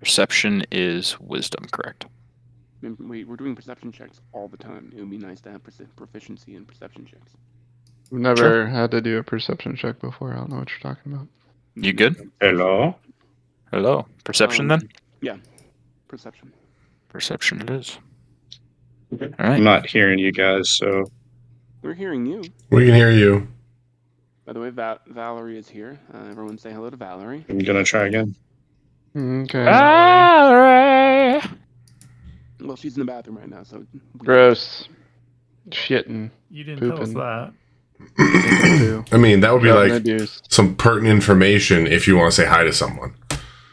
Perception is wisdom, correct? We're doing perception checks all the time. It would be nice to have proficiency in perception checks. We've never had to do a perception check before. I don't know what you're talking about. You good? Hello? Hello. Perception then? Yeah. Perception. Perception it is. Okay. All right. I'm not hearing you guys, so... We're hearing you. We can hear you. By the way, Valerie is here. Everyone say hello to Valerie. I'm gonna try again. Okay. Valerie! Well, she's in the bathroom right now, so... Gross. Shitting. You didn't tell us Pooping. that. I mean, that would be Shoving a like deuce. some pertinent information if you want to say hi to someone.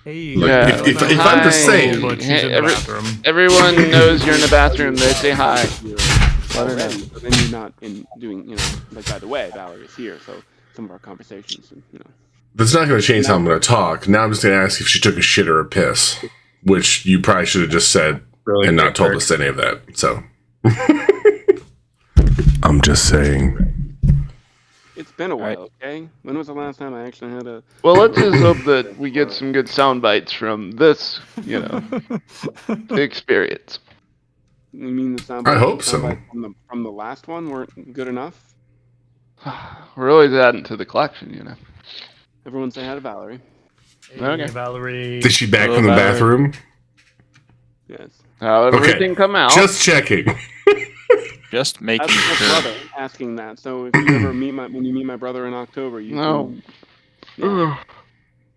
Hey, Like, Yeah. if I'm just Hi. saying, but she's Hey, in the bathroom. Everyone knows you're in the bathroom. They say hi. Let her know. Already, but then you're not doing, like, by the way, Valerie is here, so some of our conversations, that's not going to change how I'm going to talk. Now I'm just going to ask if she took a shit or a piss, which you probably should have just said Really and not quick, told Kirk. us any of that. So I'm just saying. It's been a while, Alright. okay? When was the last time I actually had a... Well, let's just hope that we get some good sound bites from this, experience. You mean the sound I hope sound so. bites from the last one weren't good enough? We're always adding to the collection, Everyone say hi to Valerie. Hey, Okay. Valerie. Is she back Hello, from the Valerie. bathroom? Yes. How did Okay. everything come out? Just checking. Just making That's my sure. brother asking that. So if you ever when you meet my brother in October, you No. can... Yeah.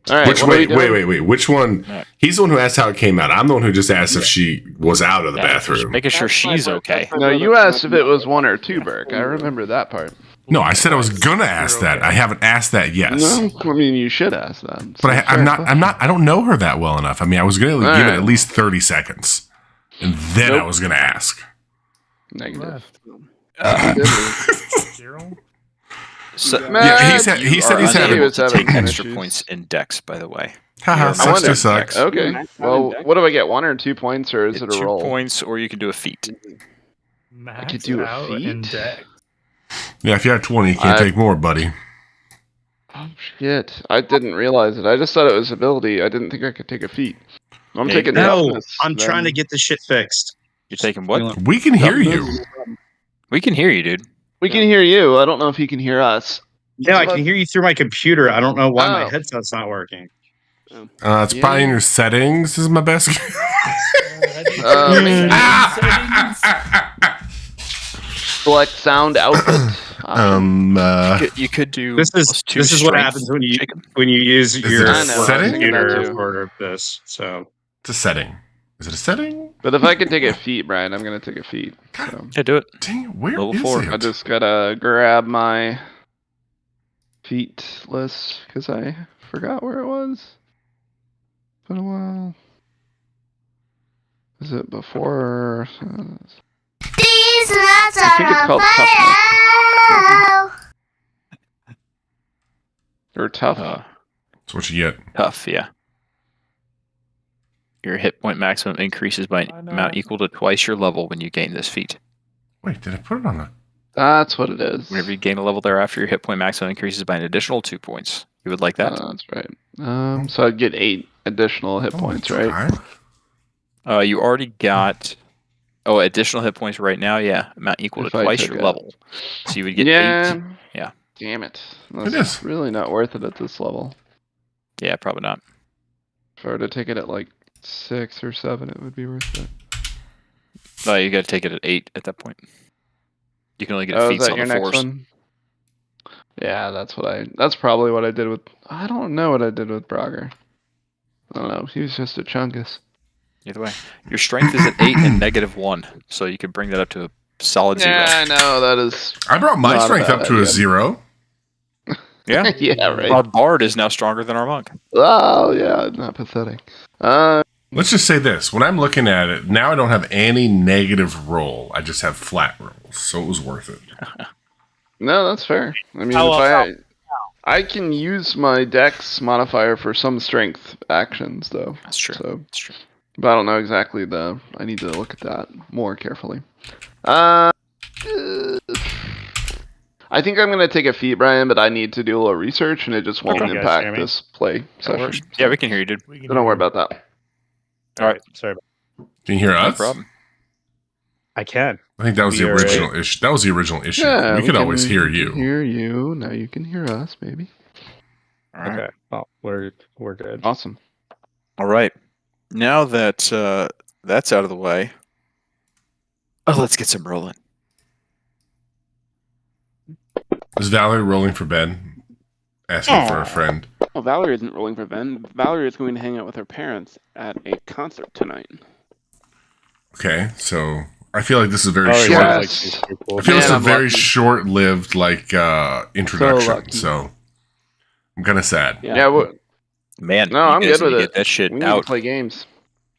All right. Which what are we doing? wait. Which one? Alright. He's the one who asked how it came out. I'm the one who just asked if she was out of the Yeah, just bathroom. making sure That's my she's brother- okay. that's my No, brother, you asked if not it was you. one or two, Burke. I remember that part. No, I said I was gonna ask that. I haven't asked that. Yes. No, I mean you should ask that. It's But a I'm fair not. question. I'm not. I don't know her that well enough. I mean, I was going to give it Alright. at least 30 seconds, and then I Nope. was going to ask. Negative. Left. Uh, Zero. so, Yeah, he Mad, said you he's are having unable to to take having extra issues. points in Dex, by the way. Haha, Yeah, sucks wonder. to sucks. Okay. Max out Well, in deck? what do I get? 1 or 2 points, or is it a 2 roll? points, or you can do a feat. Max could do a out feat? and deck. Yeah, if you have 20, you can't I- take more, buddy. Oh shit! I didn't realize it. I just thought it was ability. I didn't think I could take a feat. I'm Yeah, taking No, toughness, I'm then. trying to get this shit fixed. You're taking what? We can hear you. We can hear you, dude. We can hear you. I don't know if you can hear us. Yeah, I can hear you through my computer. I don't know why my Oh. headset's not working. It's probably in your settings. Is my best. Select sound output. You could do. This is plus 2 this is what strength, happens when you Jacob. use Is your it a I know, setting? computer that too. for this. So It's a setting. Is it a setting? But if I can take a feat, Brian, I'm gonna take a feat. So. Yeah, do it. Dang it, where Level is 4. it? I just gotta grab my feat list because I forgot where it was. Been a while. Is it before? These nuts I think it's are called on fire. Or tough? That's what you get. Tough, yeah. Your hit point maximum increases by an I know. amount equal to twice your level when you gain this feat. Wait, did I put it on the? That's what it is. Whenever you gain a level thereafter, your hit point maximum increases by an additional 2 points. You would like that? That's right. So I'd get 8 additional hit points, right? You already got additional hit points right now. Yeah, amount equal If to I twice took your it. level. So you would get Yeah. 8. Yeah. Damn it. It That's is. really not worth it at this level. Yeah, probably not. If I were to take it at like 6 or 7, it would be worth it. No, you got to take it at 8 at that point. You can only get Oh, is feats that on your the next 4s. one? Yeah, that's probably what I did with. I don't know what I did with Brogger. I don't know. He was just a chungus. Either way, your strength is at 8 and -1, so you could bring that up to a solid 0. Yeah, I know that is. I brought my Not a strength bad up to a idea. 0. Yeah. Yeah, right. Our bard is now stronger than our monk. Oh yeah, not pathetic. Let's just say this. When I'm looking at it, now I don't have any negative roll. I just have flat rolls. So it was worth it. No, that's fair. I mean, How if I can use my Dex modifier for some strength actions though. That's true. So, That's true. but I don't know exactly I need to look at that more carefully. I think I'm going to take a feat, Brian, but I need to do a little research, and it just won't Okay. You guys hear impact me? this play session. works. Yeah, we can hear you, dude. We can So don't worry about that. All right. Sorry. Can you hear No us? problem. I can. I think that was the We are- original issue. That was the original issue. Yeah, we could always can hear you. Hear you. Now you can hear us, maybe. All right. Okay. Well, we're good. Awesome. All right. Now that that's out of the way, let's get some rolling. Is Valerie rolling for Ben? Asking for a friend. Oh, Valerie isn't rolling for Ben. Valerie is going to hang out with her parents at a concert tonight. Okay, so I feel like this is very Oh, short. yeah, Yes. like, super cool. I feel Man, this is a I'm very lucky. short-lived introduction. lucky. So I'm kind of sad. Yeah, Man, No, you I'm guys good need with to it. Get that shit we need out. to play games.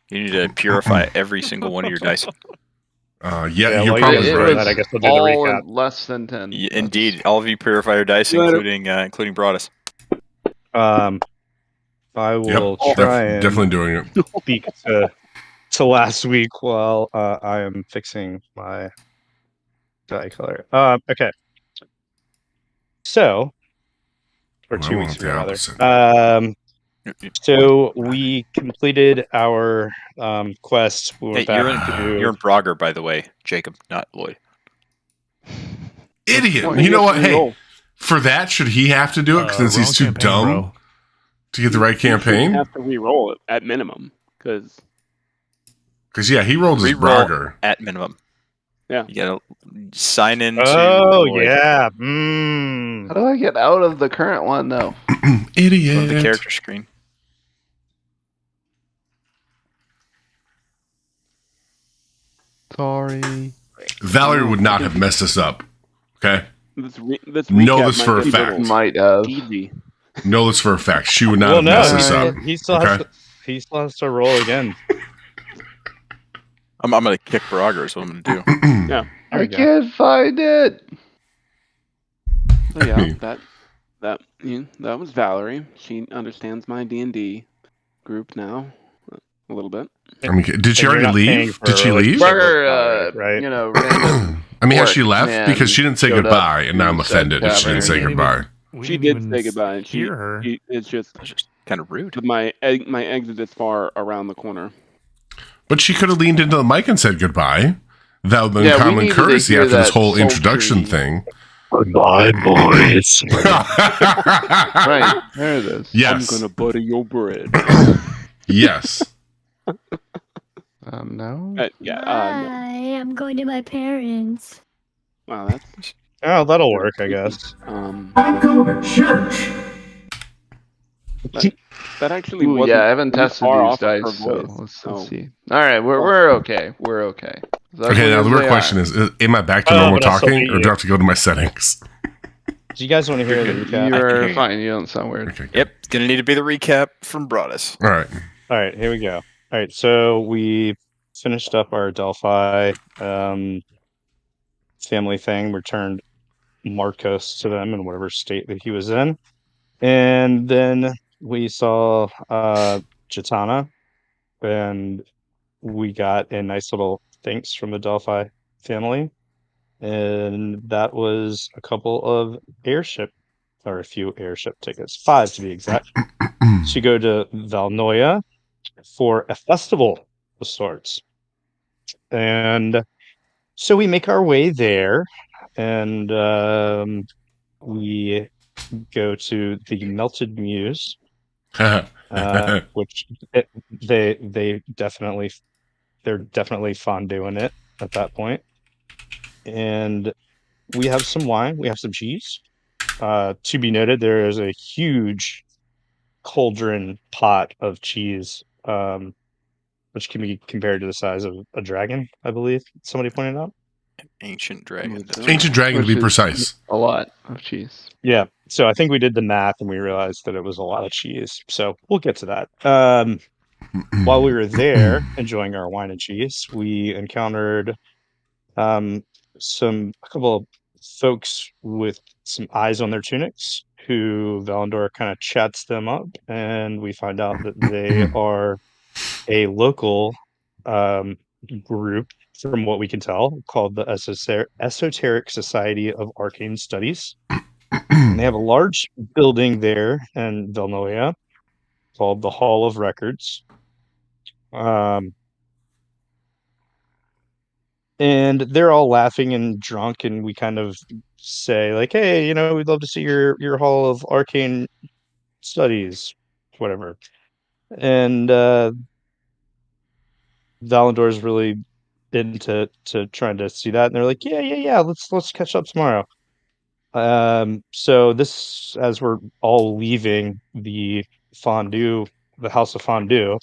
You need to purify every single one of your dice. Yeah, Yeah, you're while probably you're it doing right. was that, I guess we'll do the all recap. in less than 10. Indeed, all of you purify your dice, Let it- including Broadus. I will Yep, try and definitely doing it. speak to last week while I am fixing my die color. Okay. So, or Oh, I 2 want weeks the ago, rather. opposite. So we completed our quest. We Hey, went back you're in Brogger, by the way, Jacob, not Lloyd. Idiot. Well, You he know gets what? to Hey, re-roll. for that, should he have to do it since he's wrong too campaign, dumb bro. to get the right You shouldn't campaign? have to re-roll it at minimum, because Because yeah, he rolled his Reroll Brogger. at minimum. Yeah. You gotta sign in. Oh Lloyd. yeah. How do I get out of the current one, though? Go to Idiot. the character screen. Sorry. Valerie would not have messed us up. Okay, this Know recap this might for a be fact. Might have. easy. know this for a fact. She would not Well, have no, messed us up. he still has Okay. he still has to roll again. I'm gonna kick Brogger. Is what I'm gonna do. There I we go. can't find it. So yeah, that was Valerie. She understands my D&D group now a little bit. I mean, did she And you're already not paying leave? for Did she a leave? relationship. Brother, Right. you know, random. I mean, has What she left? man Because she didn't say showed up goodbye, and now I'm and said offended if she didn't say Tavern. goodbye. We She didn't did say even goodbye. And hear her. it's just That's just kind of rude. my exit is far around the corner. But she could have leaned into the mic and said goodbye. That would have been Yeah, we common needed to courtesy hear after this that whole sultry- introduction thing. Goodbye, boys. Right, there it is. Yes. I'm gonna butter your bread. Yes. No. Yeah. Bye. I'm going to my parents. Wow, that's Oh, that'll work, I guess. that actually Ooh, wasn't yeah, I haven't too tested far these off of her dice, so voice. let's Oh. see. All right, we're okay. We're okay. Okay, now the real question is, am I back to Oh, normal but I'll still talking, beat or do you. I have to go to my settings? Do you guys want to hear the recap? hear You're you. fine. You don't sound weird. Okay. Yep, gonna need to be the recap from Broadus. All right. All right, here we go. All right, so we finished up our Delphi family thing, returned Marcos to them in whatever state that he was in. And then we saw Chitana, and we got a nice little thanks from the Delphi family. And that was a couple of a few airship tickets, 5 to be exact, to go to Valnoya for a festival of sorts. And so we make our way there, and we go to the Melted Muse, which they're definitely fond doing it at that point. And we have some wine, we have some cheese. To be noted, there is a huge cauldron pot of cheese, which can be compared to the size of a dragon, I believe somebody pointed out. Ancient dragon. Ancient dragon, to be Which is- precise. A lot of cheese. Yeah, so I think we did the math and we realized that it was a lot of cheese. So we'll get to that. While we were there enjoying our wine and cheese, we encountered a couple of folks with some eyes on their tunics who Valandor kind of chats them up, and we find out that they are a local group from what we can tell, called the Esoteric Society of Arcane Studies. And they have a large building there in Vilnoia called the Hall of Records. And they're all laughing and drunk, and we kind of say, like, hey, you know, we'd love to see your Hall of Arcane Studies, whatever. And Valandor's really into trying to see that, and they're like, yeah, let's catch up tomorrow. So this, as we're all leaving the House of Fondue,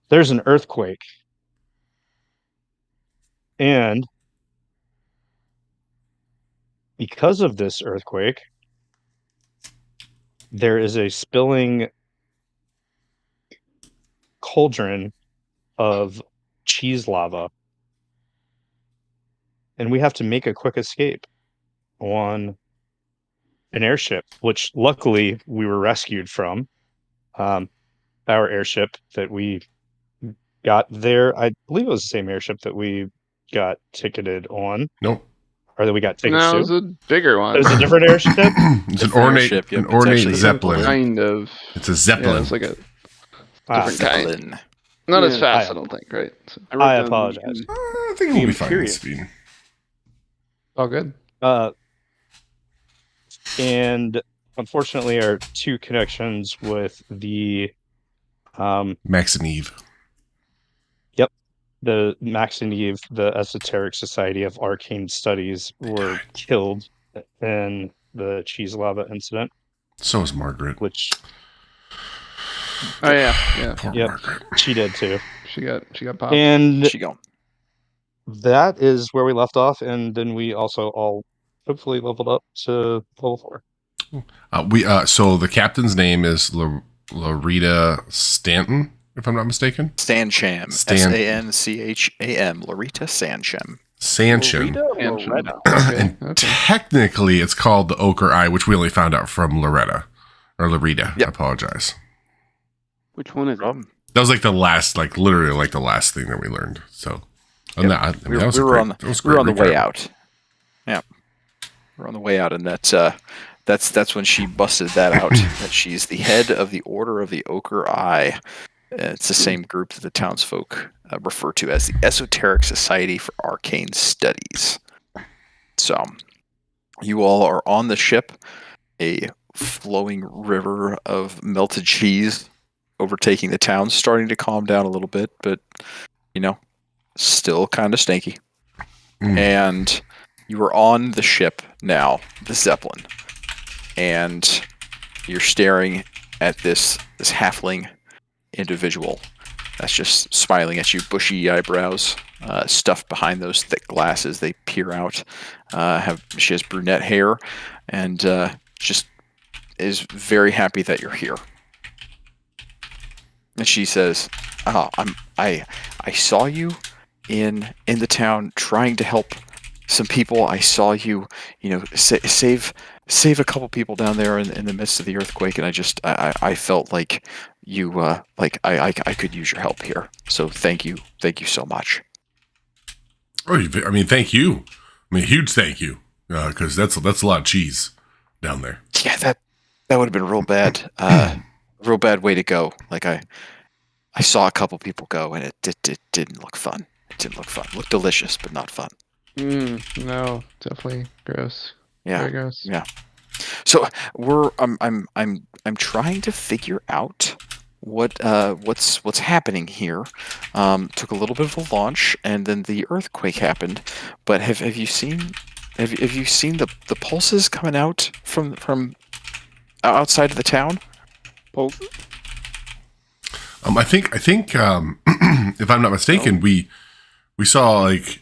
there's an earthquake. And because of this earthquake, there is a spilling cauldron of cheese lava. And we have to make a quick escape on an airship, which luckily we were rescued from. Our airship that we got there, I believe it was the same airship that we got ticketed on. Nope. Or that we got tickets No, to. it was a bigger one. It was a different airship? It's an ornate, airship, yep, an it's ornate actually zeppelin. Kind of. It's a Yeah, zeppelin. it's like a Ah, different kind. Zeppelin. Not as Yeah, fast, I- I don't think, right? So, wrote I down apologize. I think we'll be fine Imperial. with speed. all good. And unfortunately, our two connections with the Max and Eve. Max and Eve, the Esoteric Society of Arcane Studies, were killed in the cheese lava incident, So is Margaret. which Oh yeah. Poor Yep. Margaret. she did too. She got popped. And She gone. that is where we left off, and then we also all hopefully leveled up to level 4. So the captain's name is Larita Stanton, if I'm not mistaken. Sancham. Stan- Sancham. Larita Sancham. Sanchin. Answer. Loretta. And Okay. technically, it's called the Ochre Eye, which we only found out from Loretta or Larita. Yep. I apologize. Which one is it? That was like the last, like literally, like the last thing that we learned. So, Yep. that was we were great, on that was we were great on the way recap. out. Yeah, we're on the way out, and that's when she busted that out. That she's the head of the Order of the Ochre Eye. It's the same group that the townsfolk refer to as the Esoteric Society for Arcane Studies. So, you all are on the ship, a flowing river of melted cheese overtaking the town, starting to calm down a little bit, but still kind of stinky. Mm. And you are on the ship now, the Zeppelin, and you're staring at this she individual that's just smiling at you, bushy eyebrows, stuffed behind those thick glasses. They peer out. She has brunette hair, and just is very happy that you're here. And she says, I saw you in the town trying to help some people. I saw you, save a couple people down there in the midst of the earthquake, and I felt like you I could use your help here. So thank you so much. Oh, I mean, thank you. I mean, huge thank you, because that's a lot of cheese down there. Yeah, that would have been real bad. Real bad way to go. Like I saw a couple people go, and it didn't look fun. It didn't look fun. It looked delicious, but not fun. No, definitely gross. Yeah. Very gross. Yeah. So I'm trying to figure out what's happening here. Took a little bit of a launch, and then the earthquake happened. But have you seen the pulses coming out from outside of the town? Pulse? I think if I'm not mistaken, we saw like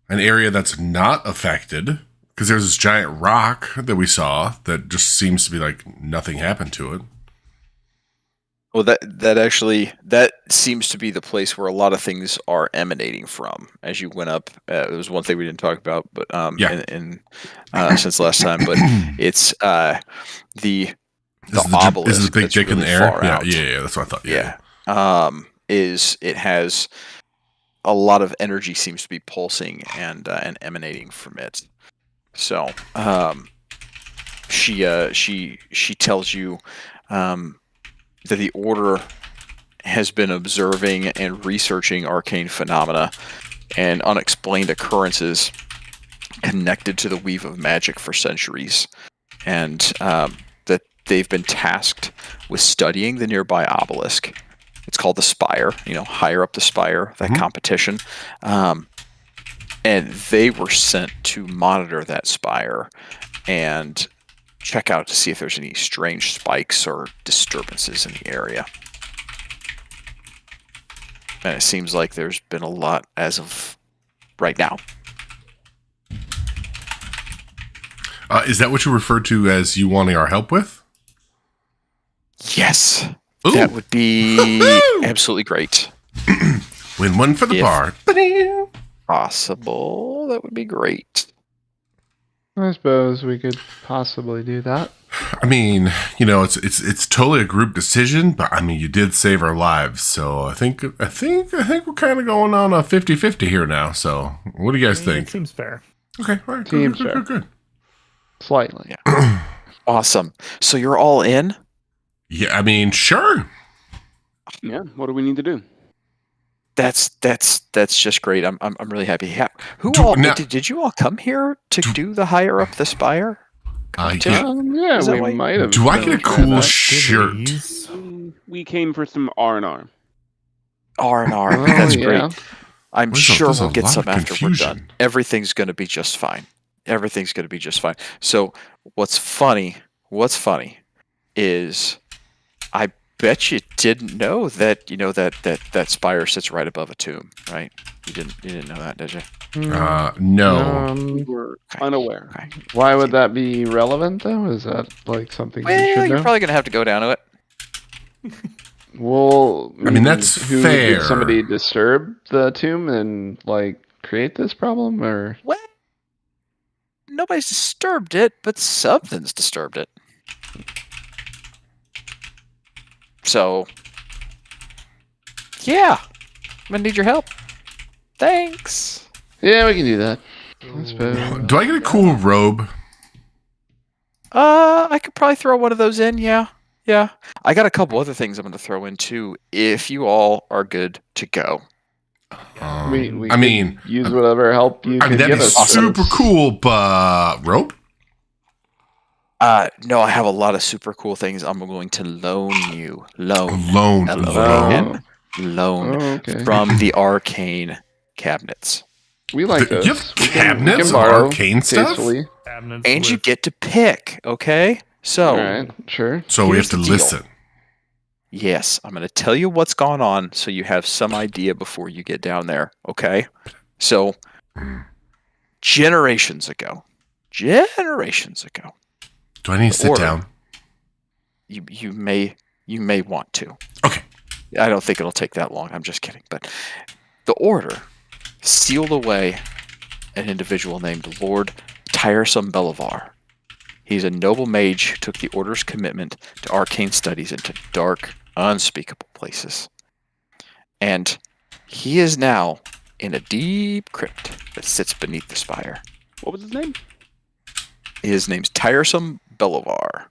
an area that's not affected because there's this giant rock that we saw that just seems to be like nothing happened to it. Well, that seems to be the place where a lot of things are emanating from. As you went up, it was one thing we didn't talk about, but Yeah. since last time, but it's the Is obelisk. is the big that's dick in really the air? far Yeah, out. yeah, that's what I thought. Yeah. Is it has a lot of energy seems to be pulsing and emanating from it. So she tells you that the Order has been observing and researching arcane phenomena and unexplained occurrences connected to the weave of magic for centuries, and that they've been tasked with studying the nearby obelisk. It's called the Spire, higher up the Spire, that competition. And they were sent to monitor that Spire and check out to see if there's any strange spikes or disturbances in the area. And it seems like there's been a lot as of right now. Is that what you referred to as you wanting our help with? Yes. Ooh. That would be absolutely great. Win one for the If- bar. Possible. That would be great. I suppose we could possibly do that. I mean, it's totally a group decision, but I mean, you did save our lives, so I think we're kind of going on a 50-50 here now. So, what do you guys It think? seems fair. Okay, all right, Seems fair. good. Slightly. Yeah. Awesome. So you're all in? Yeah, I mean, sure. Yeah. What do we need to do? That's just great. I'm really happy. Who Do- all now- did you all come here to do the higher up the spire? Yeah. Yeah, Is that we why- might have. Do I get a cool shirt? Activities. We came for some R&R. R&R. Oh, That's yeah. great. I'm There's sure there's we'll get lot some of after we're done. confusion. Everything's going to be just fine. Everything's going to be just fine. So what's funny is I bet you didn't know that that spire sits right above a tomb, right? You didn't know that, did you? No. We were unaware. Okay. Why would that be relevant, though? Is that like something we Well, should you're know? probably going to have to go down to it. Well, I mean, that's fair. Did somebody disturb the tomb and like create this problem, or Well, nobody's disturbed it, but something's disturbed it. So, yeah, I'm gonna need your help. Thanks. yeah, we can do that. I suppose. Do I get a cool robe? I could probably throw one of those in. Yeah. I got a couple other things I'm gonna throw in too. If you all are good to go. We I could mean, use whatever help you I mean can that'd give be us. super cool, but rope? No, I have a lot of super cool things I'm going to loan you. Loan. Loan. Loan Oh, okay. from the arcane cabinets. We like You those. have We cabinets can of borrow arcane stuff? tastefully. Cabinets And you with- get to pick, okay? So, All right, sure. So we have Here's to the deal. listen. yes, I'm going to tell you what's gone on so you have some idea before you get down there, okay? So, generations ago, Do I need to sit Order. down? you may want to. Okay. I don't think it'll take that long. I'm just kidding. But the Order sealed away an individual named Lord Tiresome Belivar. He's a noble mage who took the Order's commitment to arcane studies into dark, unspeakable places. And he is now in a deep crypt that sits beneath the spire. What was his name? His name's Tiresome Belivar.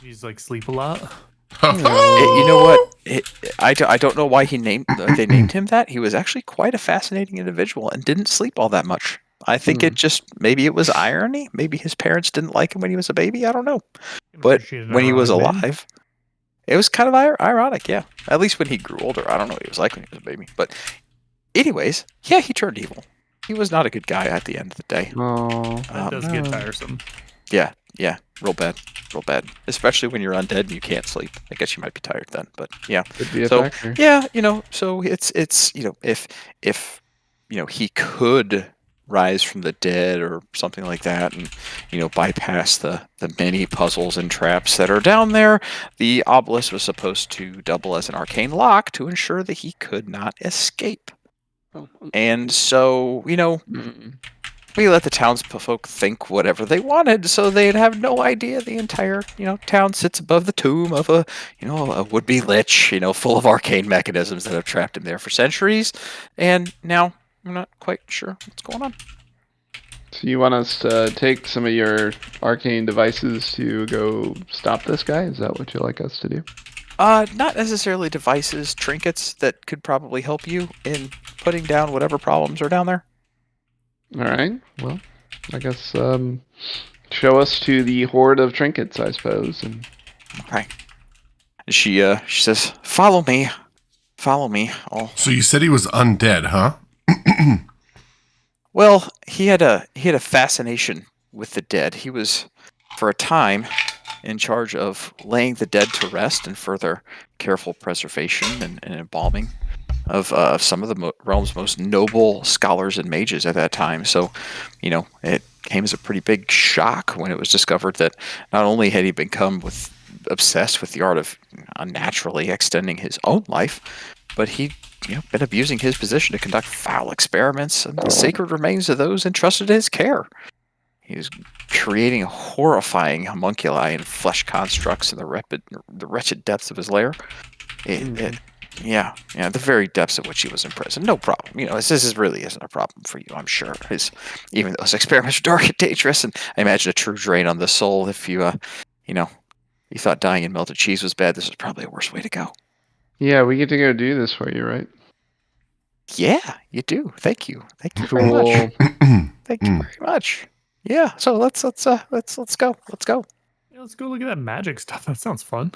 He's like sleep a lot. You know what? I don't know why they named him that. He was actually quite a fascinating individual and didn't sleep all that much. I think maybe it was irony. Maybe his parents didn't like him when he was a baby. I don't know. But Appreciate when he was ironic name. alive, it was kind of ironic, yeah. At least when he grew older. I don't know what he was like when he was a baby. But anyways, yeah, he turned evil. He was not a good guy at the end of the day. Oh, That does get tiresome. Yeah, real bad. Especially when you're undead and you can't sleep. I guess you might be tired then, but yeah. could be a So, factor. Yeah, so it's if he could rise from the dead or something like that and bypass the many puzzles and traps that are down there, the obelisk was supposed to double as an arcane lock to ensure that he could not escape. Oh, And so, Mm. we let the townsfolk think whatever they wanted, so they'd have no idea the entire, town sits above the tomb of a would-be lich, full of arcane mechanisms that have trapped him there for centuries. And now I'm not quite sure what's going on. So you want us to take some of your arcane devices to go stop this guy? Is that what you'd like us to do? Not necessarily devices, trinkets that could probably help you in putting down whatever problems are down there. All right. Well, I guess show us to the hoard of trinkets, I suppose. And Okay. She says, "Follow me, follow me." Oh, So you said he was undead, huh? well, he had a fascination with the dead. He was, for a time, in charge of laying the dead to rest and further careful preservation and embalming of some of the realm's most noble scholars and mages at that time. So, it came as a pretty big shock when it was discovered that not only had he become obsessed with the art of unnaturally extending his own life, but he'd been abusing his position to conduct foul experiments on the sacred remains of those entrusted to his care. He was creating horrifying homunculi and flesh constructs in the wretched depths of his lair. The very depths of which he was imprisoned. No problem. This really isn't a problem for you, I'm sure. Even those experiments are dark and dangerous, and I imagine a true drain on the soul. If you thought dying in melted cheese was bad, this is probably a worse way to go. yeah, we get to go do this for you, right? Yeah, you do. Thank you. Thank you very much. Thank you very much. Yeah. So let's go. Let's go. Yeah, let's go look at that magic stuff. That sounds fun.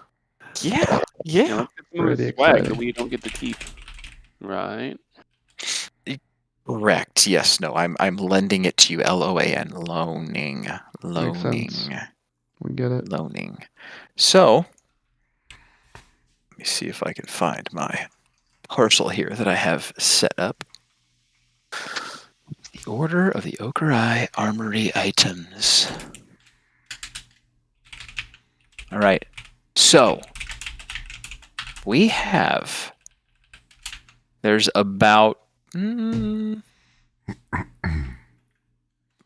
Yeah. Yeah, Yeah. let's get some of Pretty the swag that exciting. we don't get to keep. Right. Correct. Yes. No. I'm lending it to you. LOAN. Loaning. sense. We get it. Loaning. So let me see if I can find my parcel here that I have set up. The Order of the Ochre Eye Armory items. All right. So there's about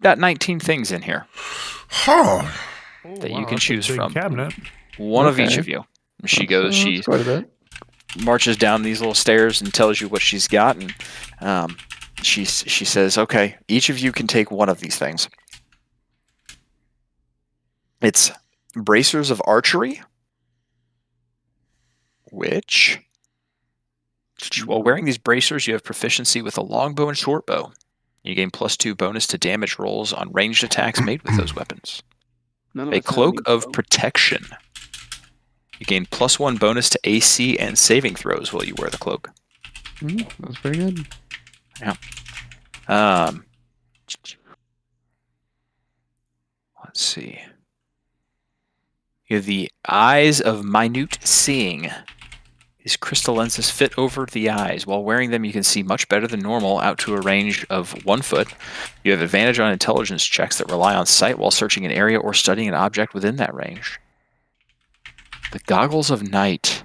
19 things in here Huh. Oh, that you can that's a choose big from. Cabinet. One of each Okay. of you. She goes. She That's quite a bit. marches down these little stairs and tells you what she's got, and she says, "Okay, each of you can take one of these things. It's bracers of archery, which, while wearing these bracers, you have proficiency with a longbow and shortbow. You gain +2 bonus to damage rolls on ranged attacks made with those weapons. None of A us have cloak any of clothes. protection. You gain +1 bonus to AC and saving throws while you wear the cloak. That's very good. Let's see. You have the Eyes of Minute Seeing. These crystal lenses fit over the eyes. While wearing them, you can see much better than normal out to a range of 1 foot. You have advantage on intelligence checks that rely on sight while searching an area or studying an object within that range. The Goggles of Night.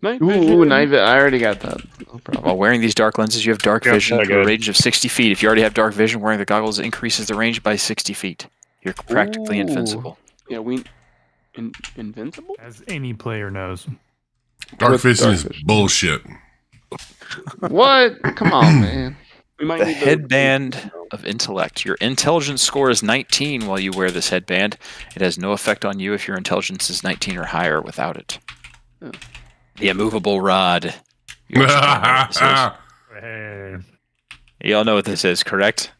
Night Ooh, vision. night vision. I already got that. No problem. While wearing these dark lenses, you have dark Yeah, vision to a good. range of 60 feet. If you already have dark vision, wearing the goggles increases the range by 60 feet. You're practically Ooh. invincible. Yeah, invincible? As any player knows. Dark What's vision dark is vision? bullshit. What? Come on, man. We might The need headband of intellect. Your intelligence score is 19 while you wear this headband. It has no effect on you if your intelligence is 19 or higher without it. Oh. The immovable rod. You actually don't know what this Hey, is. You all know what this is, correct?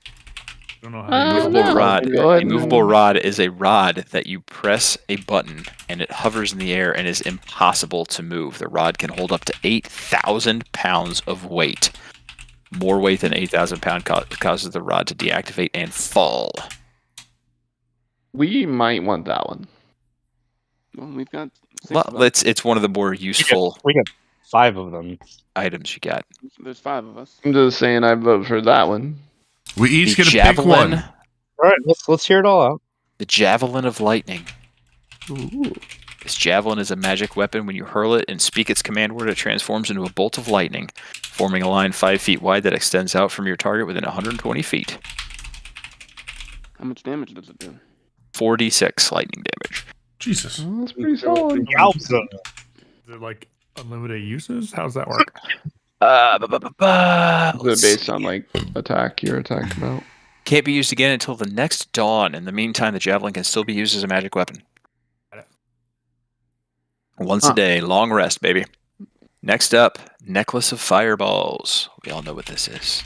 don't know how Uh, you Immovable no. rod. Go ahead. Immovable rod is a rod that you press a button and it hovers in the air and is impossible to move. The rod can hold up to 8,000 pounds of weight. More weight than 8,000 pounds causes the rod to deactivate and fall. We might want that one. Well, we've got 6 Well, of us. it's one of the more useful We got 5 of them. items you got. There's 5 of us. I'm just saying I vote for that one. We each The get to pick javelin, one. All right, let's hear it all out. the javelin of lightning. Ooh. This javelin is a magic weapon. When you hurl it and speak its command word, it transforms into a bolt of lightning, forming a line 5 feet wide that extends out from your target within 120 feet. How much damage does it do? 4d6 lightning damage. Jesus. Oh, that's pretty solid. Yowza. Is it like unlimited uses? How's that work? Is it based on like attack your attack amount? Can't be used again until the next dawn. In the meantime, the javelin can still be used as a magic weapon. Once a day, long rest, baby. Next up, Necklace of Fireballs. We all know what this is.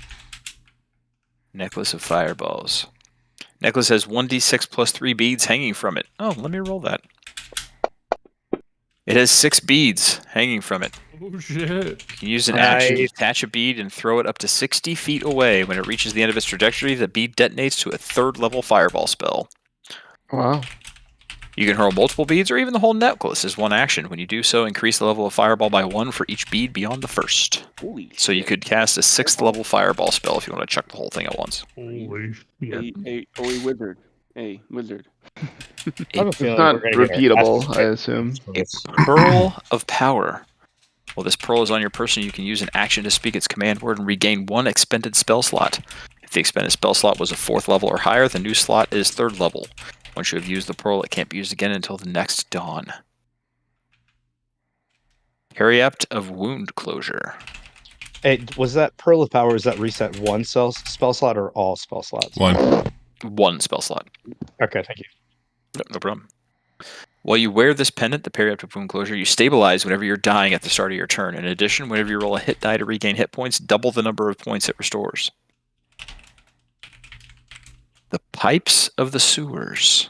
Necklace of Fireballs. Necklace has 1d6 plus 3 beads hanging from it. Oh, let me roll that. It has 6 beads hanging from it. Oh shit! You can use an action to Nice. detach a bead and throw it up to 60 feet away. When it reaches the end of its trajectory, the bead detonates to a 3rd level fireball spell. Wow. You can hurl multiple beads or even the whole necklace as one action. When you do so, increase the level of fireball by 1 for each bead beyond the first. Holy So you shit. could cast a 6th level fireball spell if you want to chuck the whole thing at once. Holy shit! A wizard. A wizard. I have a It's feeling not we're gonna get repeatable, a- I assume. Pearl of Power. While this pearl is on your person, you can use an action to speak its command word and regain 1 expended spell slot. If the expended spell slot was a 4th level or higher, the new slot is 3rd level. Once you have used the pearl, it can't be used again until the next dawn. Periapt of Wound Closure. Hey, was that Pearl of Power? Is that reset one spell slot or all spell slots? 1. 1 spell slot. Okay, thank you. No problem. While you wear this pendant, the Periapt of Wound Closure, you stabilize whenever you're dying at the start of your turn. In addition, whenever you roll a hit die to regain hit points, double the number of points it restores. The Pipes of the Sewers.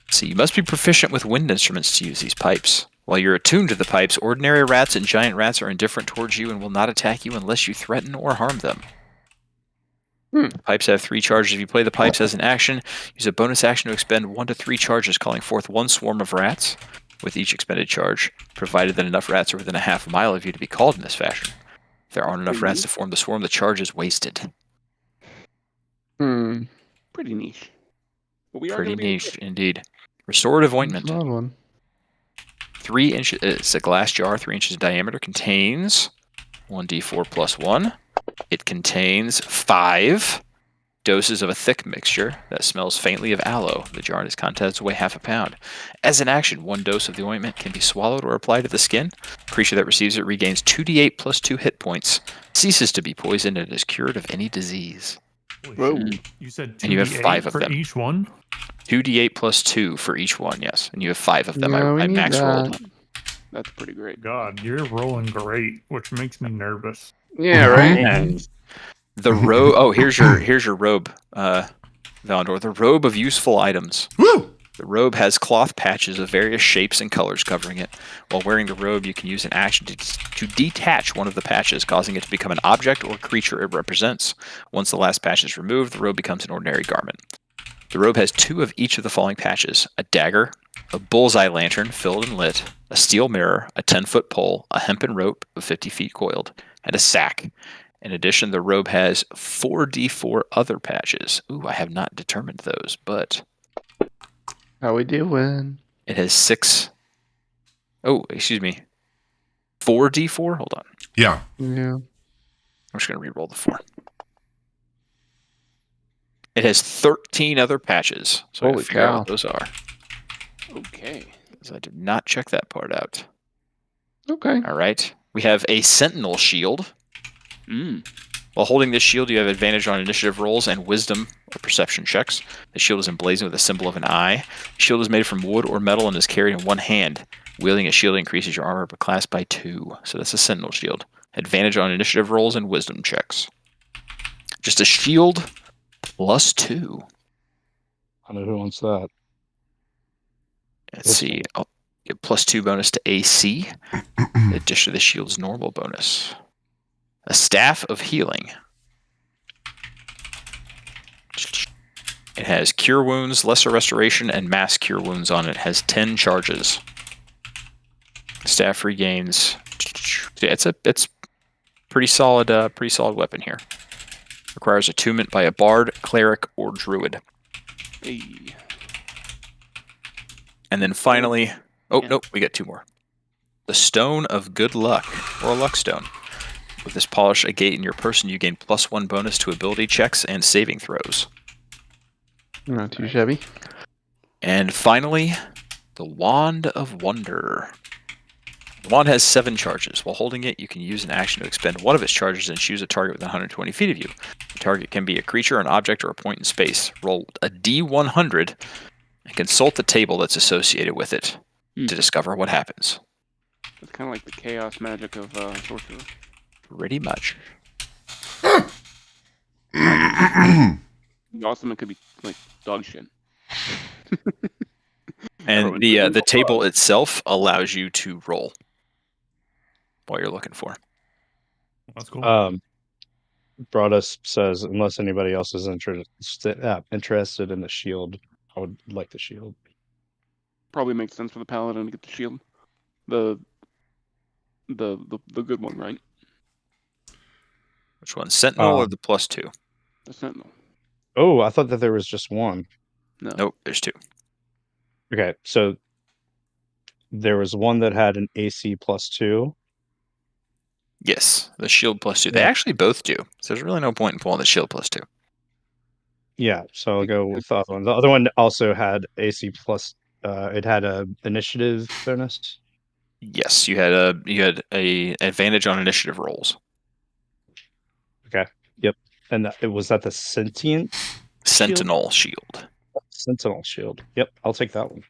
See, you must be proficient with wind instruments to use these pipes. While you're attuned to the pipes, ordinary rats and giant rats are indifferent towards you and will not attack you unless you threaten or harm them. The pipes have 3 charges. If you play the pipes as an action, use a bonus action to expend 1 to 3 charges, calling forth 1 swarm of rats with each expended charge, provided that enough rats are within a half mile of you to be called in this fashion. If there aren't enough rats to form the swarm, the charge is wasted. Pretty niche. But we are Pretty gonna be niche, indeed. Restorative It's Ointment. an odd one. 3 inches. It's a glass jar, 3 inches in diameter. Contains 1d4 plus 1. It contains 5 doses of a thick mixture that smells faintly of aloe. The jar and its contents weigh half a pound. As an action, 1 dose of the ointment can be swallowed or applied to the skin. The creature that receives it regains 2d8 plus 2 hit points, ceases to be poisoned, and is cured of any disease. Holy Whoa. shit. You said 2d8 And you have 5 of for them. each one? 2d8 plus 2 for each one, yes. And you have 5 of them. Yeah, we I need max rolled. that. That's pretty great. God, you're rolling great, which makes me nervous. Yeah, right? And The robe. Oh, here's your robe, Valandor. The robe of useful items. Woo! The robe has cloth patches of various shapes and colors covering it. While wearing the robe, you can use an action to detach one of the patches, causing it to become an object or creature it represents. Once the last patch is removed, the robe becomes an ordinary garment. The robe has 2 of each of the following patches: a dagger, a bullseye lantern filled and lit, a steel mirror, a 10-foot pole, a hempen rope of 50 feet coiled, and a sack. In addition, the robe has 4d4 other patches. Ooh, I have not determined those, but How we doing? it has 6. Oh, excuse me. 4d4? Hold on. Yeah. Yeah. I'm just going to re-roll the 4. It has 13 other patches. So I Holy gotta figure out cow. what those are. Okay. Because I did not check that part out. Okay. All right. We have a sentinel shield. Mm. While holding this shield, you have advantage on initiative rolls and wisdom or perception checks. The shield is emblazoned with a symbol of an eye. The shield is made from wood or metal and is carried in one hand. Wielding a shield increases your armor per class by 2. So that's a sentinel shield. Advantage on initiative rolls and wisdom checks. Just a shield plus 2. I don't know who wants that. Let's see. Oh, get plus 2 bonus to AC. In addition to the shield's normal bonus. A staff of healing. It has cure wounds, lesser restoration, and mass cure wounds on it. It has 10 charges. Staff regains. Yeah, it's pretty solid weapon here. Requires attunement by a bard, cleric, or druid. Hey. And then finally, oh Yeah. nope, we got 2 more. The Stone of Good Luck, or a Luck Stone. With this polish a gate in your person, you gain +1 bonus to ability checks and saving throws. Not too shabby. And finally, the Wand of Wonder. The wand has 7 charges. While holding it, you can use an action to expend one of its charges and choose a target within 120 feet of you. The target can be a creature, an object, or a point in space. Roll a D100 and consult the table that's associated with it to discover what happens. It's kind of like the chaos magic of sorcerer. Pretty much. Awesome, it could be like dog shit. And the table itself allows you to roll what you're looking for. That's cool. Broadus says, unless anybody else is interested in the shield, I would like the shield. Probably makes sense for the paladin to get the shield. The good one, right? Which one? Sentinel or the +2? The sentinel. Oh, I thought that there was just one. No. Nope, there's 2. Okay, so there was one that had an AC +2. Yes, the shield +2. They Yeah. actually both do. So there's really no point in pulling the shield +2. Yeah, so I'll go with the other one. The other one also had AC plus. It had a initiative bonus. Yes, you had a advantage on initiative rolls. And was that the sentient Sentinel shield. sentinel shield? Yep, I'll take that one.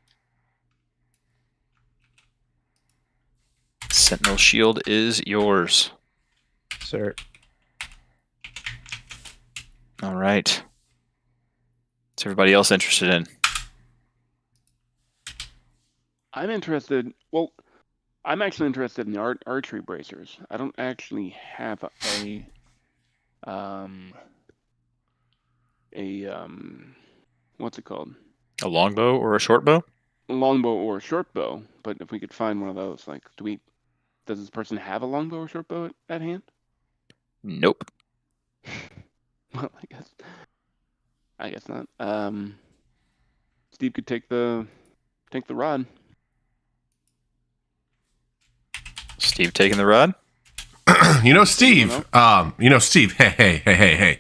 Sentinel shield is yours. Sir. All right. What's everybody else interested in? I'm interested. Well, I'm actually interested in the archery bracers. I don't actually have a what's it called? A longbow or a short bow? A longbow or a short bow. But if we could find one of those, like, does this person have a longbow or short bow at hand? Nope. Well, I guess not. Steve could take the rod. Steve taking the rod? Steve. Steve. Hey.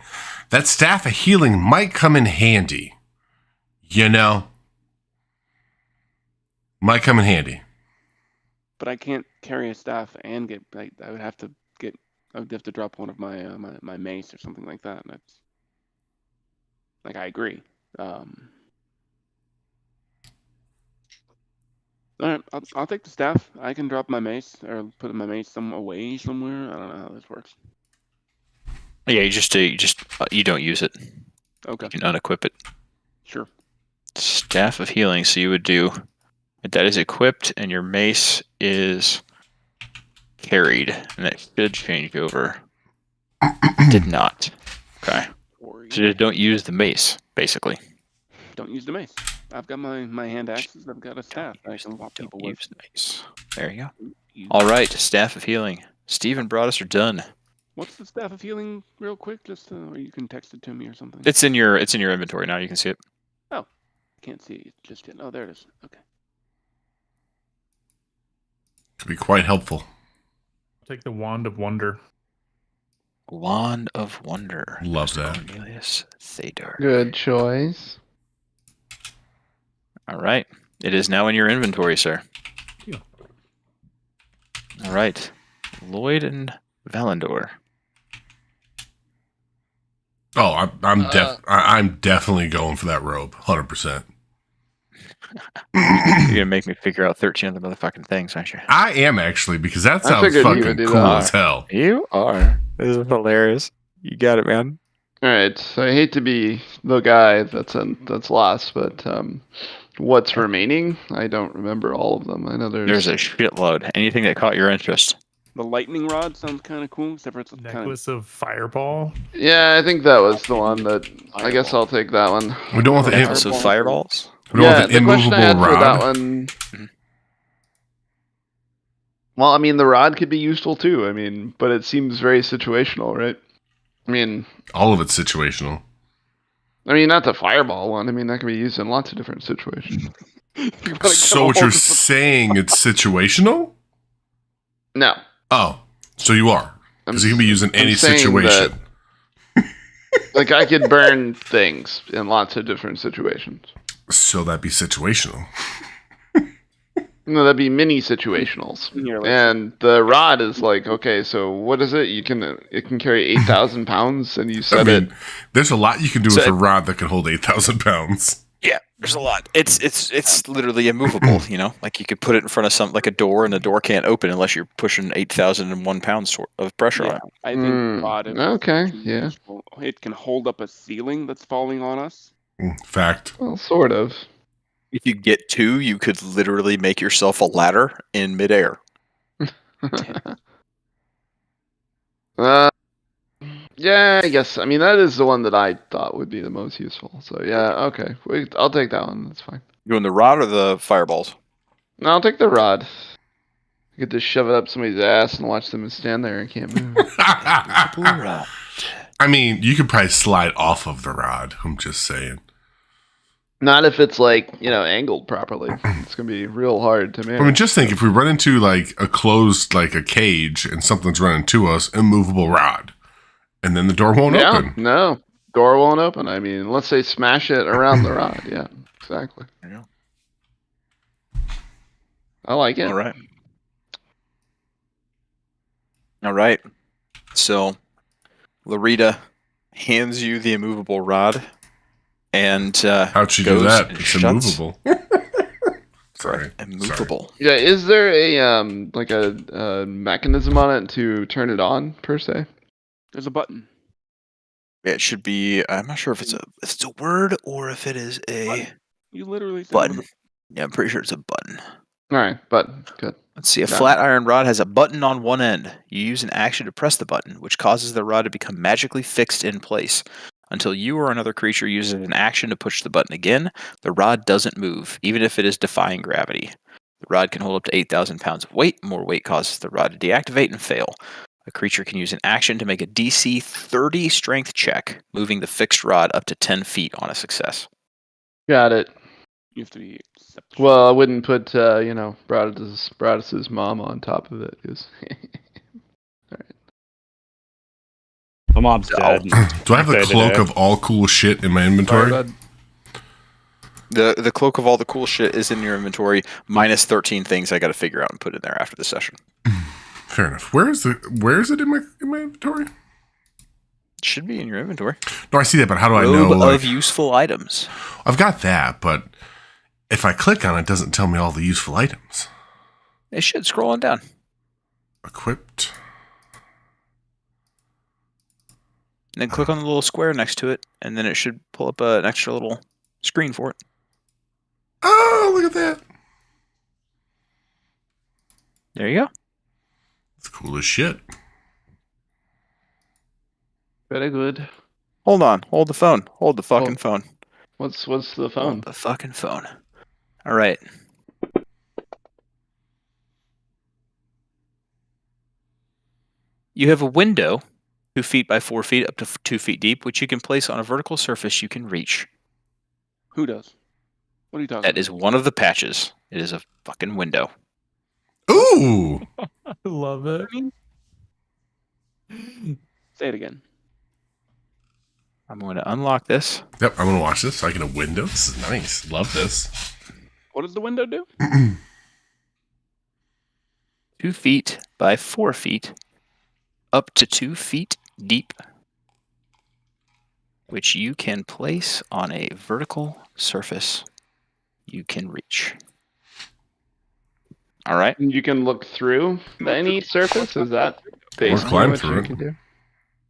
That staff of healing might come in handy. Might come in handy. But I can't carry a staff and get. I would have to drop one of my my mace or something like that. And that's like, I agree. All right, I'll take the staff. I can drop my mace or put my mace away somewhere. I don't know how this works. Yeah, you don't use it. Okay, You can unequip it. sure. Staff of healing. So you would do that is equipped, and your mace is carried, and that should change over. Did not. Okay. So just don't use the mace, basically. Don't use the mace. I've got my hand axes. I've got a staff. I can whop Don't people with. use the mace. There you go. Use- All right, staff of healing. Steve and Broadus are done. What's the staff of healing, real quick? Just or you can text it to me or something. It's in your inventory now. You can see it. Can't see it just yet. Oh, there it is. Okay. Could be quite helpful. Take the Wand of Wonder. Wand of Wonder. Love that. Cornelius Thader. Good choice. All right. It is now in your inventory, sir. Yeah. All right. Lloyd and Valendor. Oh, I'm definitely going for that robe, 100%. You're gonna make me figure out 13 other motherfucking things, aren't you? I am actually, because that I sounds figured you would fucking do cool that. as hell. You are. This is hilarious. You got it, man. All right, so I hate to be the guy that's last, but what's remaining? I don't remember all of them. I know There's a shitload. Anything that caught your interest. The lightning rod sounds kind of cool, except for it's kind of. Necklace of Fireball. Yeah, I think that was the one that. I guess I'll take that one. We don't want the, Necklace of fireballs. we don't want the the question I immovable had for that rod. one. Well, I mean, the rod could be useful too. I mean, but it seems very situational, right? I mean, All of it's situational. not the fireball one. I mean, that can be used in lots of different situations. So what you're saying, it's situational? No. Oh, so you are. Because you can be used in any saying situation. Like I could burn things in lots of different situations. So that'd be situational. No, that'd be mini situationals. Here, let's- And the rod is like, okay, so what is it? It can carry 8,000 pounds, and you I set mean, it. there's a lot you can do So with a rod that can hold 8,000 pounds. Yeah, there's a lot. It's literally immovable. You know, like you could put it in front of something like a door, and the door can't open unless you're pushing 8,001 pounds of pressure on Yeah, it. I think Mm, rod. is okay, too yeah. useful. It can hold up a ceiling that's falling on us. Fact. Well, sort of. If you get two, you could literally make yourself a ladder in midair. Yeah, I guess. I mean, that is the one that I thought would be the most useful. So yeah, okay. I'll take that one. That's fine. You doing the rod or the fireballs? No, I'll take the rod. I get to shove it up somebody's ass and watch them stand there and can't move. Rod. I mean, you could probably slide off of the rod. I'm just saying. Not if it's like, angled properly. It's gonna be real hard to manage. I mean, just think if we run into like a closed, like a cage, and something's running to us, immovable rod, and then the door won't open. No, door won't open. I mean, let's say smash it around the rod. Yeah, exactly. Yeah. I like it. All right. All right. So, Larita hands you the immovable rod, and How'd she do goes that? and It's shuts. immovable. Sorry. Immovable. Yeah, is there a mechanism on it to turn it on per se? There's a button. It should be. I'm not sure if it's a word or if it is a Button. You literally said button. Yeah, I'm pretty sure it's a button. All right, button. Good. Let's see. A Got it. flat iron rod has a button on one end. You use an action to press the button, which causes the rod to become magically fixed in place. Until you or another creature uses an action to push the button again, the rod doesn't move, even if it is defying gravity. The rod can hold up to 8,000 pounds of weight. More weight causes the rod to deactivate and fail. A creature can use an action to make a DC 30 strength check, moving the fixed rod up to 10 feet on a success. Got it. You have to be exceptional. Well, I wouldn't put Bradis's mom on top of it. 'Cause My mom's dead. Do I have the Day to cloak day. of all cool shit in my inventory? Sorry, bud. The cloak of all the cool shit is in your inventory, minus 13 things I got to figure out and put in there after the session. Fair enough. Where is it in my inventory? It should be in your inventory. No, I see that, but how do I know? Robe Like, of useful items. I've got that, but if I click on it, it doesn't tell me all the useful items. It should scroll on down. Equipped. And then click on the little square next to it, and then it should pull up an extra little screen for it. Oh, look at that. There you go. It's cool as shit. Very good. Hold on. Hold the phone. Hold the fucking Oh. phone. What's the phone? Hold the fucking phone. All right. You have a window 2 feet by 4 feet up to 2 feet deep, which you can place on a vertical surface you can reach. Who does? What are you talking That about? is one of the patches. It is a fucking window. Ooh. I love it. Say it again. I'm going to unlock this. Yep, I'm gonna watch this. So I get a window. This is nice. Love this. What does the window do? 2 feet by 4 feet, up to 2 feet deep, which you can place on a vertical surface you can reach. All right. You can look through any surface. Is that basically climb what through you it. can do?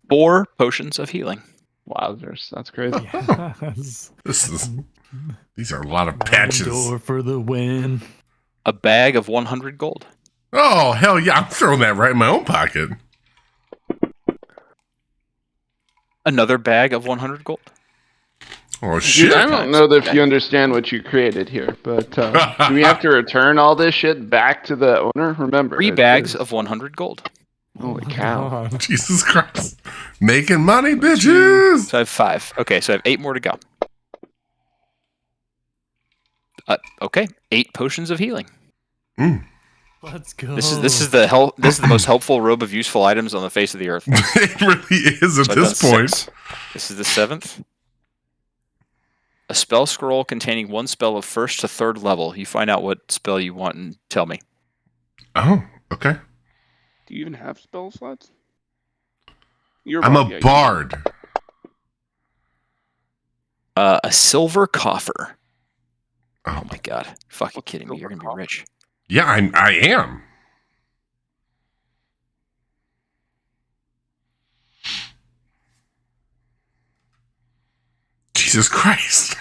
4 potions of healing. Wowzers, that's crazy. Yes. These are a lot of patches. Door for the win. A bag of 100 gold. Oh hell yeah! I'm throwing that right in my own pocket. Another bag of 100 gold. Oh shit! Dude, I don't know if you understand what you created here, but do we have to return all this shit back to the owner? Remember, 3 it bags is- of 100 gold. Holy cow! God. Jesus Christ! Making money, bitches. So I have 5. Okay, so I have 8 more to go. Okay, 8 potions of healing. Mm. Let's go. This is the most helpful robe of useful items on the face of the earth. It really is at So I've this done point. 6. This is the 7th. A spell scroll containing one spell of 1st to 3rd level. You find out what spell you want and tell me. Oh, okay. Do you even have spell slots? You're I'm yeah, a you do. bard. A silver coffer. Oh, Oh my god. Fucking What's kidding me. You're silver going to be rich. yeah, I am. Jesus Christ.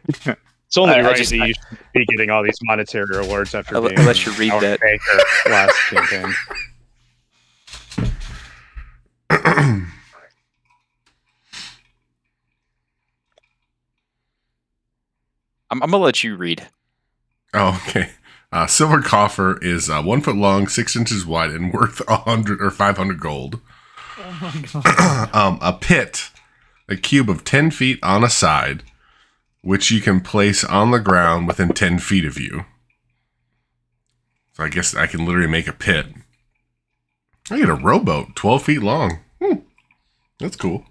It's only I right just- that you should be getting all these monetary rewards after I'll being let you read our that. banker last campaign. I'm going to let you read. Oh, okay. Silver coffer is 1 foot long, 6 inches wide, and worth 100 or 500 gold. Oh my god. A pit, a cube of 10 feet on a side, which you can place on the ground within 10 feet of you. So I guess I can literally make a pit. I get a rowboat, 12 feet long. That's cool.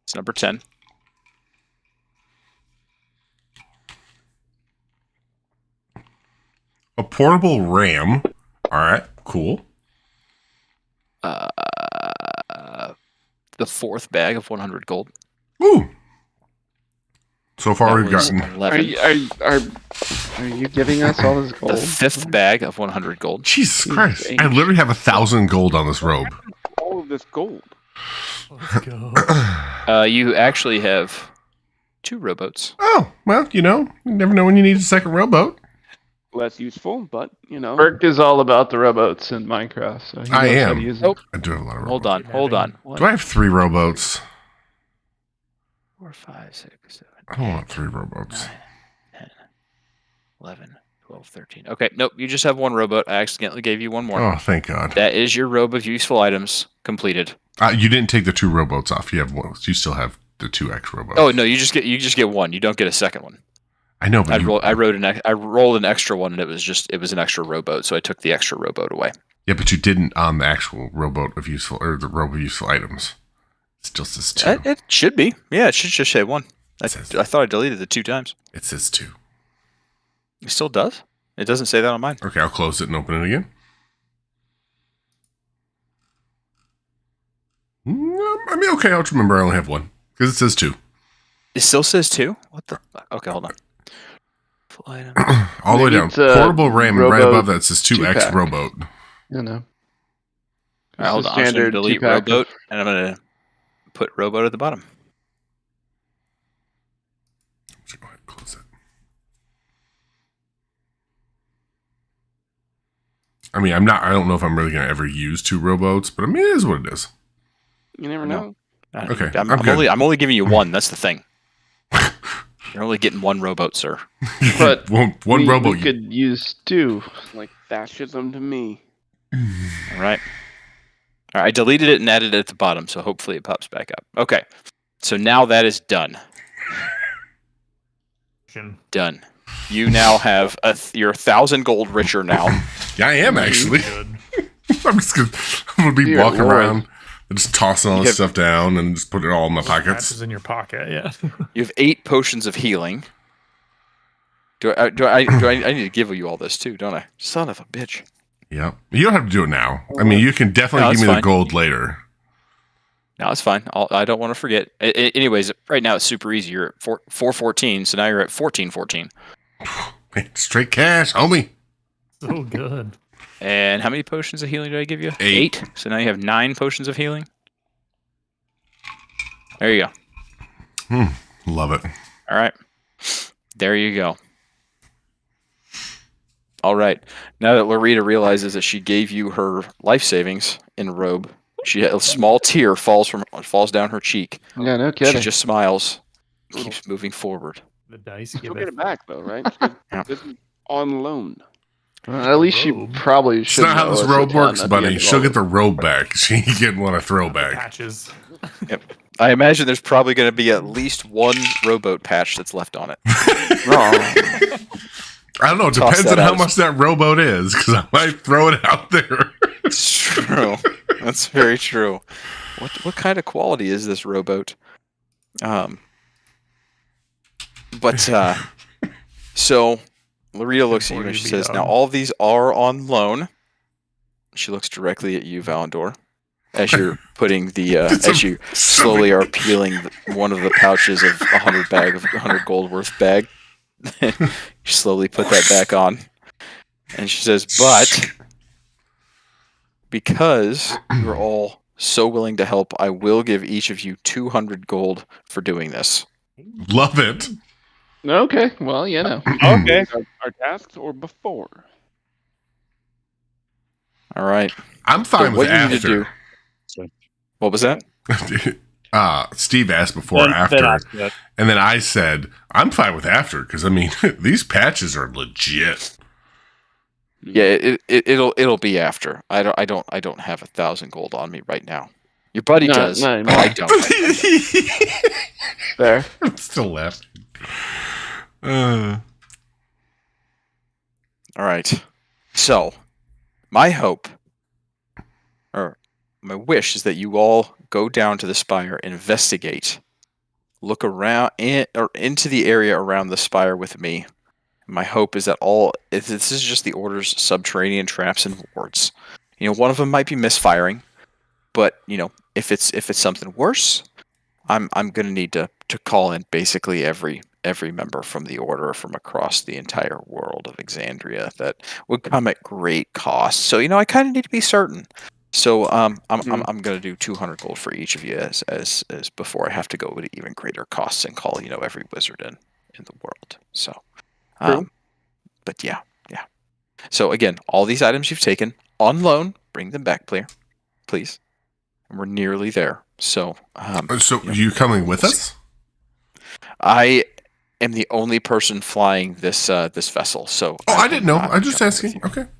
It's number 10. A portable ram. All right, cool. The 4th bag of 100 gold. Ooh. So far, That we've was gotten 11. Are you giving us all this The gold? 5th bag of 100 gold. Jesus Christ! H. I literally have 1,000 gold on this robe. All of this gold. Let's go. You actually have 2 rowboats. Oh well, you never know when you need a second rowboat. Less useful, but you know. Burke is all about the rowboats in Minecraft, so he knows I how am. to use Nope. them. I do have a lot of rowboats. Hold on, hold on. Do I have 3 rowboats? 4, 5, 6, 7, I don't want 3 rowboats. 9, 10, 11, 12, 13. Okay, nope, you just have 1 rowboat. I accidentally gave you 1 more. Oh, thank God. That is your robe of useful items completed. You didn't take the 2 rowboats off. You have one. You still have the 2 extra rowboats. Oh no, you just get 1. You don't get a second one. I know, but I rolled an extra one, and it was an extra rowboat, so I took the extra rowboat away. yeah, but you didn't on the actual rowboat of useful or the robe of useful items. It still says 2. It should be. Yeah, it should just say 1. I Says- thought I deleted it 2 times. It says 2. It still does. It doesn't say that on mine. Okay, I'll close it and open it again. I mean, okay, I'll just remember I only have 1 because it says 2. It still says 2. What the? Fuck? Okay, hold on. Full item. All the way Maybe down. it's a Portable ram, and right rowboat above that says 2X 2-pack. rowboat. You know. All right, hold It's on. a I'm just gonna standard delete 2-pack of- rowboat, and I'm gonna put rowboat at the bottom. So go ahead and close it. I mean, I don't know if I'm really going to ever use 2 rowboats, but I mean, it is what it is. You never No. know. Okay, I'm I'm good. only giving you 1. That's the thing. You're only getting 1 rowboat, sir. But one we rowboat. could use 2. Like fascism to me. All right. All right. I deleted it and added it at the bottom, so hopefully it pops back up. Okay. So now that is done. Done. You now have you're 1,000 gold richer now. Yeah, I am actually. Good. I'm gonna be Dear walking Lord. around and just tossing all You this have- stuff down and just put it all in my Patches pockets. in your pocket, yeah. You have 8 potions of healing. I need to give you all this too, don't I? Son of a bitch. Yeah, you don't have to do it now. I mean, you can definitely No, give it's me the fine. gold later. No, it's fine. I don't want to forget. Anyways, right now it's super easy. You're at 414, so now you're at 1414. Hey, straight cash, homie. So good. And how many potions of healing did I give you? 8. So now you have 9 potions of healing. There you go. Love it. All right. There you go. All right. Now that Loretta realizes that she gave you her life savings in a robe, a small tear falls down her cheek. Yeah, no She kidding. just smiles, keeps moving forward. The dice She'll give get it. it back though, right? Yeah. This is on loan. At least she Robe. probably It's should. not how know this us robe a ton works, at the end buddy. of She'll all get the robe back. She ain't want to throw back. Patches. I imagine there's probably going to be at least 1 rowboat patch that's left on it. this. I don't know. It Toss depends that on how out. much that rowboat is, because I might throw it out there. It's true. That's very true. What kind of quality is this rowboat? So Larita looks at you and she says, "Now all of these are on loan." She looks directly at you, Valandor, as you're putting the as you slowly are peeling one of the pouches of 100 gold worth bag. You slowly put that back on, and she says, "But because you're all so willing to help, I will give each of you 200 gold for doing this." Love it. Okay, well, you know. Okay. Our tasks or before? All right. I'm fine So with what you need to after. do? What was that? Steve asked before or Then after, after that. and then I said I'm fine with after because I mean these patches are legit. Yeah, it'll be after. I don't have 1,000 gold on me right now. Your buddy does. Not But I don't. Fair. I'm still laughing. All right. So, my hope, or my wish, is that you all go down to the spire, investigate, look around into the area around the spire with me. My hope is that if this is just the Order's subterranean traps and wards. One of them might be misfiring, but if it's something worse, I'm gonna need to call in basically every member from the Order from across the entire world of Exandria. That would come at great cost. So I kind of need to be certain. So I'm gonna do 200 gold for each of you as before I have to go to even greater costs and call every wizard in the world. So, but yeah. So again, all these items you've taken on loan, bring them back, please. And we're nearly there. So, So you coming with us? I am the only person flying this vessel. So, I didn't know. not I'm just jumping asking. with you. Okay.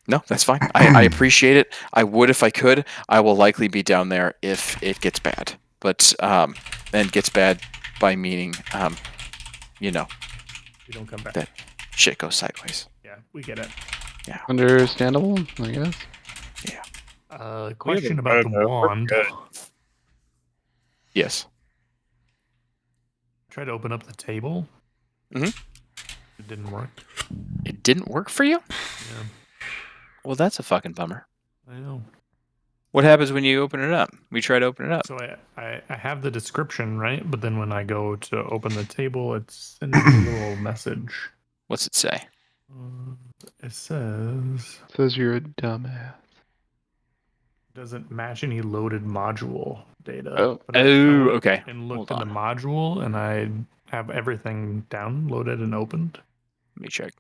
No, that's fine. I appreciate it. I would if I could. I will likely be down there if it gets bad. But and gets bad by meaning, We don't come back. That- shit goes sideways. Yeah, we get it. Understandable, I guess. Question about the we're wand. good. Yes. Try to open up the table. Mhm. It didn't work. It didn't work for you? Yeah, Well, that's a fucking bummer. I know. What happens when you open it up? We try to open it up. So I have the description, right? But then when I go to open the table, it sends me a little message. What's it say? It says Says you're a dumbass. doesn't match any loaded module data. Oh. But I Oh, went okay. And looked Hold in the module, and I have everything downloaded and opened. Let me check.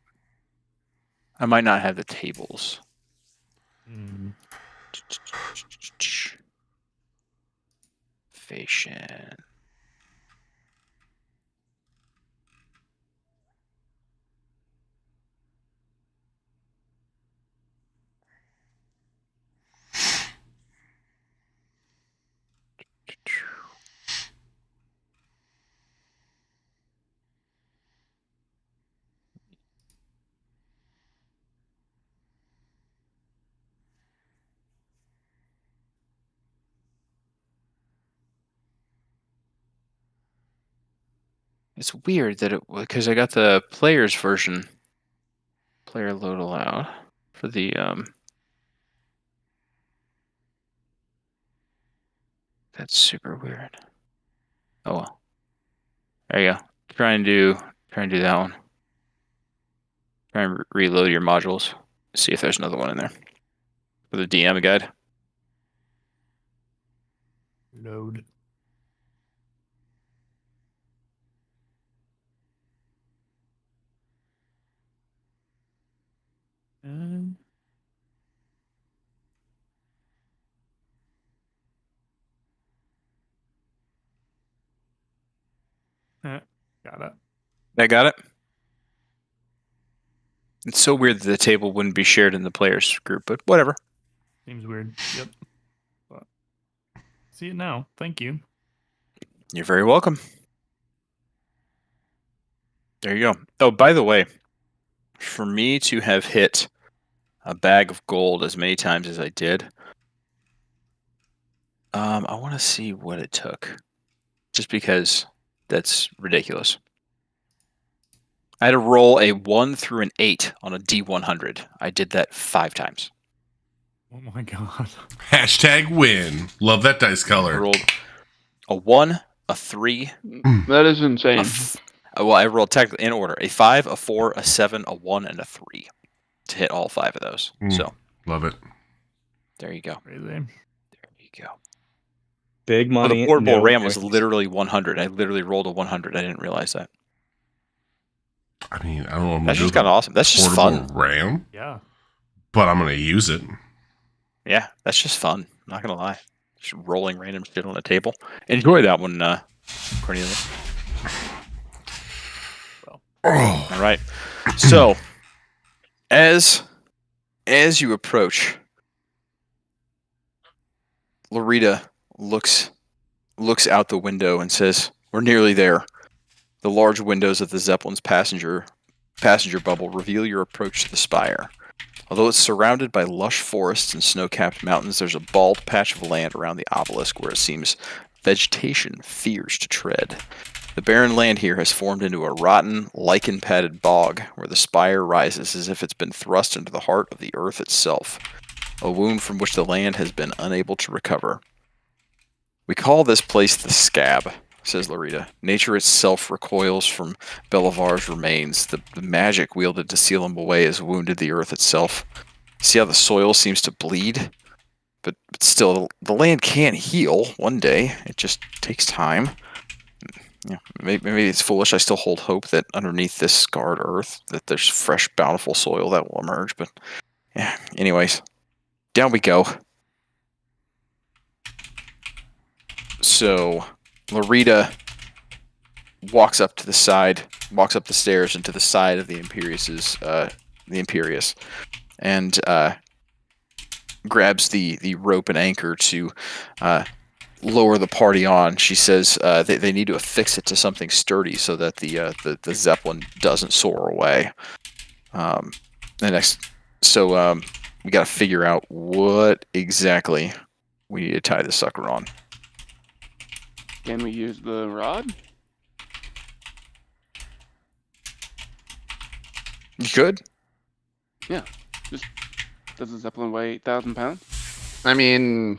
I might not have the tables. Fashion. It's weird that because I got the player's version, player load allowed for the That's super weird. Oh well. There you go. Try and do that one. Try and reload your modules. See if there's another one in there. For the DM guide. Load. Got it. I got it. It's so weird that the table wouldn't be shared in the players group, but whatever. Seems weird. Yep. But see it now. Thank you. You're very welcome. There you go. Oh, by the way, for me to have hit a bag of gold as many times as I did, I want to see what it took. Just because that's ridiculous. I had to roll a 1 through an 8 on a D100. I did that 5 times. Oh my god. Hashtag win. Love that dice I color. rolled a 1, a 3, That is insane. well, I rolled technically in order: a 5, a 4, a 7, a 1, and a 3 to hit all 5 of those. So Love it. there you go. Crazy. There you go. Big Well, money. the portable no RAM was questions. literally 100. I literally rolled a 100. I didn't realize that. I mean, I don't know what I'm That's gonna just do kind of with awesome. That's just portable fun. RAM, Yeah. but I'm gonna use it. Yeah, that's just fun. I'm not gonna lie. Just rolling random shit on a table. Enjoy that one, Cornelius. Oh, All right. So, as you approach, Lorita looks out the window and says, "We're nearly there." The large windows of the Zeppelin's passenger bubble reveal your approach to the spire. Although it's surrounded by lush forests and snow-capped mountains, there's a bald patch of land around the obelisk where it seems vegetation fears to tread. The barren land here has formed into a rotten, lichen-padded bog, where the spire rises as if it's been thrust into the heart of the earth itself, a wound from which the land has been unable to recover. "We call this place the Scab," says Lorita. "Nature itself recoils from Belivar's remains. The magic wielded to seal him away has wounded the earth itself. See how the soil seems to bleed? But still, the land can't heal one day. It just takes time. Yeah, maybe it's foolish. I still hold hope that underneath this scarred earth that there's fresh, bountiful soil that will emerge. But yeah, anyways, down we go." So Lorita walks up the stairs and to the side of the Imperius, and grabs the rope and anchor to lower the party on. She says they need to affix it to something sturdy so that the Zeppelin doesn't soar away. We got to figure out what exactly we need to tie the sucker on. Can we use the rod? You could. Does the Zeppelin weigh 8,000 pounds? I mean,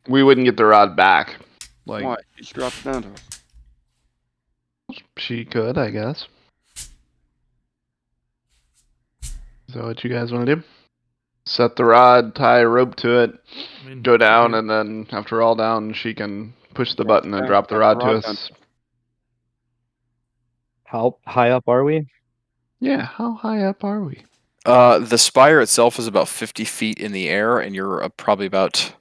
we wouldn't get the rod back. Like, Why? You should drop it down to us. she could, I guess. Is that what you guys want to do? Set the rod, tie a rope to it, I mean, go down, and then after we're all down, she can push the button and drop the rod to us. How high up are we? Yeah, how high up are we? The spire itself is about 50 feet in the air, and you're probably about,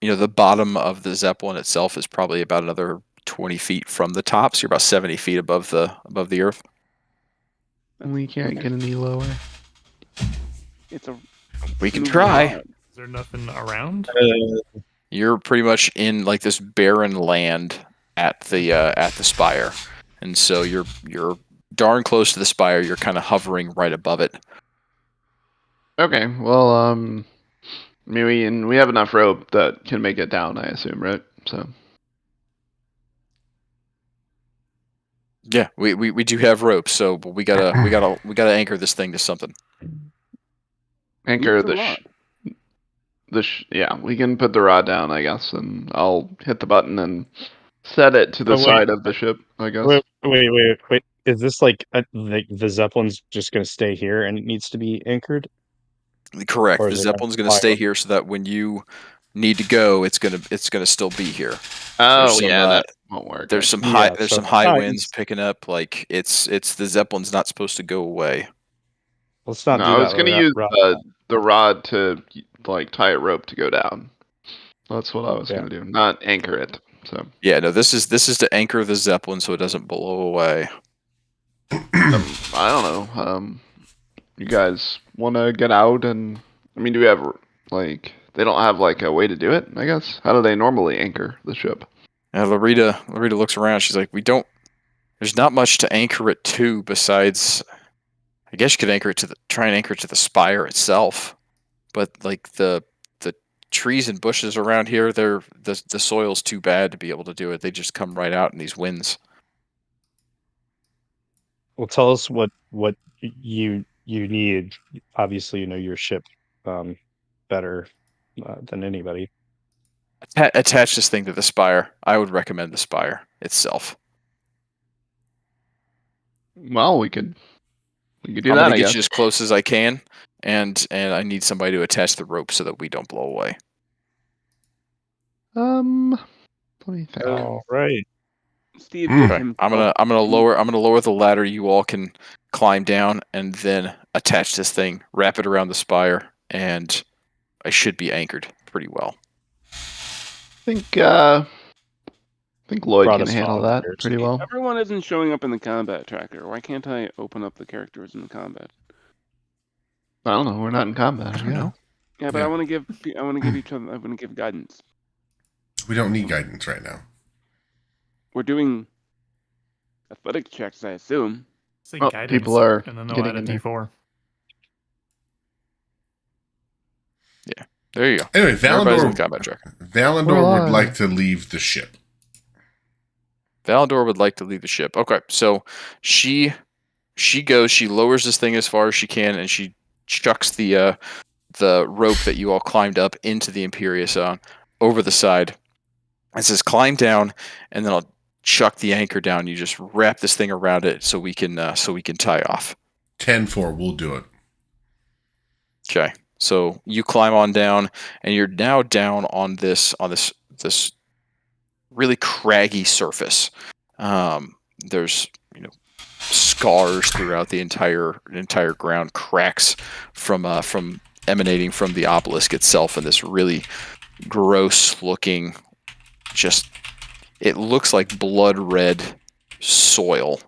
the bottom of the Zeppelin itself is probably about another 20 feet from the top, so you're about 70 feet above the earth. We can't get any lower. It's a. We can moving try. rod. Is there nothing around? You're pretty much in like this barren land at the spire, and so you're darn close to the spire. You're kind of hovering right above it. Okay, well, I mean, we have enough rope that can make it down, I assume, right? So. Yeah, we do have ropes, so but we gotta anchor this thing to something. Anchor Use the rod. yeah, we can put the rod down, I guess, and I'll hit the button and set it to the Oh, wait. side of the ship, I guess. Wait. Is this like the Zeppelin's just going to stay here and it needs to be anchored? Correct. Or The is it Zeppelin's gonna gonna stay fly? here so that when you need to go, it's gonna still be here. Oh, There's some, yeah, uh, that won't work. There's some Yeah, there's so some high it's- winds picking up. Like it's the Zeppelin's not supposed to go away. Let's not No, do I that. was gonna use the rod to like tie a rope to go down. That's what I was gonna do, not anchor it. So Yeah, no. This is to anchor the Zeppelin so it doesn't blow away. I don't know. You guys want to get out and I mean, do we have like they don't have like a way to do it? I guess. How do they normally anchor the ship? Lorita looks around. She's like, there's not much to anchor it to besides I guess you could try and anchor it to the spire itself, but like the trees and bushes around here, the soil's too bad to be able to do it. They just come right out in these winds. Well, tell us what you need. Obviously, you know your ship better than anybody. Attach this thing to the spire. I would recommend the spire itself. Well, we could do I'm that. gonna I get guess. you as close as I can, and I need somebody to attach the rope so that we don't blow away. Let me think. All right. Steve, Mm. give Okay. him. I'm gonna lower the ladder. You all can climb down and then attach this thing, wrap it around the spire, and I should be anchored pretty well. I think Lloyd Brought can us handle that volunteers. pretty well. Everyone isn't showing up in the combat tracker. Why can't I open up the characters in the combat? I don't know. We're not in combat. I don't know. Yeah, but Yeah. I want to give each other. I want to give guidance. We don't need guidance right now. We're doing athletic checks, I assume. Say Oh, guidance, people are and then they'll getting add a in there. D4. There you go. Anyway, Everybody's in the combat track. Valandor Well, would like to leave the ship. Valandor would like to leave the ship. Okay, so she goes. She lowers this thing as far as she can, and she chucks the rope that you all climbed up into the Imperious on over the side. It says climb down, and then I'll chuck the anchor down. You just wrap this thing around it so we can tie off. 10-4, we'll do it. Okay. So you climb on down, and you're now down on this really craggy surface. There's scars throughout the entire ground, cracks from emanating from the obelisk itself, and this really gross looking, just it looks like blood red soil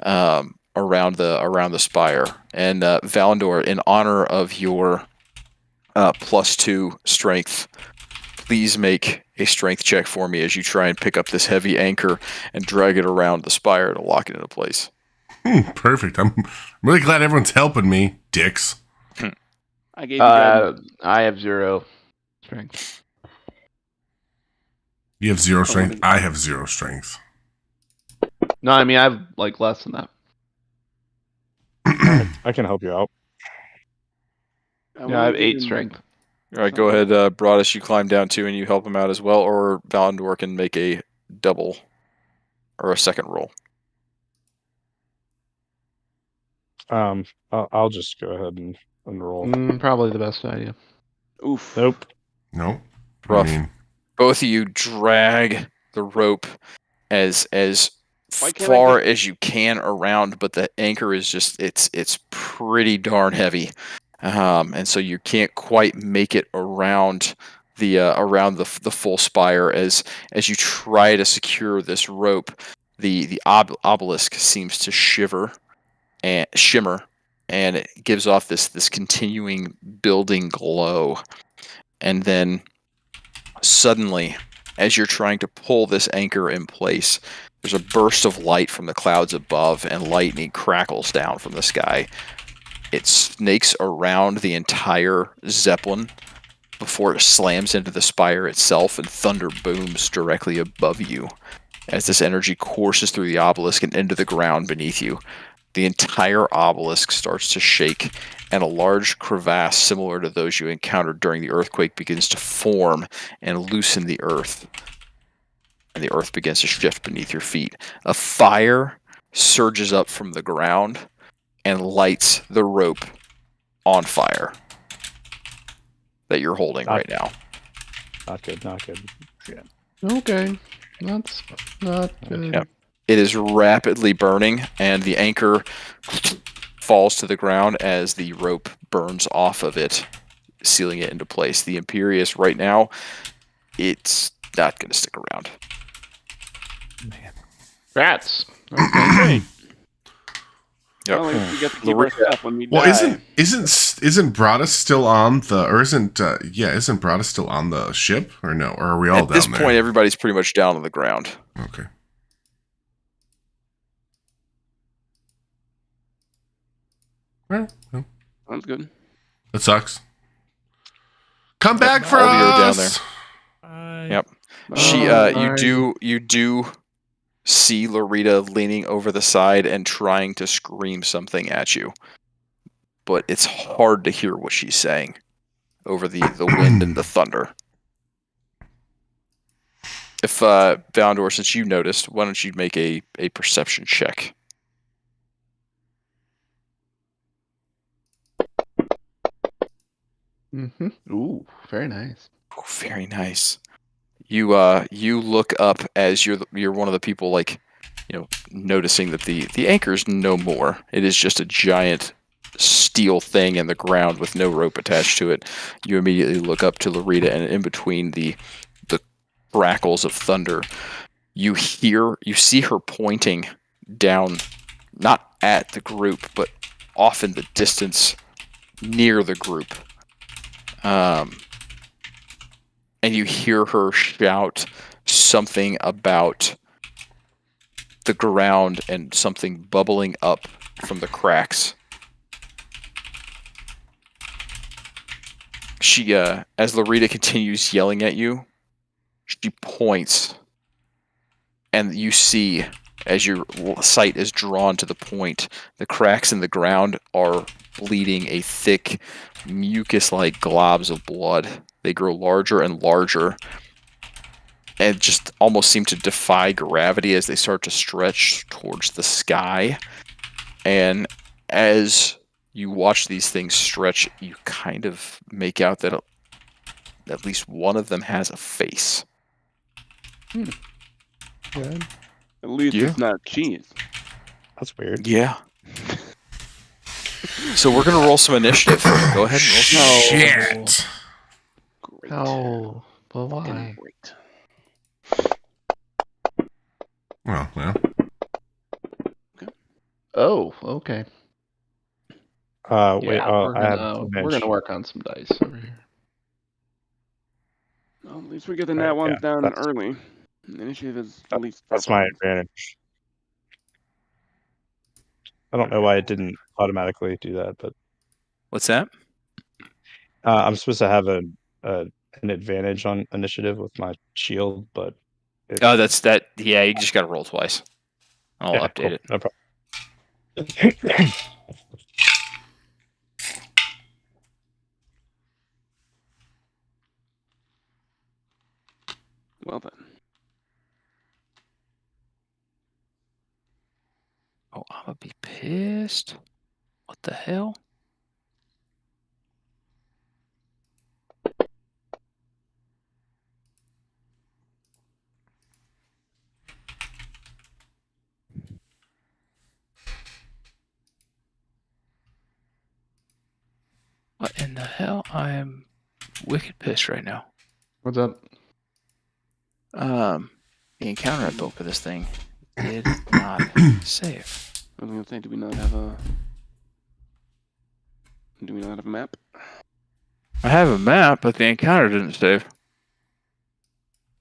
around the spire. And Valandor, in honor of your +2 strength, please make a strength check for me as you try and pick up this heavy anchor and drag it around the spire to lock it into place. Perfect. I'm really glad everyone's helping me, dicks. I gave you guidance. I have 0 strength. You have 0 strength. did- I have 0 strength. No, I mean I have like less than that. I can help you out. Yeah, I wanna have give 8 him- strength. All right, go ahead, Broadus. You climb down too, and you help him out as well, or Valandor can make a double or a second roll. I'll just go ahead and roll. Probably the best idea. Oof. Nope. No. Rough. I mean, Both of you drag the rope as Why can't I far get- as you can around, but the anchor is just it's pretty darn heavy, and so you can't quite make it around the full spire as you try to secure this rope. The obelisk seems to shimmer, and it gives off this continuing building glow, and then suddenly, as you're trying to pull this anchor in place, there's a burst of light from the clouds above, and lightning crackles down from the sky. It snakes around the entire Zeppelin before it slams into the spire itself, and thunder booms directly above you as this energy courses through the obelisk and into the ground beneath you. The entire obelisk starts to shake, and a large crevasse similar to those you encountered during the earthquake begins to form and loosen the earth. And the earth begins to shift beneath your feet. A fire surges up from the ground and lights the rope on fire that you're holding right now. Not good. Not good. Okay, that's not good. Yep. It is rapidly burning, and the anchor falls to the ground as the rope burns off of it, sealing it into place. The Imperious right now, it's not going to stick around. Rats. Okay. Great. Yep. Well, we get to keep our stuff when we well, die. isn't Broadus still on the, or isn't Broadus still on the ship, or no? Or are we all At down this there? point, everybody's pretty much down on the ground. Okay. Yeah, well, Sounds good. that sucks. Come back for all of you are down us. Yep. Alrighty. You do see Lorita leaning over the side and trying to scream something at you, but it's hard to hear what she's saying over the wind and the thunder. If Valendor, since you noticed, why don't you make a perception check? Ooh, very nice. Oh, very nice. You look up as you're one of the people, like, noticing that the anchor's no more. It is just a giant steel thing in the ground with no rope attached to it. You immediately look up to Lorita, and in between the crackles of thunder, you see her pointing down, not at the group, but off in the distance near the group. And you hear her shout something about the ground and something bubbling up from the cracks. She, as Lorita continues yelling at you, she points, and you see, as your sight is drawn to the point, the cracks in the ground are bleeding a thick, mucus-like globs of blood. They grow larger and larger, and just almost seem to defy gravity as they start to stretch towards the sky. And as you watch these things stretch, you kind of make out that at least one of them has a face. Good. At least Yeah. it's not cheese. That's weird. Yeah. So we're gonna roll some initiative. Go ahead and roll some initiative. Shit. Great. Oh, but Fucking why? great. Well. Oh, okay. Wait. Yeah, Oh, we're I have gonna advantage. work on some dice over here. Well, at least we get the Right, nat ones yeah, down that's- early. Initiative is at least. That's my advantage. I don't know why it didn't automatically do that, but What's that? I'm supposed to have an advantage on initiative with my shield, but Oh, that's that. Yeah, you just gotta roll twice. I'll yeah, update cool, it. no problem. Well then. Oh, I'm gonna be pissed. What the hell? What in the hell? I am wicked pissed right now. What's up? The encounter I built for this thing did not save. I was gonna say, do we not have a map? I have a map, but the encounter didn't save.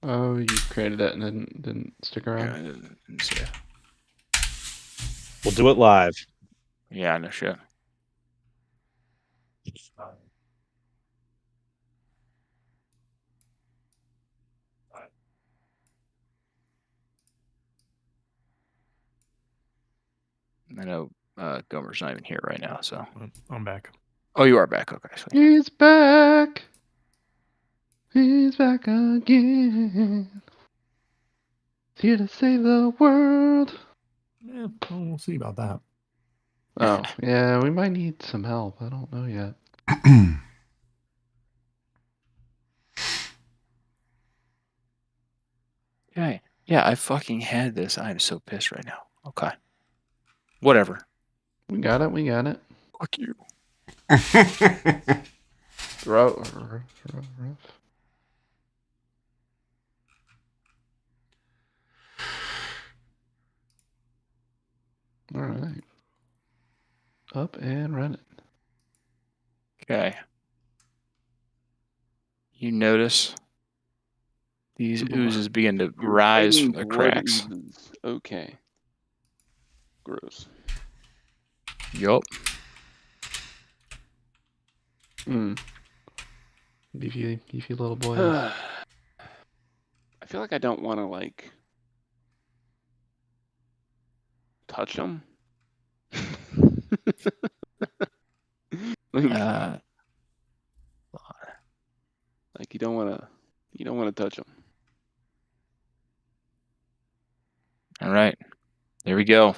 Oh, you created it and didn't stick Yeah, around. it didn't save. We'll do it live. Yeah, no shit. I know Gomer's not even here right now, so. I'm back. Oh, you are back. Okay. Sweet. He's back. He's back again. Here to save the world. Yeah, well, we'll see about that. Oh, yeah, we might need some help. I don't know yet. Okay. Yeah, I fucking had this. I am so pissed right now. Okay. Whatever. We got it. We got it. Fuck you. Rough. All right. Up and running. Okay. You notice these oozes begin to rise from the Blood cracks. oozes. Okay. Gross. Yup. Beefy little boy. I feel like I don't want to like touch them. like, Uh, like you don't want to touch them. all right, there we go.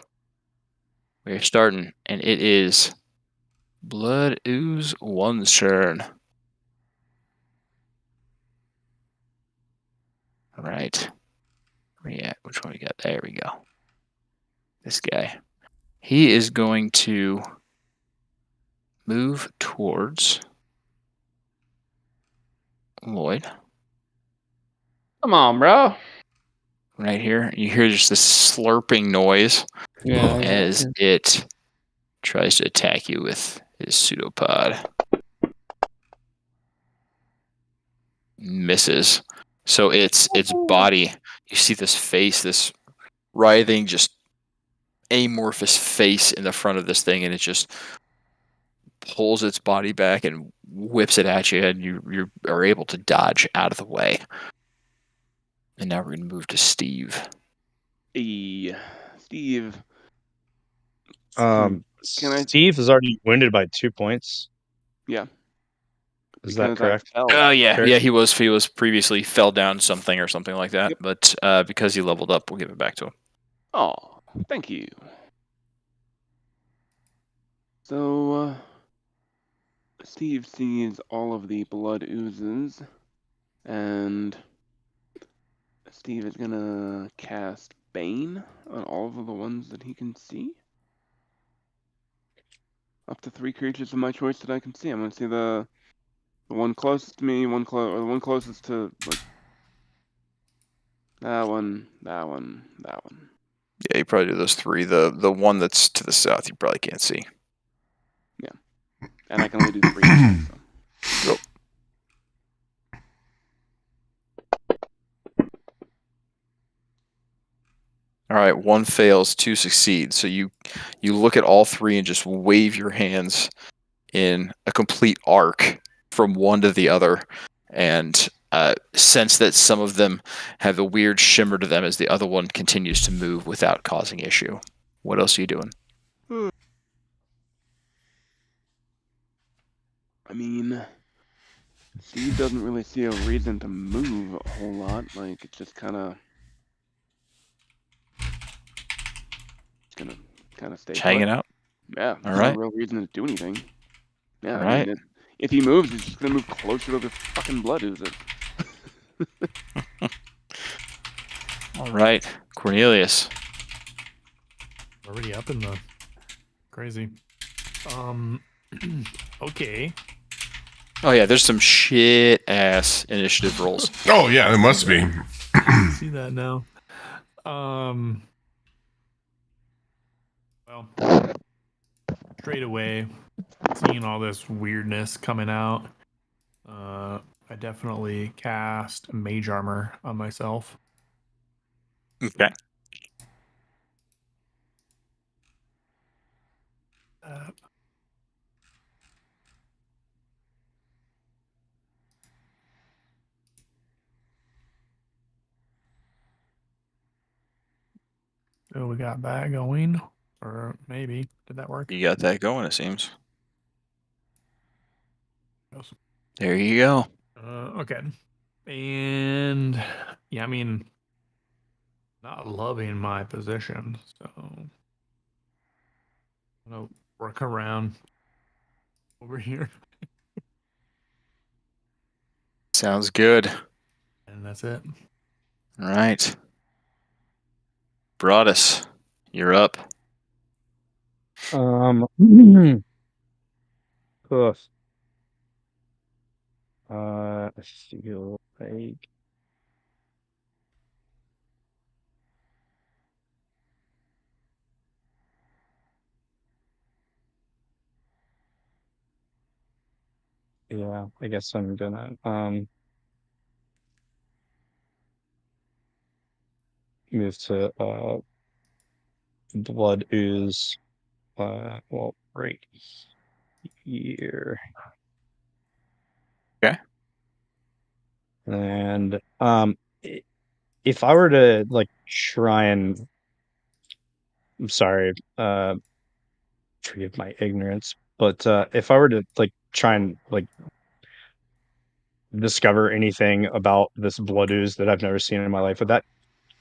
We're starting, and it is Blood Ooze 1's turn. All right. Where you at? Which one we got? There we go. This guy. He is going to move towards Lloyd Come on, bro. right here. You hear just this slurping noise Yeah. as it tries to attack you with his pseudopod. Misses. So its body, you see this face, this writhing, just amorphous face in the front of this thing, and it just pulls its body back and whips it at you, and you are able to dodge out of the way. And now we're going to move to Steve. Hey, Steve. Um, Can I- Steve is already wounded by 2 points. Yeah. Is that because I correct? fell. Oh yeah, Sure. yeah. He was previously fell down something or something like that, but because he leveled up, we'll give it back to him. Oh, thank you. So, Steve sees all of the blood oozes, and Steve is gonna cast Bane on all of the ones that he can see. Up to 3 creatures of my choice that I can see. I'm gonna see the one closest to me, or the one closest to like that one, that one, that one. Yeah, you probably do those 3. The one that's to the south, you probably can't see. And I can only do 3. So. Yep. All right, 1 fails, 2 succeed. So you look at all 3 and just wave your hands in a complete arc from one to the other, and sense that some of them have a weird shimmer to them as the other one continues to move without causing issue. What else are you doing? I mean, Steve doesn't really see a reason to move a whole lot. Like, it's just kind of stay Just hanging put. out? Yeah, there's right. no real reason to do anything. Yeah, All I right. mean, if he moves, he's just gonna move closer to the fucking blood oozes. All right, Cornelius. Already up in the crazy. Okay. Oh yeah, there's some shit ass initiative rolls. Oh yeah, it must be. See that now. Well, straight away, seeing all this weirdness coming out, I definitely cast Mage Armor on myself. Okay. So we got that going, or maybe did that work? You got that going, it seems. Yes. There you go. Okay. And yeah, I mean, not loving my position, so I'm gonna work around over here, Sounds good. and that's it. All right. Broadus, you're up. Ugh. I feel like yeah, I guess I'm gonna move to blood ooze well right here. And if I were to like try and, I'm sorry, forgive my ignorance, but if I were to like try and like discover anything about this blood ooze that I've never seen in my life,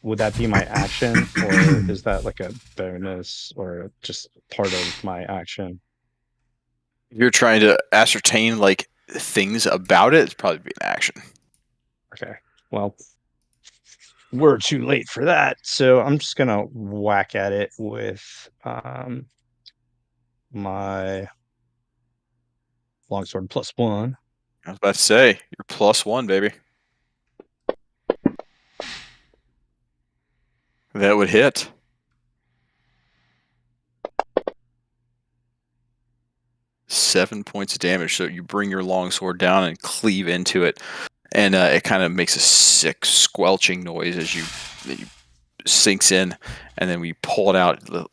would that be my action, or is that like a bonus or just part of my action? If you're trying to ascertain like things about it, it's probably be an action. Okay. Well, we're too late for that, so I'm just gonna whack at it with my longsword +1. I was about to say, you're +1, baby. That would hit. Seven points of damage. So you bring your longsword down and cleave into it, and it kind of makes a sick squelching noise as you sinks in, and then we pull it out. The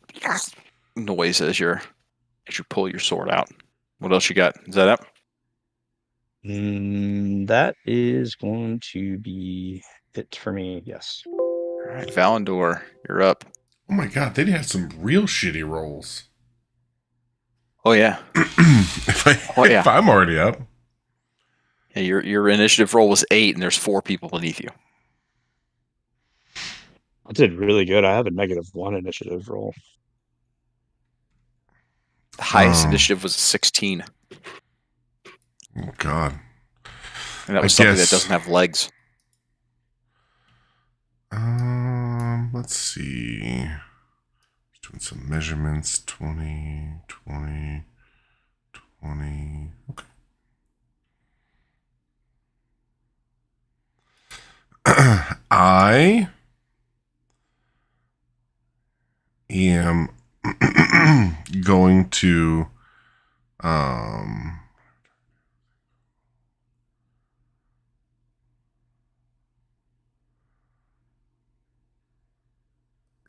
noise as you pull your sword out. What else you got? Is that up? That is going to be it for me. Yes. All right, Valandor, you're up. Oh my god, they had some real shitty rolls. Oh yeah. If I'm already up. Yeah, your initiative roll was 8, and there's 4 people beneath you. I did really good. I have a -1 initiative roll. The highest initiative was 16. Oh god. And that was something that doesn't have legs. Let's see. Doing some measurements. 20, 20, 20. Okay. I am going to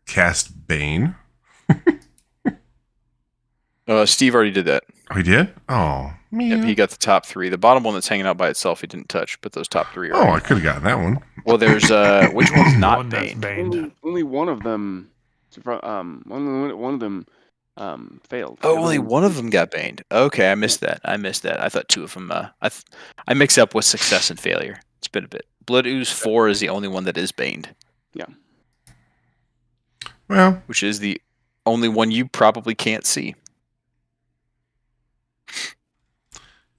cast Bane. Steve already did that. Oh, he did? Oh, man. Yep, he got the top 3. The bottom one that's hanging out by itself, he didn't touch, but those top 3 are. Oh, I could have gotten that one. Well, there's which one's not One that's Bane? baned. Only one of them. One of them failed. Oh, only one of them got baned. Okay, I missed that. I thought 2 of them. I mix up with success and failure. It's been a bit. Blood Ooze 4 is the only one that is baned. Yeah. Well, Which is the only one you probably can't see.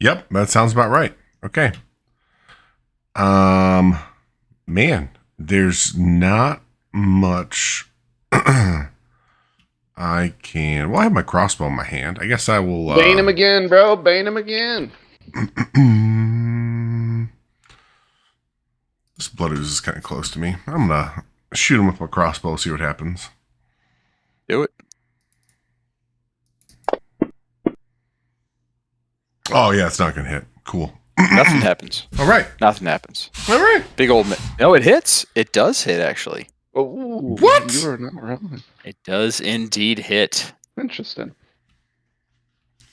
yep, that sounds about right. Okay. Man, there's not much I can. Well, I have my crossbow in my hand. I guess I will. Bane him again, bro. Bane him again. This blood ooze is kind of close to me. I'm gonna shoot him with my crossbow, see what happens. Do it. Oh yeah, it's not gonna hit. Cool. Nothing happens. All right. Nothing happens. All right. Big old. No, it hits. It does hit, actually. Oh, What? You are not wrong. It does indeed hit. Interesting.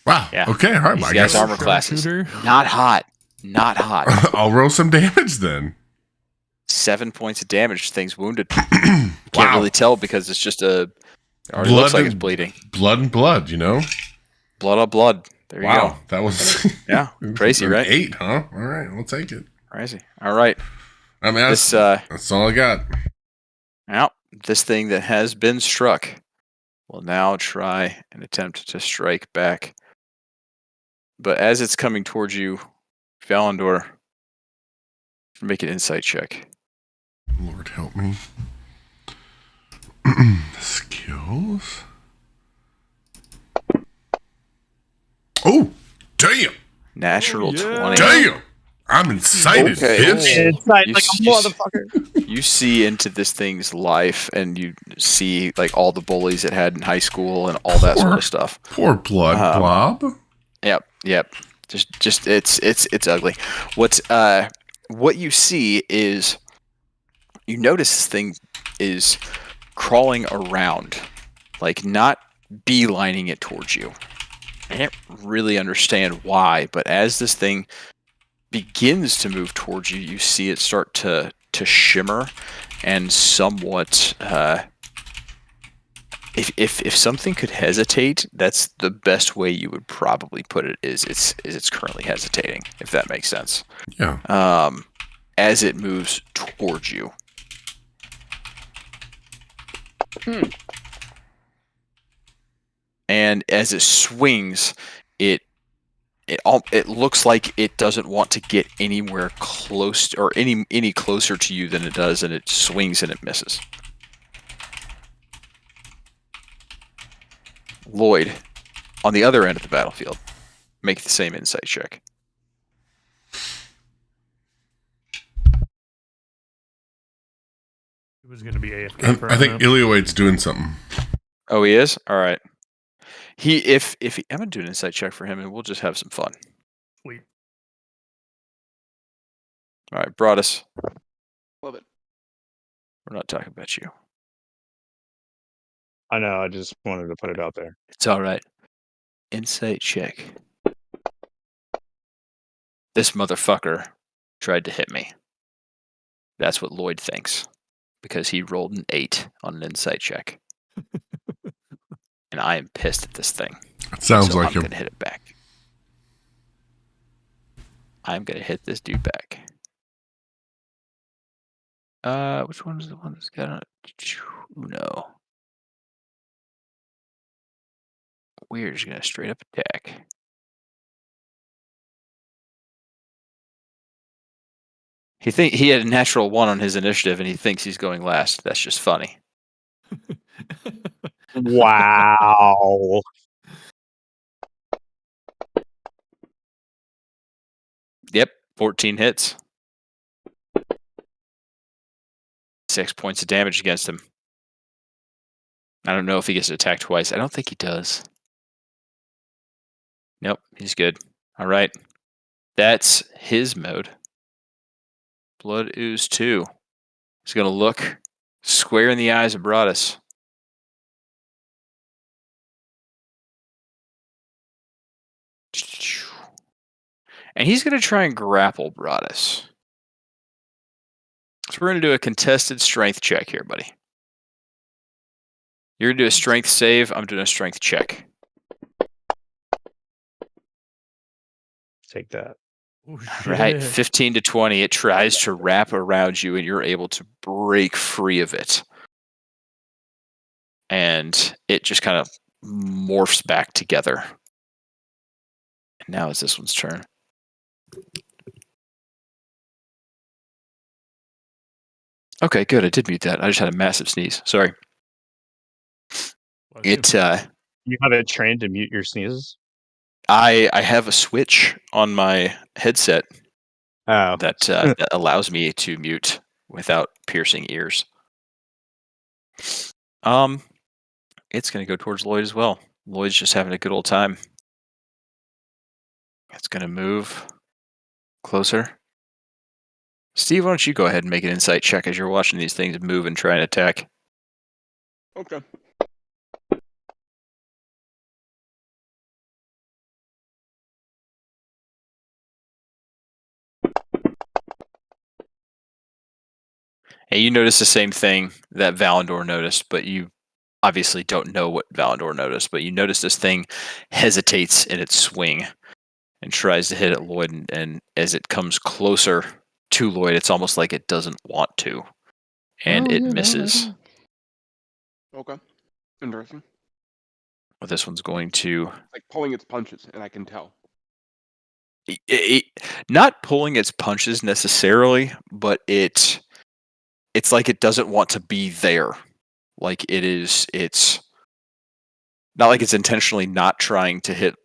Wow. Yeah. Okay. All right. These I guys guess armor classes. Sharpshooter. Not hot. Not hot. I'll roll some damage then. 7 points of damage. Thing's wounded. Can't Wow. really tell because it's just a. It already looks like it's bleeding. Blood and blood. You know. Blood on blood. There you Wow. That was. go. Yeah. Crazy, an right? 8, huh? All right. We'll take it. Crazy. All right. I mean, This that's all I got. now this thing that has been struck will now try and attempt to strike back. But as it's coming towards you, Valandor, make an insight check. Lord help me. Skills. Oh, damn. Natural yeah. 20. Damn. I'm excited, Okay. bitch. It's like You a s- motherfucker. You see into this thing's life, and you see like all the bullies it had in high school and all that sort of stuff. Poor blood blob. Yep. Just it's ugly. What you see is you notice this thing is crawling around, like not beelining it towards you. I can't really understand why, but as this thing begins to move towards you, you see it start to shimmer and somewhat. If something could hesitate, that's the best way you would probably put it. Is it's currently hesitating, if that makes sense. Yeah. As it moves towards you. And as it swings, it looks like it doesn't want to get anywhere close or any closer to you than it does, and it swings and it misses. Lloyd, on the other end of the battlefield, make the same insight check. It was going to be AFK. For I think Ilioid's doing something. Oh, he is? All right. I'm gonna do an insight check for him, and we'll just have some fun. Sweet. All right, Broadus. Love it. We're not talking about you. I know. I just wanted to put it out there. It's all right. Insight check. This motherfucker tried to hit me. That's what Lloyd thinks, because he rolled an 8 on an insight check. And I am pissed at this thing. It sounds so like I'm him. going to hit it back. I'm going to hit this dude back. Which one is the one that's got on it? Uno. We're just going to straight up attack. He had a natural 1 on his initiative, and he thinks he's going last. That's just funny. Wow. Yep, 14 hits. 6 points of damage against him. I don't know if he gets to attack twice. I don't think he does. Nope, he's good. All right. That's his mode. Blood Ooze 2. He's going to look square in the eyes of Broadus. And he's going to try and grapple Broadus. So we're going to do a contested strength check here, buddy. You're going to do a strength save. I'm doing a strength check. Take that. Oh, Right, shit. 15 to 20. It tries to wrap around you, and you're able to break free of it. And it just kind of morphs back together. And now it's this one's turn. Okay, good. I did mute that. I just had a massive sneeze. Sorry. Bless you. You have it trained to mute your sneezes? I have a switch on my headset Oh. that allows me to mute without piercing ears. It's going to go towards Lloyd as well. Lloyd's just having a good old time. It's going to move closer. Steve, why don't you go ahead and make an insight check as you're watching these things move and try and attack? Okay. And you notice the same thing that Valandor noticed, but you obviously don't know what Valandor noticed, but you notice this thing hesitates in its swing and tries to hit at Lloyd, and as it comes closer to Lloyd, it's almost like it doesn't want to, and it misses. Okay. Interesting. Well, this one's going to Like pulling its punches, and I can tell. not pulling its punches necessarily, but it's like it doesn't want to be there. Like it's not like it's intentionally not trying to hit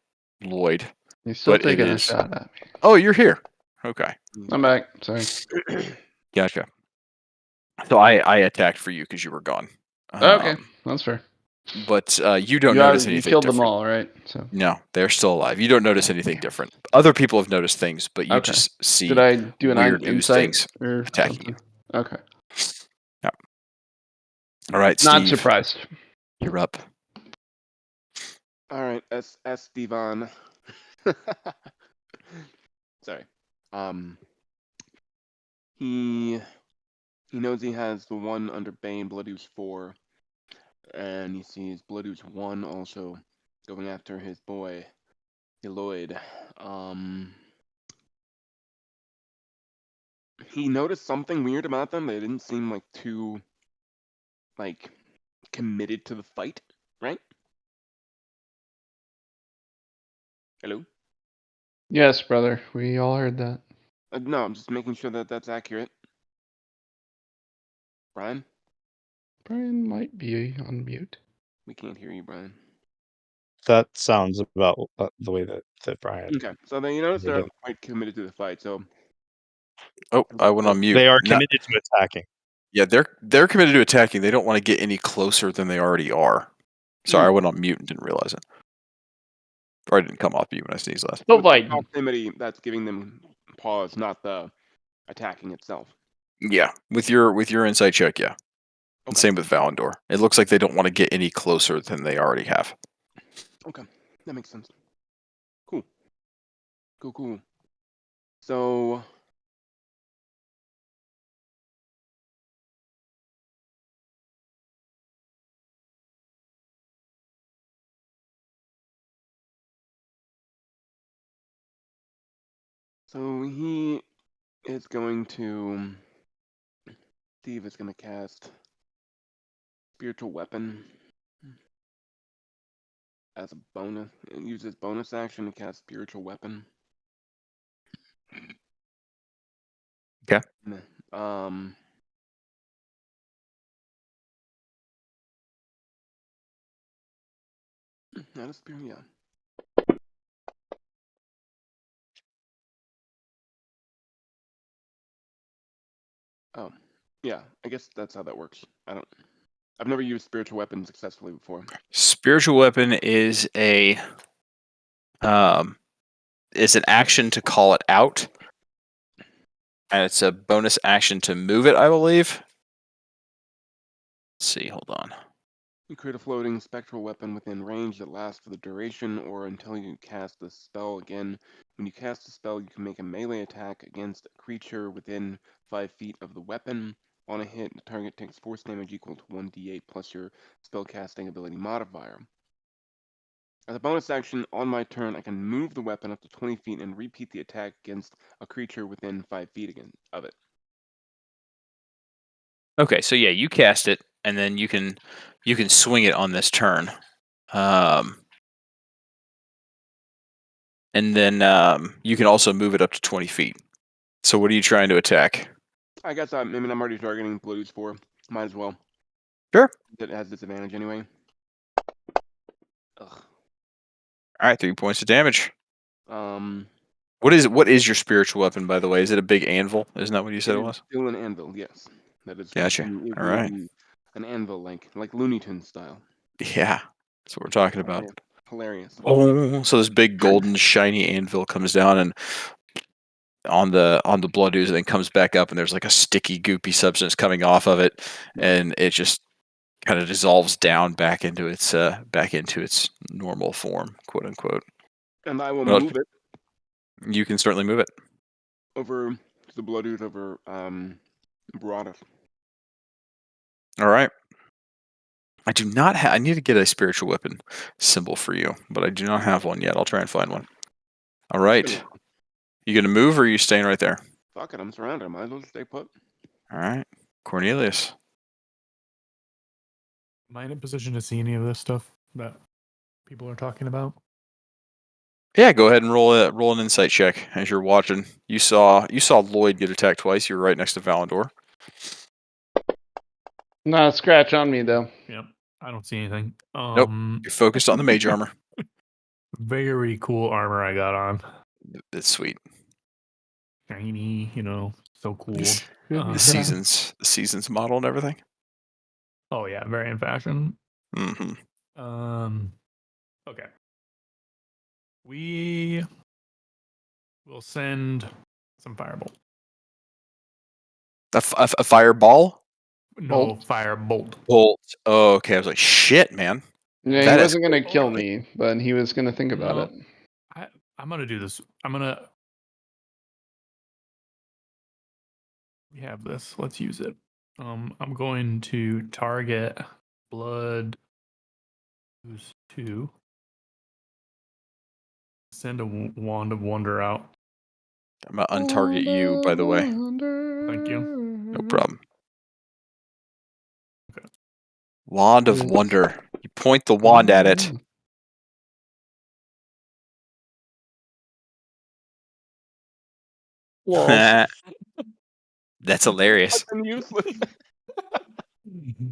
Lloyd. He's still But it taking a is- shot at me. Oh, you're here. Okay. I'm back. Sorry. Gotcha. So I attacked for you because you were gone. Okay, that's fair. But you don't You notice you anything killed different. them all, right? So No, they're still alive. You don't notice anything different. Other people have noticed things, but you Okay. just see did I do an weird ooze insight things or attacking something? Okay. All right, Not Steve, surprised. you're up. All right, S. Devon. Sorry. He knows he has the one under Bane, Bloodooze 4, and he sees Bloodooze 1 also going after his boy, Eloyd. He noticed something weird about them. They didn't seem like too, like, committed to the fight, right? Hello? Yes, brother. We all heard that. No, I'm just making sure that that's accurate. Brian? Brian might be on mute. We can't hear you, Brian. That sounds about the way that Brian. Okay, so then you notice They they're don't- quite committed to the fight, so Oh, I went on mute. They are No- committed to attacking. yeah, they're committed to attacking. They don't want to get any closer than they already are. Sorry, I went on mute and didn't realize it. Or I didn't come off mute when I sneezed last. No it's the fighting. proximity that's giving them pause, not the attacking itself. Yeah, with your insight check, yeah. And Okay. same with Valendor. It looks like they don't want to get any closer than they already have. Okay, that makes sense. Cool. Cool. So, he is going to. Steve is going to cast Spiritual Weapon as a bonus. Use his bonus action to cast Spiritual Weapon. Okay. Not a spirit, yeah. Oh, yeah. I guess that's how that works. I've never used spiritual weapon successfully before. Spiritual weapon is is an action to call it out, and it's a bonus action to move it, I believe. Let's see, hold on. You create a floating spectral weapon within range that lasts for the duration or until you cast the spell again. When you cast the spell, you can make a melee attack against a creature within 5 feet of the weapon. On a hit, the target takes force damage equal to 1d8 plus your spellcasting ability modifier. As a bonus action, on my turn, I can move the weapon up to 20 feet and repeat the attack against a creature within 5 feet of it. Okay, so yeah, you cast it, and then you can swing it on this turn. And then you can also move it up to 20 feet. So what are you trying to attack? I guess I'm already targeting Bloodooze 4. Might as well. Sure. It has disadvantage anyway. Ugh. All right, 3 points of damage. What What is your spiritual weapon, by the way? Is it a big anvil? Isn't that what you said it was? Still an anvil, yes. That is. Gotcha. It All will right. be an anvil, like Looney Tunes style. Yeah, that's what we're talking about. Hilarious. Oh, so this big golden shiny anvil comes down and on the blood ooze, and then comes back up, and there's like a sticky, goopy substance coming off of it, and it just kind of dissolves down back into its normal form, quote unquote. And I will Well, move it You can certainly move it. over to the blood ooze over Broadus. All right. I do not have. I need to get a spiritual weapon symbol for you, but I do not have one yet. I'll try and find one. All right. You gonna move, or are you staying right there? Fuck it, I'm surrounded. I might as well stay put. All right, Cornelius. Am I in a position to see any of this stuff that people are talking about? Yeah, go ahead and roll an insight check as you're watching. You saw Lloyd get attacked twice. You were right next to Valendor. Not a scratch on me though. Yep. I don't see anything. Nope. You're focused on the mage armor. Very cool armor I got on. It's sweet. Shiny, so cool. The seasons model and everything. Oh yeah, very in fashion. Mm-hmm. Okay. We will send some firebolt. A fireball? No, Bolt? firebolt. Bolt. Oh, okay. I was like, shit, man. Yeah, That he is wasn't gonna cool. kill me, but he was gonna think about No. it. I'm gonna do this. I'm gonna We have this. Let's use it. I'm going to target Blood Ooze 2. Send a Wand of Wonder out. I'm gonna untarget you, by the way. Thank you. No problem. Wand of Wonder. You point the wand at it. That's hilarious. Fucking useless.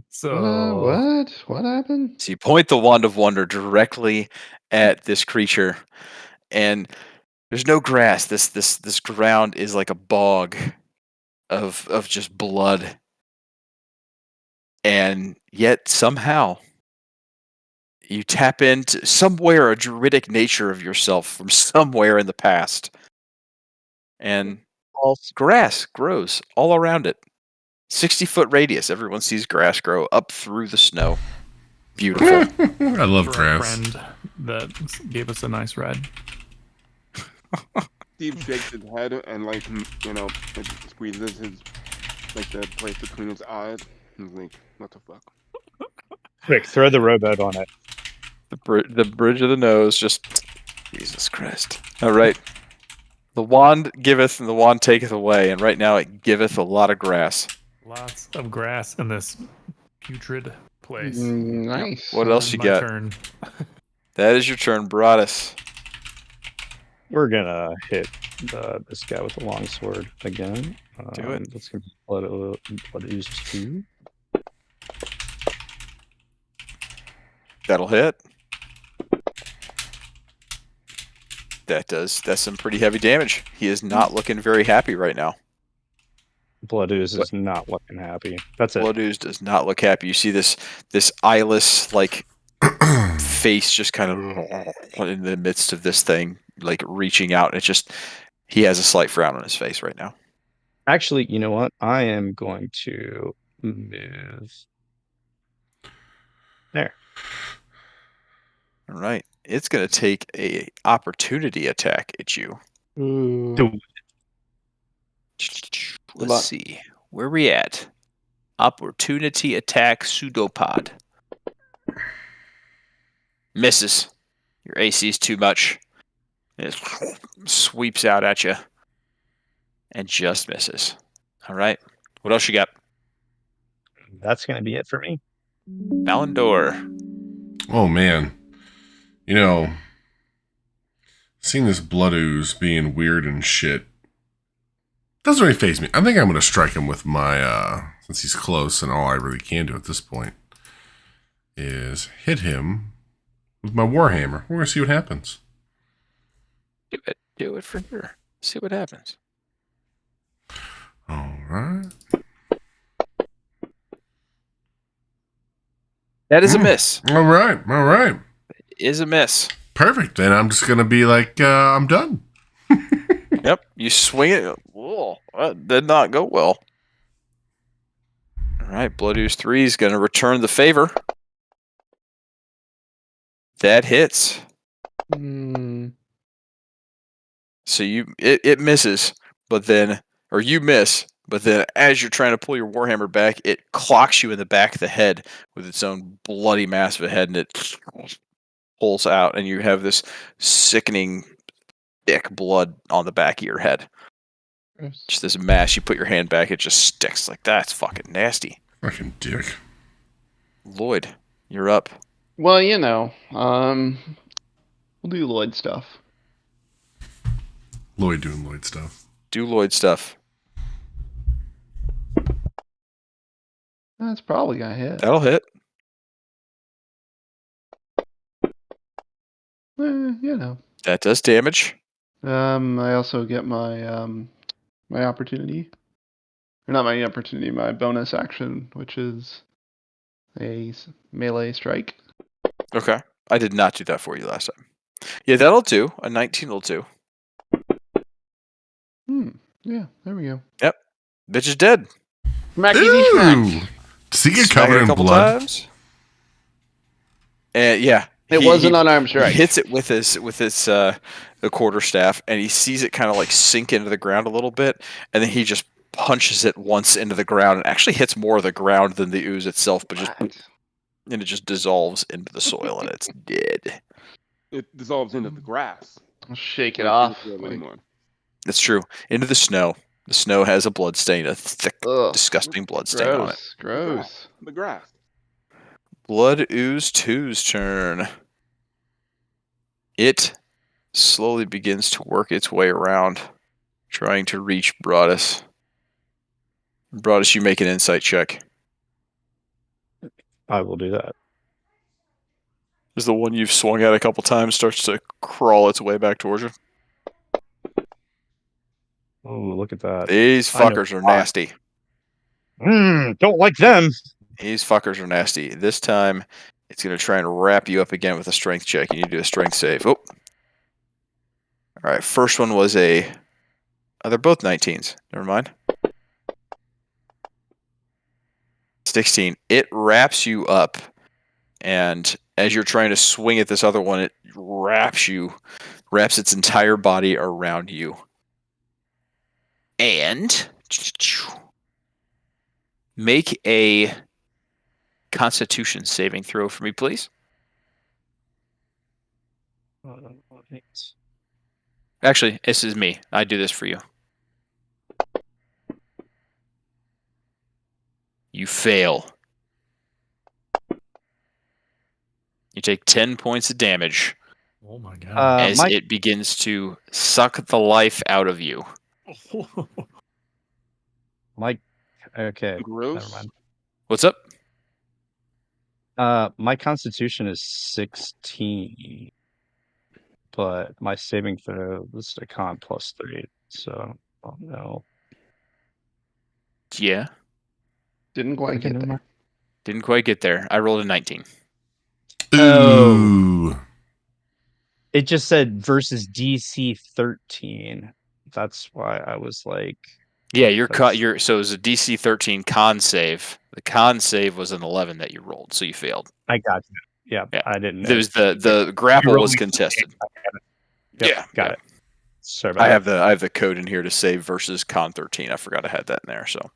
So What happened? So you point the wand of wonder directly at this creature, and there's no grass. This ground is like a bog of just blood, and yet somehow you tap into somewhere a druidic nature of yourself from somewhere in the past, and grass grows all around it. 60-foot radius. Everyone sees grass grow up through the snow. Beautiful. I love for a grass. friend that gave us a nice ride. Steve shakes his head and like it squeezes his the place between his eyes. He's like, what the fuck? Quick, throw the rowboat on it. The bridge of the nose, just Jesus Christ. All right. The wand giveth and the wand taketh away, and right now it giveth a lot of grass. Lots of grass in this putrid place. Nice. What else you My got? turn. That is your turn, Broadus. We're gonna hit this guy with a long sword again. Do it. That's gonna be Blood Ooze 2. That'll hit. That's some pretty heavy damage. He is not looking very happy right now. Blood Ooze is not looking happy. That's it. Blood Ooze does not look happy. You see this eyeless face just kind of in the midst of this thing, like reaching out. It's just he has a slight frown on his face right now. Actually, you know what? I am going to move there. All right. It's going to take a opportunity attack at you. Let's see. Where we at? Opportunity attack pseudopod. Misses. Your AC is too much. It sweeps out at you. And just misses. All right. What else you got? That's going to be it for me. Valandor. Oh man, seeing this blood ooze being weird and shit doesn't really faze me. I think I'm gonna strike him with my since he's close, and all I really can do at this point is hit him with my warhammer. We're gonna see what happens. Do it for sure. See what happens. All right. That is a miss. All right. Is a miss. Perfect. Then I'm just gonna be like, I'm done. Yep. You swing it. Whoa, that did not go well. All right. Blood Ooze 3 is going to return the favor. That hits. So it misses, but then, or you miss, but then as you're trying to pull your warhammer back, it clocks you in the back of the head with its own bloody mass of a head, and it pulls out, and you have this sickening thick blood on the back of your head. Just this mass. You put your hand back, it just sticks. Like, that's fucking nasty. Fucking dick. Lloyd, you're up. Well, we'll do Lloyd stuff. Lloyd doing Lloyd stuff. Do Lloyd stuff. That's probably gonna hit. That'll hit. That does damage. I also get my my opportunity. Or not my opportunity, my bonus action, which is a melee strike. Okay. I did not do that for you last time. Yeah, that'll do. A 19 will do. Yeah, there we go. Yep. Bitch is dead. Ooh! Does he get Smack it covered a in couple blood? times. And yeah. It was an unarmed strike. He hits it with his the quarterstaff, and he sees it kind of like sink into the ground a little bit, and then he just punches it once into the ground. It actually hits more of the ground than the ooze itself, but and it just dissolves into the soil and it's dead. It dissolves into the grass. I'll shake it Not off. into the soil Like, anymore. That's true. Into the snow. The snow has a blood stain, a thick, ugh, disgusting blood stain on it. gross. The grass. Blood Ooze 2's turn. It slowly begins to work its way around, trying to reach Broadus. Broadus, you make an insight check. I will do that. As the one you've swung at a couple times starts to crawl its way back towards you. Oh, look at that. These I know fuckers are why. nasty. Don't like them. These fuckers are nasty. This time, it's going to try and wrap you up again with a strength check. You need to do a strength save. Oh. All right, first one was a... Oh, they're both 19s. Never mind. 16. It wraps you up, and as you're trying to swing at this other one, it wraps its entire body around you. And make a Constitution saving throw for me, please. Actually, this is me. I do this for you. You fail. You take 10 points of damage Oh my god. as it begins to suck the life out of you. Mike. Okay. Gross. Never mind. What's up? My Constitution is 16, but my saving throw was a con +3. So, oh no. Yeah, Didn't quite Okay, get never there. mind. didn't quite get there. I rolled a 19. Ooh. It just said versus DC 13. That's why I was like, Yeah, you're That's- so it was a DC 13 con save. The con save was an 11 that you rolled, so you failed. I got you. Yeah, Yeah. I didn't know. There was the grapple rolled was me- contested. Yep, Yeah, got yeah. it. Sorry about I that. have the code in here to save versus con 13. I forgot I had that in there. So,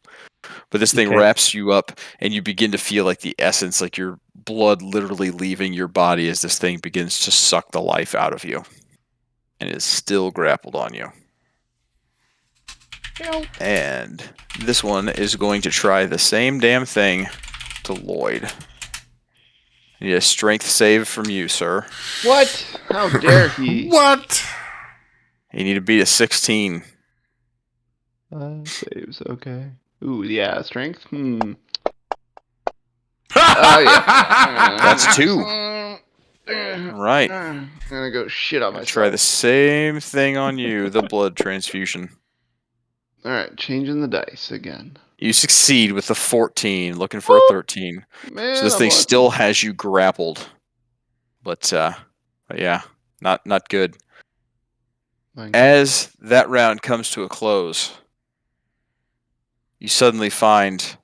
but this thing Okay. wraps you up, and you begin to feel like the essence, like your blood literally leaving your body as this thing begins to suck the life out of you, and it is still grappled on you. And this one is going to try the same damn thing to Lloyd. I need a strength save from you, sir. What? How dare he? What? You need to beat a 16. Saves, okay. Ooh, yeah, strength? Oh, yeah. That's 2. Right. I'm gonna go shit on I'll myself. try the same thing on you, the blood transfusion. Alright, changing the dice again. You succeed with the 14, looking for a 13. Man, So this I'm thing lucky. still has you grappled. But yeah, not good. Thank you. As that round comes to a close, you suddenly find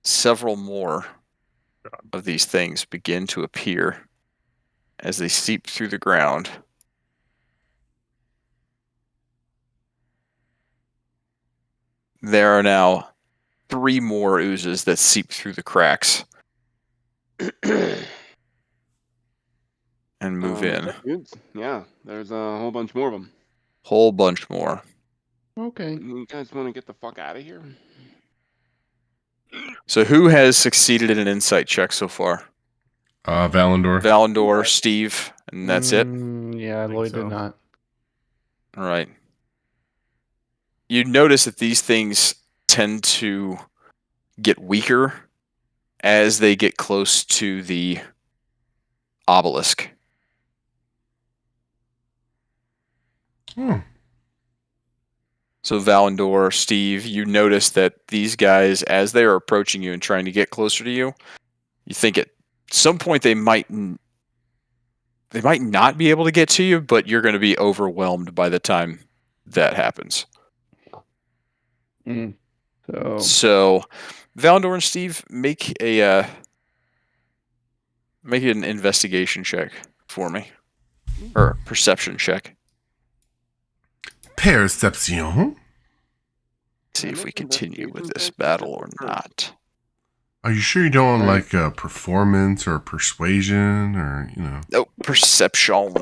several more of these things begin to appear as they seep through the ground. There are now 3 more oozes that seep through the cracks and move in. Dudes, yeah, there's a whole bunch more of them. Whole bunch more. Okay. You guys want to get the fuck out of here? So who has succeeded in an insight check so far? Valandor. Valandor, Steve, and that's it. Yeah, think Lloyd so. did not. All right. You notice that these things tend to get weaker as they get close to the obelisk. Hmm. So Valandor, Steve, you notice that these guys, as they are approaching you and trying to get closer to you, you think at some point they might not be able to get to you, but you're going to be overwhelmed by the time that happens. So, So, Valandor and Steve, make an investigation check for me, or perception check. Perception. see I if we make continue with investigation this check battle or first? not. Are you sure you don't want Right. like a performance or persuasion or Oh, perception.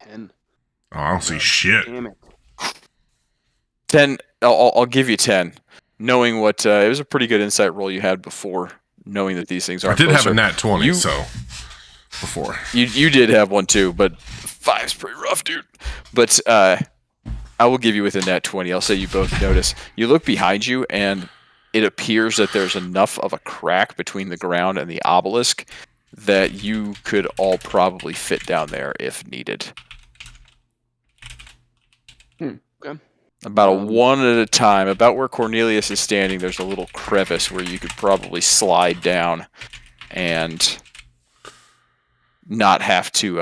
10. Oh, I don't see shit. Damn it. 10. I'll give you 10. Knowing what it was a pretty good insight roll you had before, knowing that these things I aren't did have closer. a nat 20, You- so before. You did have one too, but 5's pretty rough, dude. But I will give you with a nat 20. I'll say you both notice. You look behind you, and it appears that there's enough of a crack between the ground and the obelisk that you could all probably fit down there if needed. Okay. About a one at a time. About where Cornelius is standing, there's a little crevice where you could probably slide down and not have to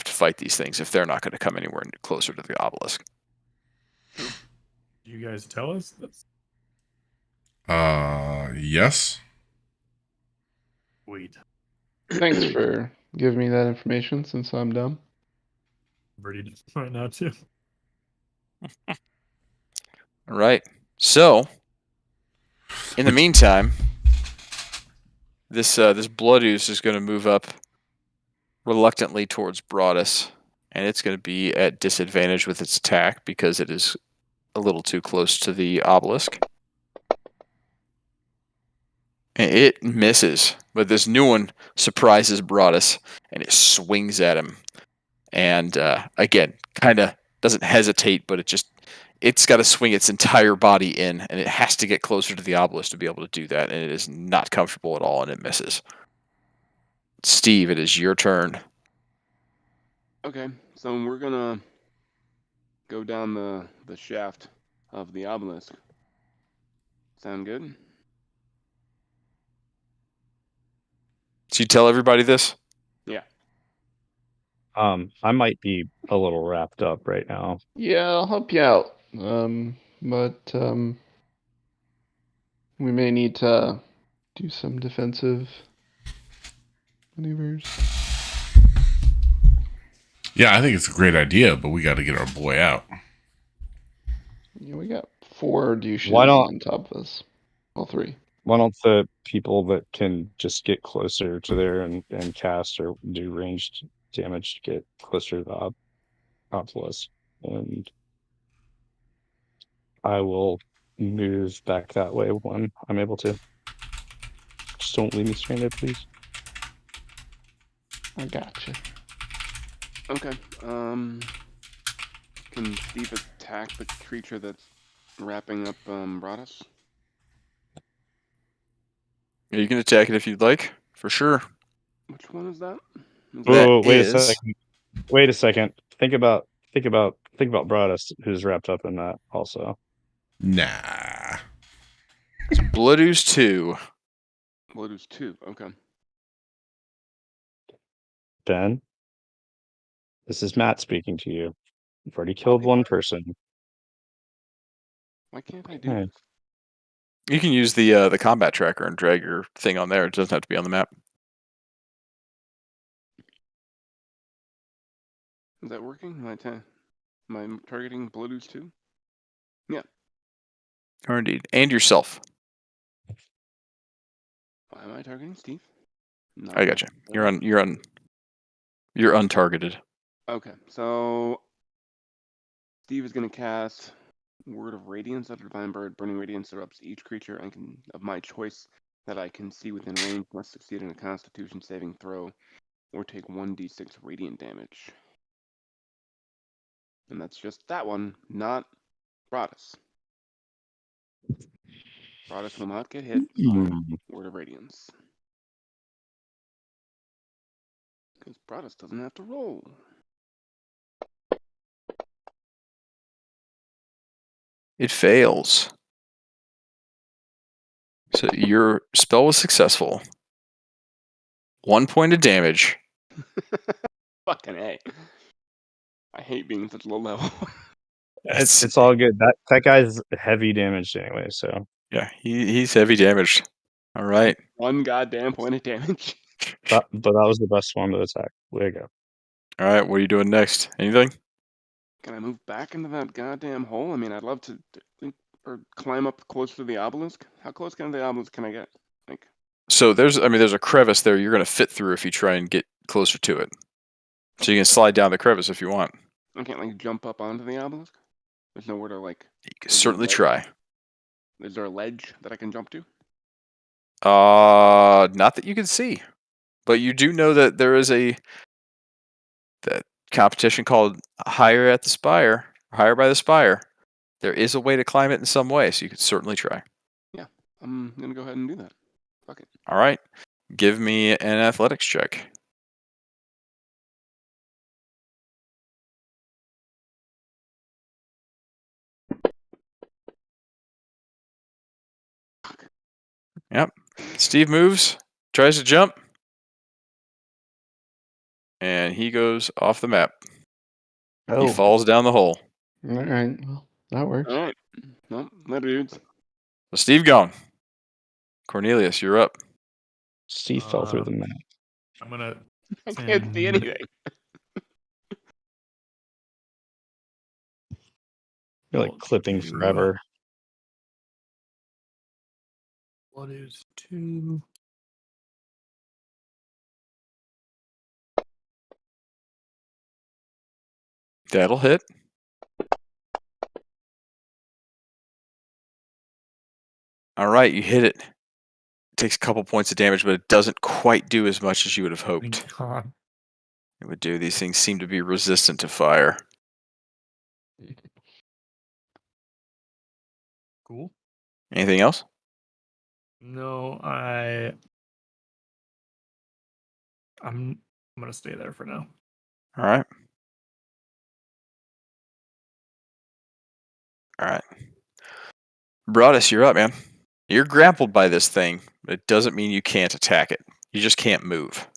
fight these things if they're not going to come anywhere closer to the obelisk. You guys tell us this? Yes. Wait, Thanks for giving me that information since I'm dumb. Birdie does right now too. All right. So, in the meantime, this blood ooze is going to move up reluctantly towards Broadus, and it's going to be at disadvantage with its attack because it is a little too close to the obelisk. And it misses, but this new one surprises Broadus, and it swings at him. And again, kind of doesn't hesitate, but it's got to swing its entire body in, and it has to get closer to the obelisk to be able to do that, and it is not comfortable at all, and it misses. Steve, it is your turn. Okay, so we're gonna go down the shaft of the obelisk. Sound good? So you tell everybody this? Yeah. I might be a little wrapped up right now. Yeah, I'll help you out. But we may need to do some defensive maneuvers. Yeah, I think it's a great idea, but we got to get our boy out. Yeah, we got 4 douches Why don't- on top of us. Well, 3. Why don't the people that can just get closer to there and cast or do ranged damage get closer to the obelisk? And I will move back that way when I'm able to. Just don't leave me stranded, please. I gotcha. Okay. Can Steve attack the creature that's wrapping up Broadus? You can attack it if you'd like, for sure. Which one is that? Is That Whoa, wait is- a second. Wait a second. Think about Broadus, who's wrapped up in that also. Nah. It's Blood Ooze 2. Blood Ooze 2. Okay. Ben, this is Matt speaking to you. You've already killed one person. Why can't I do Okay. this? You can use the combat tracker and drag your thing on there. It doesn't have to be on the map. Is that working? Am I targeting Blood Ooze 2? Or indeed. And yourself. Why am I targeting Steve? No. I got you. You're untargeted. Okay, so Steve is gonna cast Word of Radiance after Divine Bird. Burning Radiance erupts each creature of my choice that I can see within range must succeed in a Constitution saving throw or take 1d6 radiant damage. And that's just that one, not Broadus. Broadus will not get hit by Word of Radiance. Because Broadus doesn't have to roll. It fails. So your spell was successful. 1 point of damage. Fucking A. I hate being such low level. It's all good. That guy's heavy damaged anyway, so Yeah, he's heavy damaged. All right. 1 goddamn point of damage. but that was the best one to attack. Way to go. All right. What are you doing next? Anything? Can I move back into that goddamn hole? I mean, I'd love to or climb up closer to the obelisk. How close can the obelisk can I get? Like, So there's a crevice there you're going to fit through if you try and get closer to it. So you can slide down the crevice if you want. I can't like jump up onto the obelisk. There's nowhere to like. You can Is there certainly ledge? try. Is there a ledge that I can jump to? Not that you can see, but you do know that there is that competition called Higher at the Spire, Higher by the Spire. There is a way to climb it in some way, so you could certainly try. Yeah, I'm gonna go ahead and do that. Fuck it. All right, give me an athletics check. Yep. Steve moves, tries to jump, and he goes off the map. Oh. He falls down the hole. All right. Well, that works. All right. Well, later, dudes. So Steve gone. Cornelius, you're up. Steve fell through the map. I'm gonna. I can't see anything. You're like clipping forever. What is 2? That'll hit. All right, you hit it. It takes a couple points of damage, but it doesn't quite do as much as you would have hoped Thank God. it would do. These things seem to be resistant to fire. Cool. Anything else? No, I'm gonna stay there for now. All right. All right. Broadus, you're up, man. You're grappled by this thing, but it doesn't mean you can't attack it. You just can't move.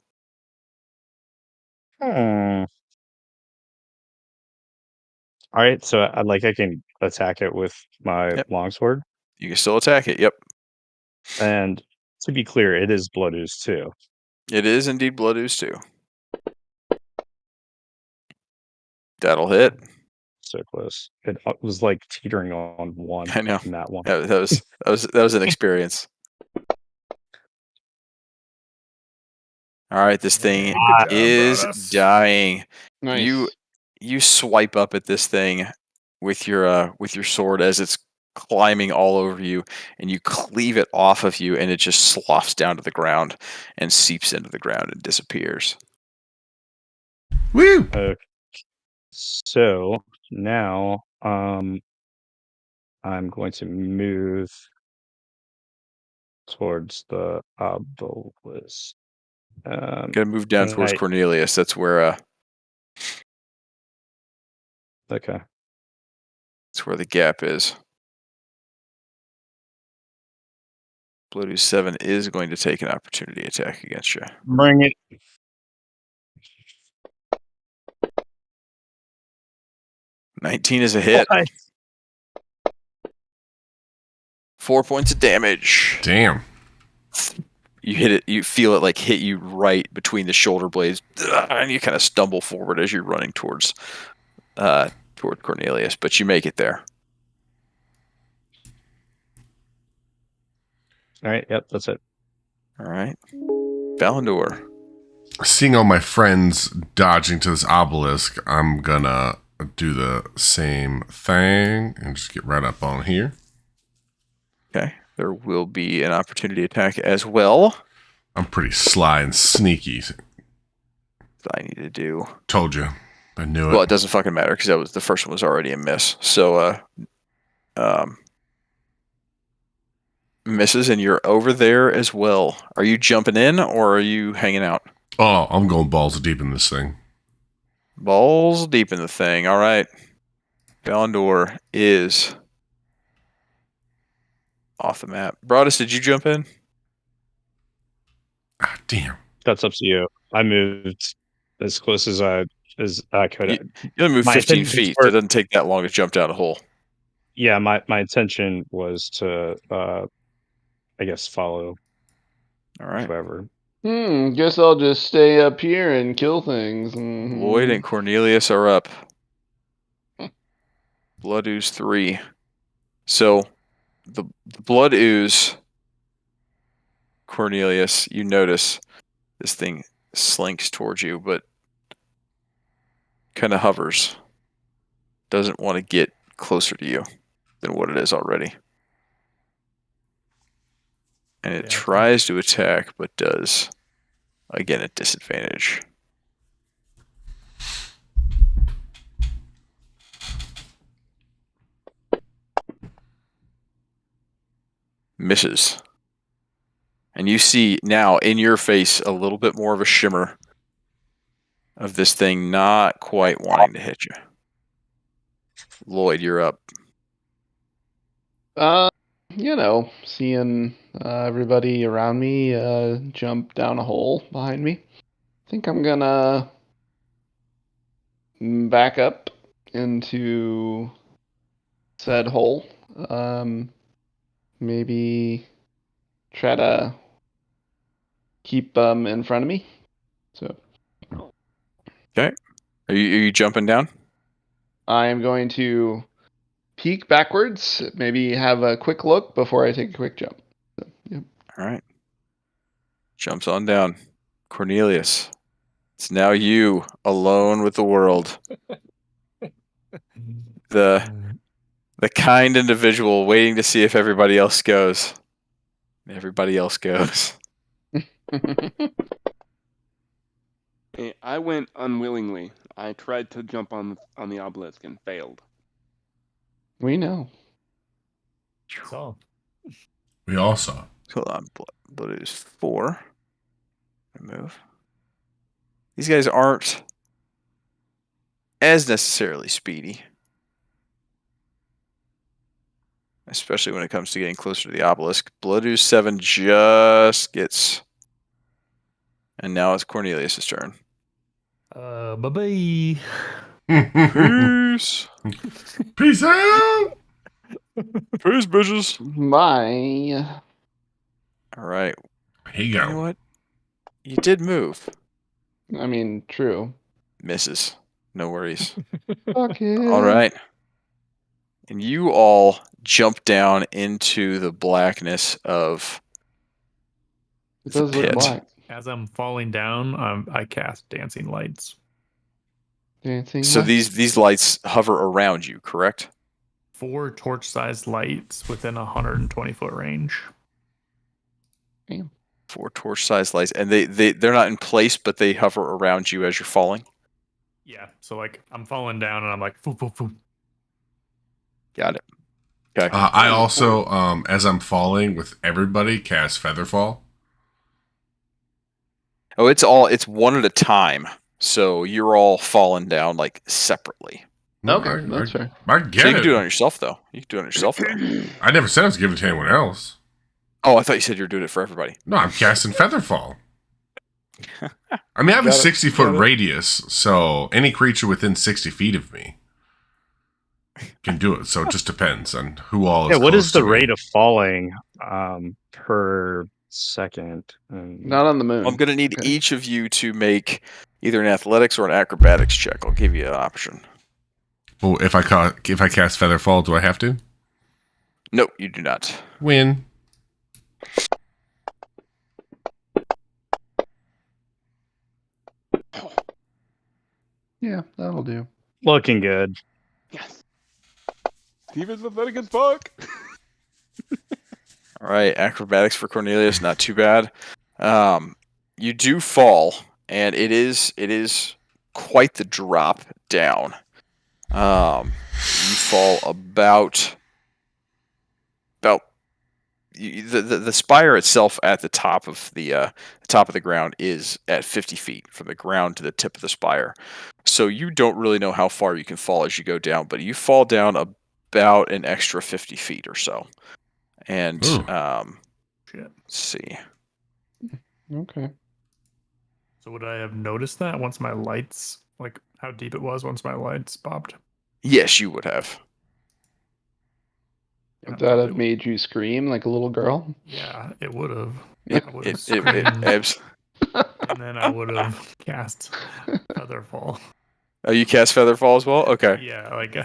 All right, so I can attack it with my Yep. longsword. You can still attack it. Yep. And to be clear, it is blood ooze too. It is indeed blood ooze too. That'll hit. So close. It was like teetering on one. I know. In that one. That was an experience. All right, this thing Good job, is Broadus. dying. Nice. You swipe up at this thing with your sword as it's climbing all over you, and you cleave it off of you, and it just sloughs down to the ground and seeps into the ground and disappears. Woo! So now, I'm going to move towards the obelisk. Gonna move down towards Right. Cornelius. That's where Okay. that's where the gap is. Blood ooze 7 is going to take an opportunity attack against you. Bring it. $19 is a hit. Why? 4 points of damage. Damn. You hit it. You feel it like hit you right between the shoulder blades, and you kind of stumble forward as you're running toward Cornelius, but you make it there. All right. Yep. That's it. All right, Valandor. Seeing all my friends dodging to this obelisk, I'm gonna do the same thing and just get right up on here. Okay, there will be an opportunity attack as well. I'm pretty sly and sneaky. That I need to do. Told you. I knew it. Well, it doesn't fucking matter because the first one was already a miss. So, misses, and you're over there as well. Are you jumping in or are you hanging out? Oh, I'm going balls deep in this thing. Balls deep in the thing. All right. Valandor is off the map. Broadus, did you jump in? Ah, damn. That's up to you. I moved as close as I could. You only move My 15 intentions feet, were- so it doesn't take that long to jump down a hole. Yeah, my intention was to, I guess, follow All right. whoever. Guess I'll just stay up here and kill things. Lloyd and Cornelius are up. Blood Ooze 3. So the Blood Ooze, Cornelius, you notice this thing slinks towards you, but kind of hovers. Doesn't want to get closer to you than what it is already. And it Yeah. tries to attack, but does, again, at disadvantage. Misses. And you see now in your face a little bit more of a shimmer of this thing not quite wanting to hit you. Lloyd, you're up. Seeing everybody around me jump down a hole behind me. I think I'm gonna back up into said hole. Maybe try to keep in front of me. So Are you jumping down? I am going to peek backwards, maybe have a quick look before I take a quick jump. So, yep. All right. Jumps on down. Cornelius. It's now you alone with the world. The kind individual waiting to see if everybody else goes. Everybody else goes. Hey, I went unwillingly. I tried to jump on the obelisk and failed. We know. So, We all saw. Hold on. Blood is 4. Move. These guys aren't as necessarily speedy. Especially when it comes to getting closer to the obelisk. Blood Ooze 7 just gets. And now it's Cornelius' turn. bye-bye. Peace. Peace out. Peace, bitches. Bye. All right. Here you You know go. what? You did move. I mean, true. Misses. No worries. Fuck it. All right. And you all jump down into the blackness of It the does look pit. black. As I'm falling down, I cast dancing lights. Dancing. So light. these lights hover around you, correct? 4 torch-sized lights within a 120-foot range. 4 torch-sized lights, and they're not in place, but they hover around you as you're falling. Yeah, so like I'm falling down and I'm like, foo, foo, foo. Got it. Okay. I also, as I'm falling with everybody, cast Featherfall. Oh, it's one at a time. So you're all falling down like separately. Okay, that's fair. I get So you it. can do it on yourself though. You can do it on yourself though. I never said I was giving it to anyone else. Oh, I thought you said you were doing it for everybody. No, I'm casting Featherfall. I mean, I have a Got it. 60-foot Got it. radius, so any creature within 60 feet of me can do it. So it just depends on who all is Yeah, what close is the to me. rate of falling per second? Not on the moon. I'm gonna need Okay. each of you to make either an athletics or an acrobatics check. I'll give you an option. Well, if I cast Featherfall, do I have to? No, you do not. Win. Yeah, that'll do. Looking good. Yes. Steve is pathetic as fuck. All right, acrobatics for Cornelius, not too bad. You do fall, and it is quite the drop down. You fall about the spire itself at the top of the ground is at 50 feet from the ground to the tip of the spire. So you don't really know how far you can fall as you go down, but you fall down about an extra 50 feet or so. And Ooh. Shit. let's see. Okay. So would I have noticed that once my lights, like how deep it was once my lights popped? Yes, you would have. Yeah, Would that have it- made you scream like a little girl? Yeah, it would have. It, I would it, have it, screamed, abs- and then I would have cast Featherfall. Oh, you cast Featherfall as well? Okay. Yeah, like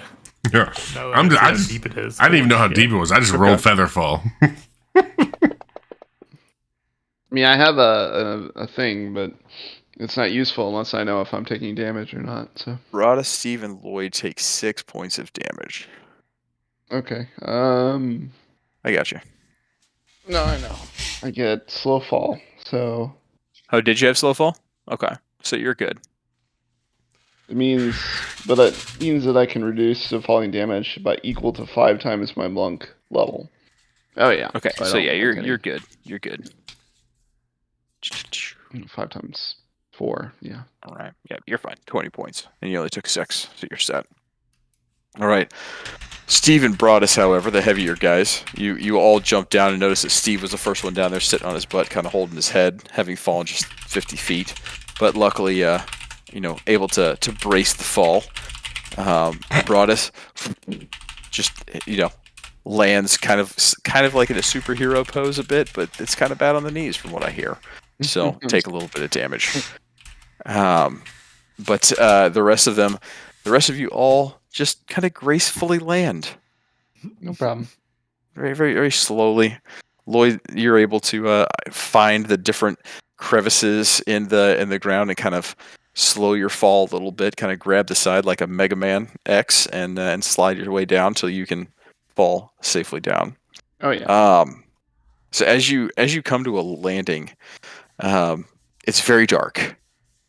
Yeah. No, I'm that's I how just deep it is. I didn't even know how Yeah. deep it was. I just Okay. rolled Featherfall. I mean, I have a thing, but it's not useful unless I know if I'm taking damage or not. So Rada, Steve, and Lloyd take 6 points of damage. okay. I got you. No, I know. I get slow fall. So Oh, did you have slow fall? Okay, so you're good. it means, but that means that I can reduce the falling damage by equal to 5 times my monk level. Oh yeah. Okay, I so don't yeah, take you're any. good. You're good. 5 times 4. Yeah. All right. Yeah, you're fine. 20 points, and you only took 6, so you're set. All right. Steve and Broadus, however, the heavier guys, you all jumped down and noticed that Steve was the first one down there, sitting on his butt, kind of holding his head, having fallen just 50 feet, but luckily, able to brace the fall. Broadus just lands kind of like in a superhero pose a bit, but it's kind of bad on the knees from what I hear. So take a little bit of damage. But the rest of you all just kind of gracefully land. No problem. Very, very, very slowly. Lloyd, you're able to find the different crevices in the ground and kind of slow your fall a little bit. Kind of grab the side like a Mega Man X and slide your way down till you can fall safely down. Oh yeah. So as you come to a landing, it's very dark.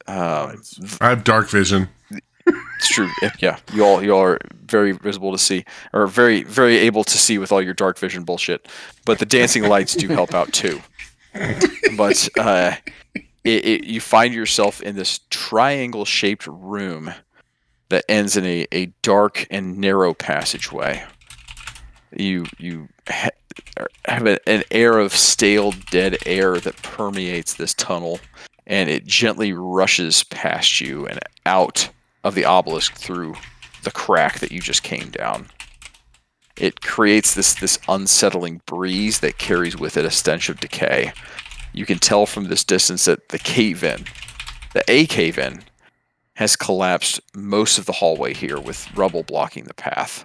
It's- I have dark vision. It's true. Yeah, you all are very visible to see, or very, very able to see with all your dark vision bullshit. But the dancing lights do help out too. But you find yourself in this triangle-shaped room that ends in a dark and narrow passageway. You have an air of stale, dead air that permeates this tunnel, and it gently rushes past you and out of the obelisk through the crack that you just came down. It creates this unsettling breeze that carries with it a stench of decay. You can tell from this distance that the cave-in, has collapsed most of the hallway here, with rubble blocking the path.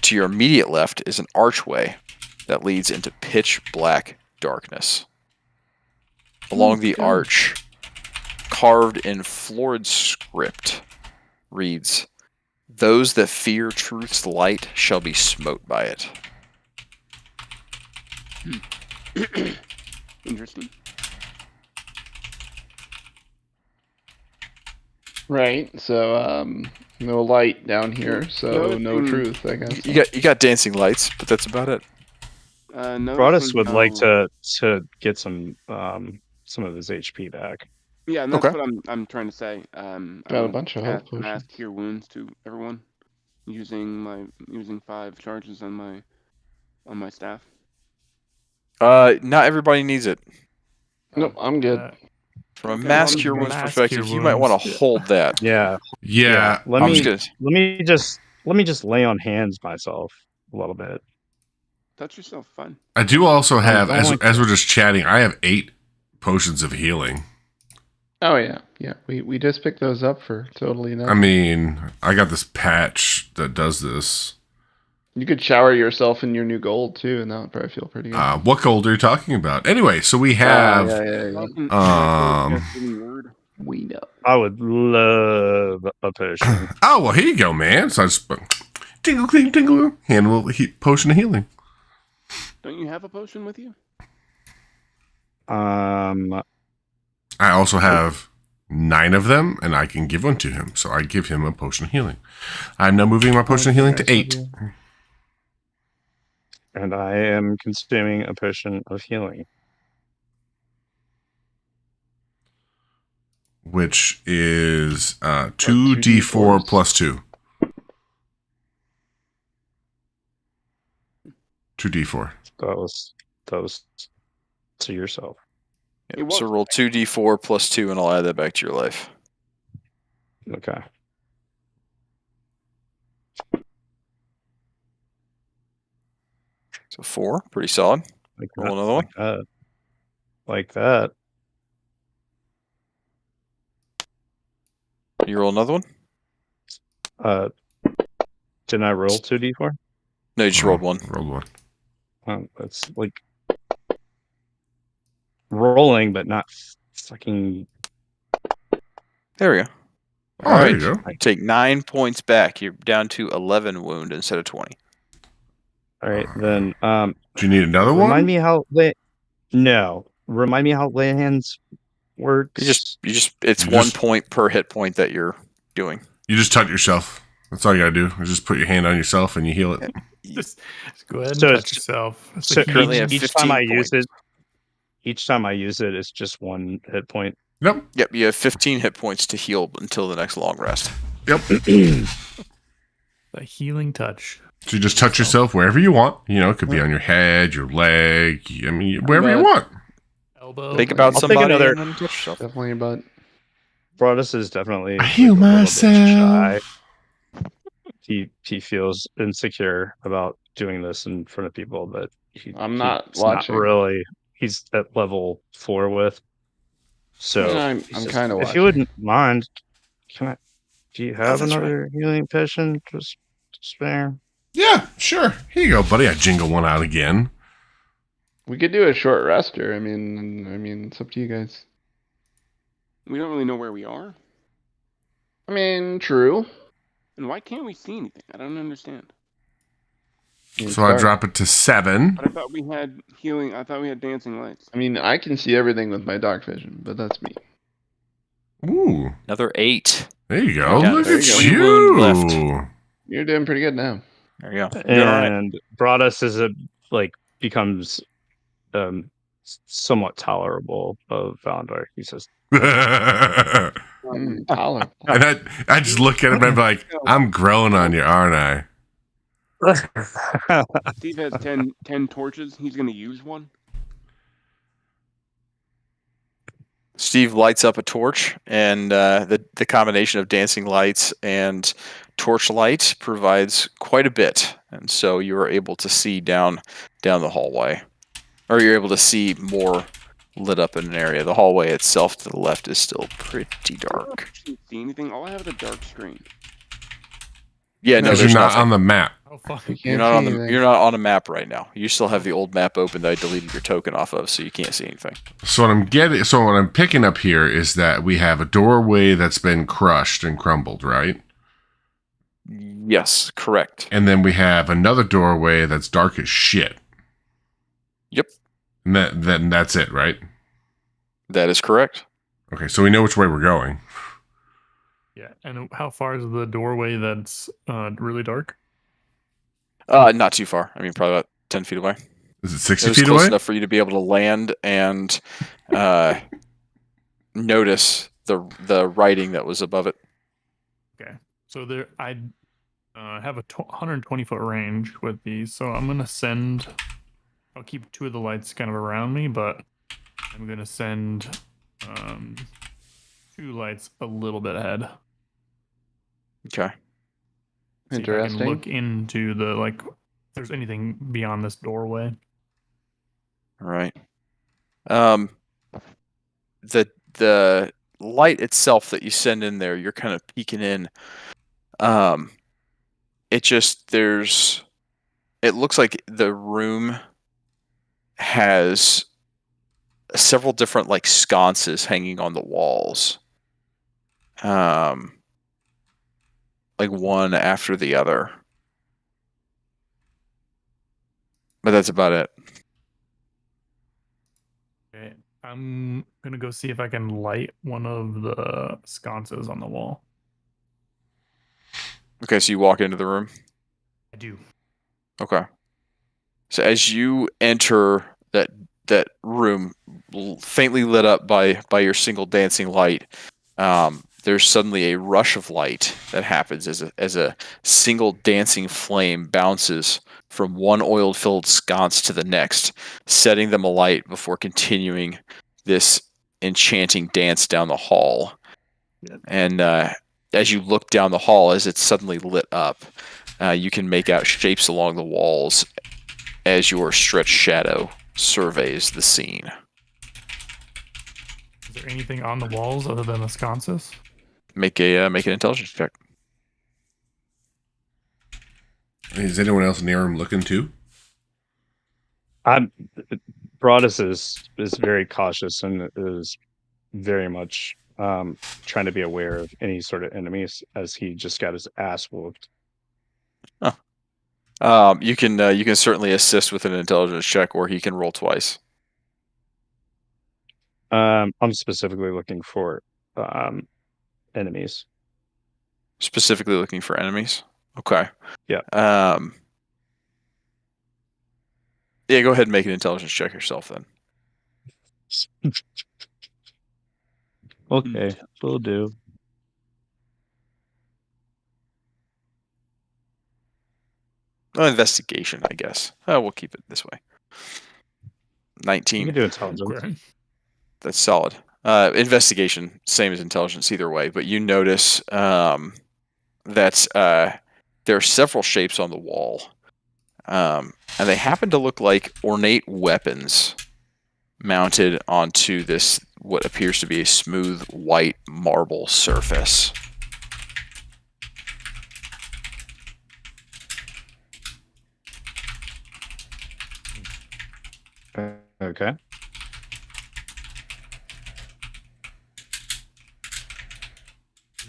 To your immediate left is an archway that leads into pitch black darkness. Along the arch, carved in florid script, reads, "Those that fear truth's light shall be smote by it." Interesting. Right. So no light down here, so no Noticing- truth, I guess. You got dancing lights, but that's about it. Broadus noticing would like how- to get some of his HP back. Yeah, and that's Okay. what I'm trying to say. Got a bunch of health cast mass potions. cure wounds to everyone, using 5 charges on my staff. Not everybody needs it. Nope, I'm good. From a Okay, mass well, cure wounds mass perspective, cure you might want wounds. to hold that. Yeah. Yeah. Let I'm me just gonna. let me just lay on hands myself a little bit. Touch yourself, fun. I do also have, I like as we're just chatting, I have 8 potions of healing. Oh yeah, yeah. We just picked those up for totally nothing. I mean, I got this patch that does this. You could shower yourself in your new gold too, and that would probably feel pretty good. What gold are you talking about? Anyway, so we have. We know. I would love a potion. Oh, well, here you go, man. So I just. Tingle, cling, tingle. Handle potion of healing. Don't you have a potion with you? Um, I also have 9 of them, and I can give one to him. So I give him a potion of healing. I'm now moving my potion of healing to 8. and I am consuming a potion of healing. Which is 2d4 plus 2. 2d4. That was to yourself. Yep, It was- so roll 2d4 plus 2, and I'll add that back to your life. Okay. So 4, pretty solid. Like Roll that, another one. like that. Like that. You roll another one. Didn't I roll 2d4? No, you just rolled one. Rolled one. That's like rolling, but not fucking. There we go. Oh, All there right. you go. Take 9 points back. You're down to 11 wound instead of 20. All right, then. Do you need another one? Remind me how No. Remind me how lay hands works. It's You 1 just- point per hit point that you're doing. You just touch yourself. That's all you gotta do. You just put your hand on yourself and you heal it. Just go ahead and So touch it's- yourself. It's So like currently have each 15 time I use points. each time I use it, it's just 1 hit point. Yep. Yep, you have 15 hit points to heal until the next long rest. Yep. a healing touch. So you just touch yourself wherever you want. You know, it could be on your head, your leg. I mean, wherever you want. Elbow. Think about I'll take somebody another- and then touch yourself. Definitely your butt. Broadus is definitely I heal a little bit myself. shy. He feels insecure about doing this in front of people, but I'm not he's watching. Not really. He's at level 4 with. So Yeah, I'm he says, kind of If watching. you wouldn't mind, can I? Do you have that's right. another healing potion just to spare? Yeah, sure. Here you go, buddy. I jingle one out again. We could do a short rester. I mean, it's up to you guys. We don't really know where we are. I mean, true. And why can't we see anything? I don't understand. It's So I dark. drop it to 7. But I thought we had healing. I thought we had dancing lights. I mean, I can see everything with my dark vision, but that's me. Ooh, Another 8. there you go. Yeah, Look there at you go. Wound you. You're doing pretty good now. There you go. You're doing all right. And Broadus becomes somewhat tolerable of Valandar. He says, Tolerant. And I just look at him and be like, I'm growing on you, aren't I? Steve has 10 torches. He's going to use one. Steve lights up a torch, and the combination of dancing lights and torchlight provides quite a bit, and so you are able to see down the hallway, or you're able to see more lit up in an area. The hallway itself to the left is still pretty dark. Can't see anything. All I have is a dark screen. Yeah, no, Because there's you're not nothing. on the map. How far? You You're can't not see on the anything. you're not on a map right now. You still have the old map open that I deleted your token off of, so you can't see anything. So what I'm picking up here is that we have a doorway that's been crushed and crumbled, right? Yes, correct. And then we have another doorway that's dark as shit. Yep, And then that's it, right? that is correct. Okay, so we know which way we're going. Yeah. And how far is the doorway that's really dark? Not too far. I mean, probably about 10 feet away. Is it It 60 was feet close away? enough for you to be able to land and notice the writing that was above it. So there, I have a 120-foot range with these, so I'm gonna send. I'll keep 2 of the lights kind of around me, but I'm gonna send 2 lights a little bit ahead. Okay. See if I can Interesting. look into the if there's anything beyond this doorway. All right. The light itself that you send in there, you're kind of peeking in. It looks like the room has several different sconces hanging on the walls. Like one after the other. But that's about it. Okay, I'm gonna go see if I can light one of the sconces on the wall. Okay, so you walk into the room. I do. Okay. So as you enter that room, faintly lit up by your single dancing light, there's suddenly a rush of light that happens as a single dancing flame bounces from one oil-filled sconce to the next, setting them alight before continuing this enchanting dance down the hall. Yep. And as you look down the hall, as it's suddenly lit up, you can make out shapes along the walls as your stretched shadow surveys the scene. Is there anything on the walls other than the sconces? Make an intelligence check. Is anyone else near him looking too? Broadus is very cautious and is very much trying to be aware of any sort of enemies as he just got his ass whooped. You can certainly assist with an intelligence check, or he can roll twice. I'm specifically looking for enemies. Specifically looking for enemies. Okay. Yeah. Yeah, go ahead and make an intelligence check yourself then. Okay, will do. Investigation, I guess. We'll keep it this way. You 19. can do intelligence. Okay. That's solid. Investigation, same as intelligence either way, but you notice that there are several shapes on the wall. And they happen to look like ornate weapons mounted onto this, what appears to be a smooth white marble surface. Okay.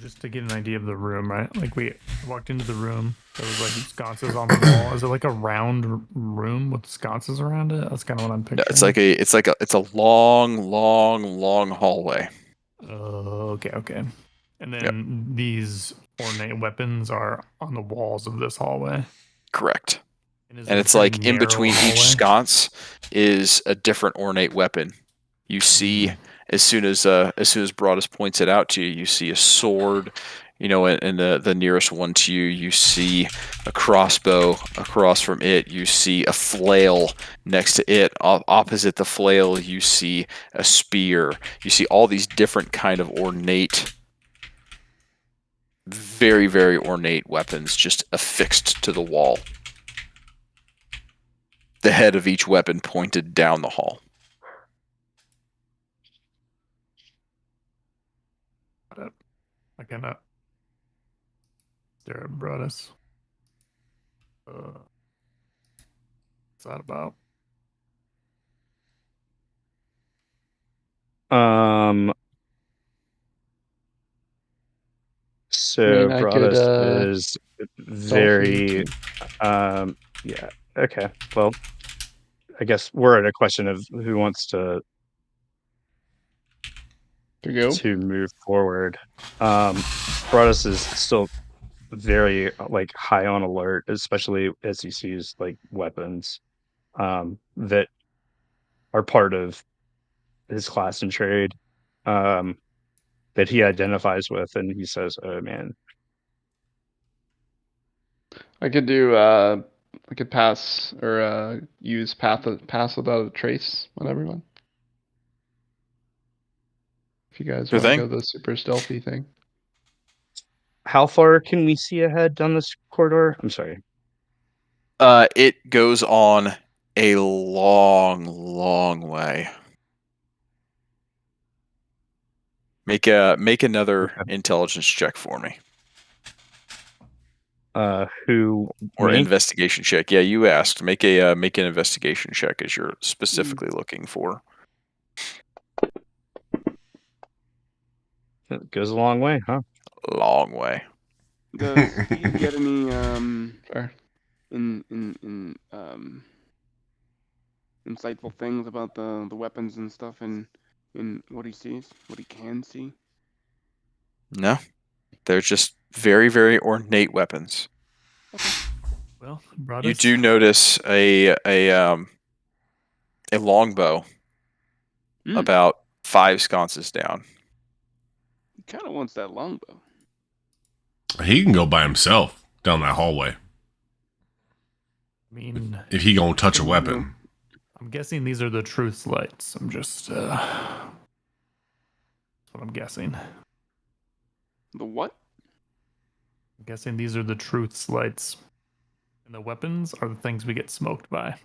Just to get an idea of the room, right? Like we walked into the room, there was like sconces on the wall. Is it like a round room with sconces around it? That's kind of what I'm picturing. No, it's a long hallway. Okay. And then these ornate weapons are on the walls of this hallway. Correct. And it's like in between each sconce is a different ornate weapon. You see, as soon as Broadus points it out to you, you see a sword. You know, and the nearest one to you, you see a crossbow across from it. You see a flail next to it. Opposite the flail, you see a spear. You see all these different kind of ornate, very, very ornate weapons just affixed to the wall. The head of each weapon pointed down the hall. I cannot stare at Broadus. What's that about? So I Broadus could, is very yeah. Okay. Well, I guess we're at a question of who wants to go. move forward. Broadus is still very like high on alert, especially as he sees like weapons that are part of his class and trade that he identifies with, and he says, "Oh man, I could do I could pass or use pass without a trace on everyone. If you guys Sure want to thing. go the super stealthy thing. how far can we see ahead down this corridor?" I'm sorry. It goes on a long way. Make another intelligence check for me. Who Or me? investigation check. Yeah, you asked. Make an investigation check as you're specifically looking for. It goes a long way, huh? Long way. Does Steve get any Fair. insightful things about the weapons and stuff in what he sees, what he can see? No, they're just very, very ornate weapons. Well, Broadus, You do notice a longbow about 5 sconces down. He kind of wants that longbow. He can go by himself down that hallway I mean, if he gonna touch a weapon. I'm guessing these are the truth lights. I'm just that's what I'm guessing. The what? I'm guessing these are the truth's lights. And the weapons are the things we get smoked by.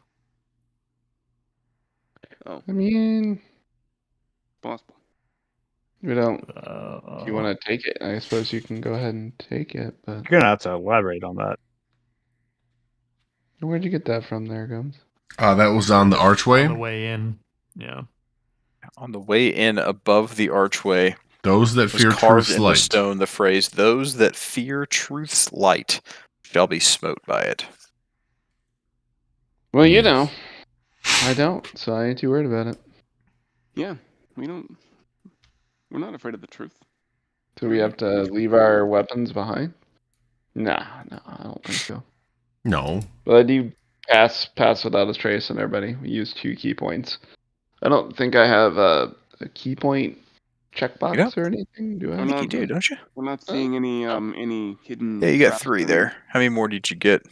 Oh, I mean, possible. we don't. If you want to take it, I suppose you can go ahead and take it. But You're gonna have to elaborate on that. Where'd you get that from there, Gums? That was on the archway. On the way in. Yeah. On the way in above the archway Those that was fear carved truth's into light. stone the phrase, "Those that fear truth's light shall be smote by it." Well, you Yes. know, I don't, so I ain't too worried about it. Yeah, we don't. We're not afraid of the truth. So we have to leave our weapons behind? Nah, no, I don't think so. No. But I do pass without a trace on everybody. We use 2 key points. I don't think I have a key point checkbox Yeah. or anything. Do I? I I'm think not- you do, don't you? We're not seeing any hidden. Yeah, you got traps 3 or there. How many more did you get?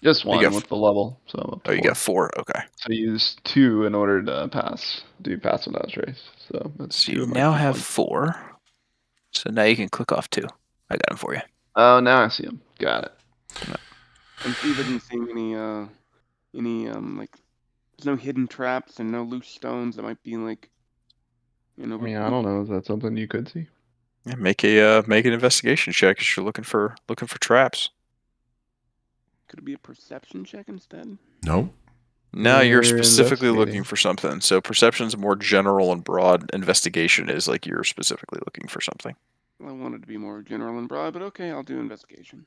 Just one got with the level. So I'm up to Oh, you 4. got 4. Okay. So I use 2 in order to pass without a trace. So that's So 2 you of my now key have points. 4. So now you can click off 2. I got them for you. Oh, now I see them. Got it. And Steve isn't seeing any like there's no hidden traps and no loose stones that might be like I mean, I don't know. Is that something you could see? Yeah, make an investigation check if you're looking for traps. Could it be a perception check instead? No. No, you're We're specifically looking investigating. for something. So perception's more general and broad. Investigation is like you're specifically looking for something. Well, I wanted to be more general and broad, but okay, I'll do investigation.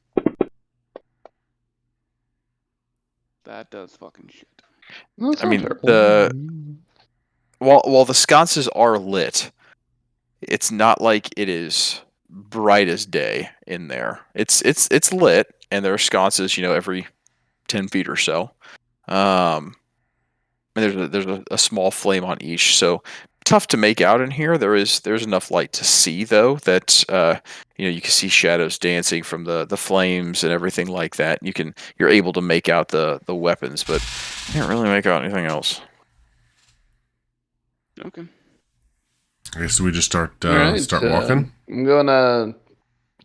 That does fucking shit. No, it's I not mean, terrible. While the sconces are lit, it's not like it is bright as day in there. It's lit, and there are sconces, every 10 feet or so. And there's a small flame on each, so tough to make out in here. There's enough light to see though that you can see shadows dancing from the flames and everything like that. You're able to make out the weapons, but you can't really make out anything else. Okay. I guess we just start Alright, walking. I'm gonna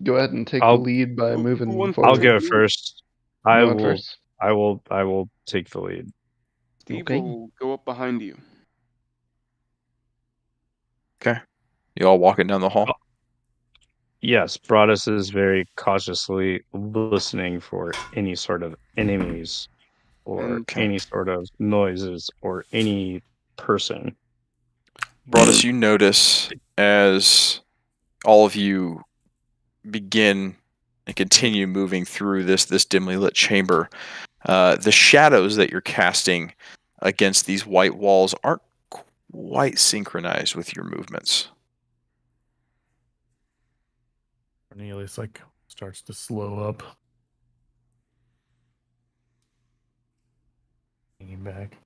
go ahead and take I'll- the lead by Who moving wants to forward. I'll go You- first. You I going will. first? I will take the lead. Steve Okay. will go up behind you. You all walking down the hall. Yes, Broadus is very cautiously listening for any sort of enemies or Okay. any sort of noises or any person. Broadus, you notice as all of you begin and continue moving through this dimly lit chamber, the shadows that you're casting against these white walls aren't quite synchronized with your movements. Cornelius starts to slow up. Hanging back.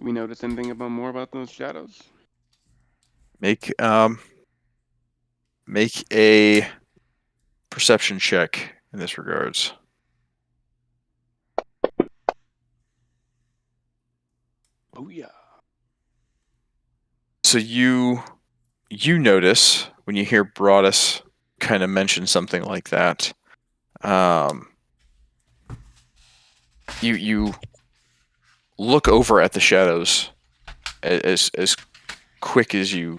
We notice anything more about those shadows? Make a perception check in this regards. Oh yeah. So you notice when you hear Broadus kind of mention something like that, you look over at the shadows as quick as you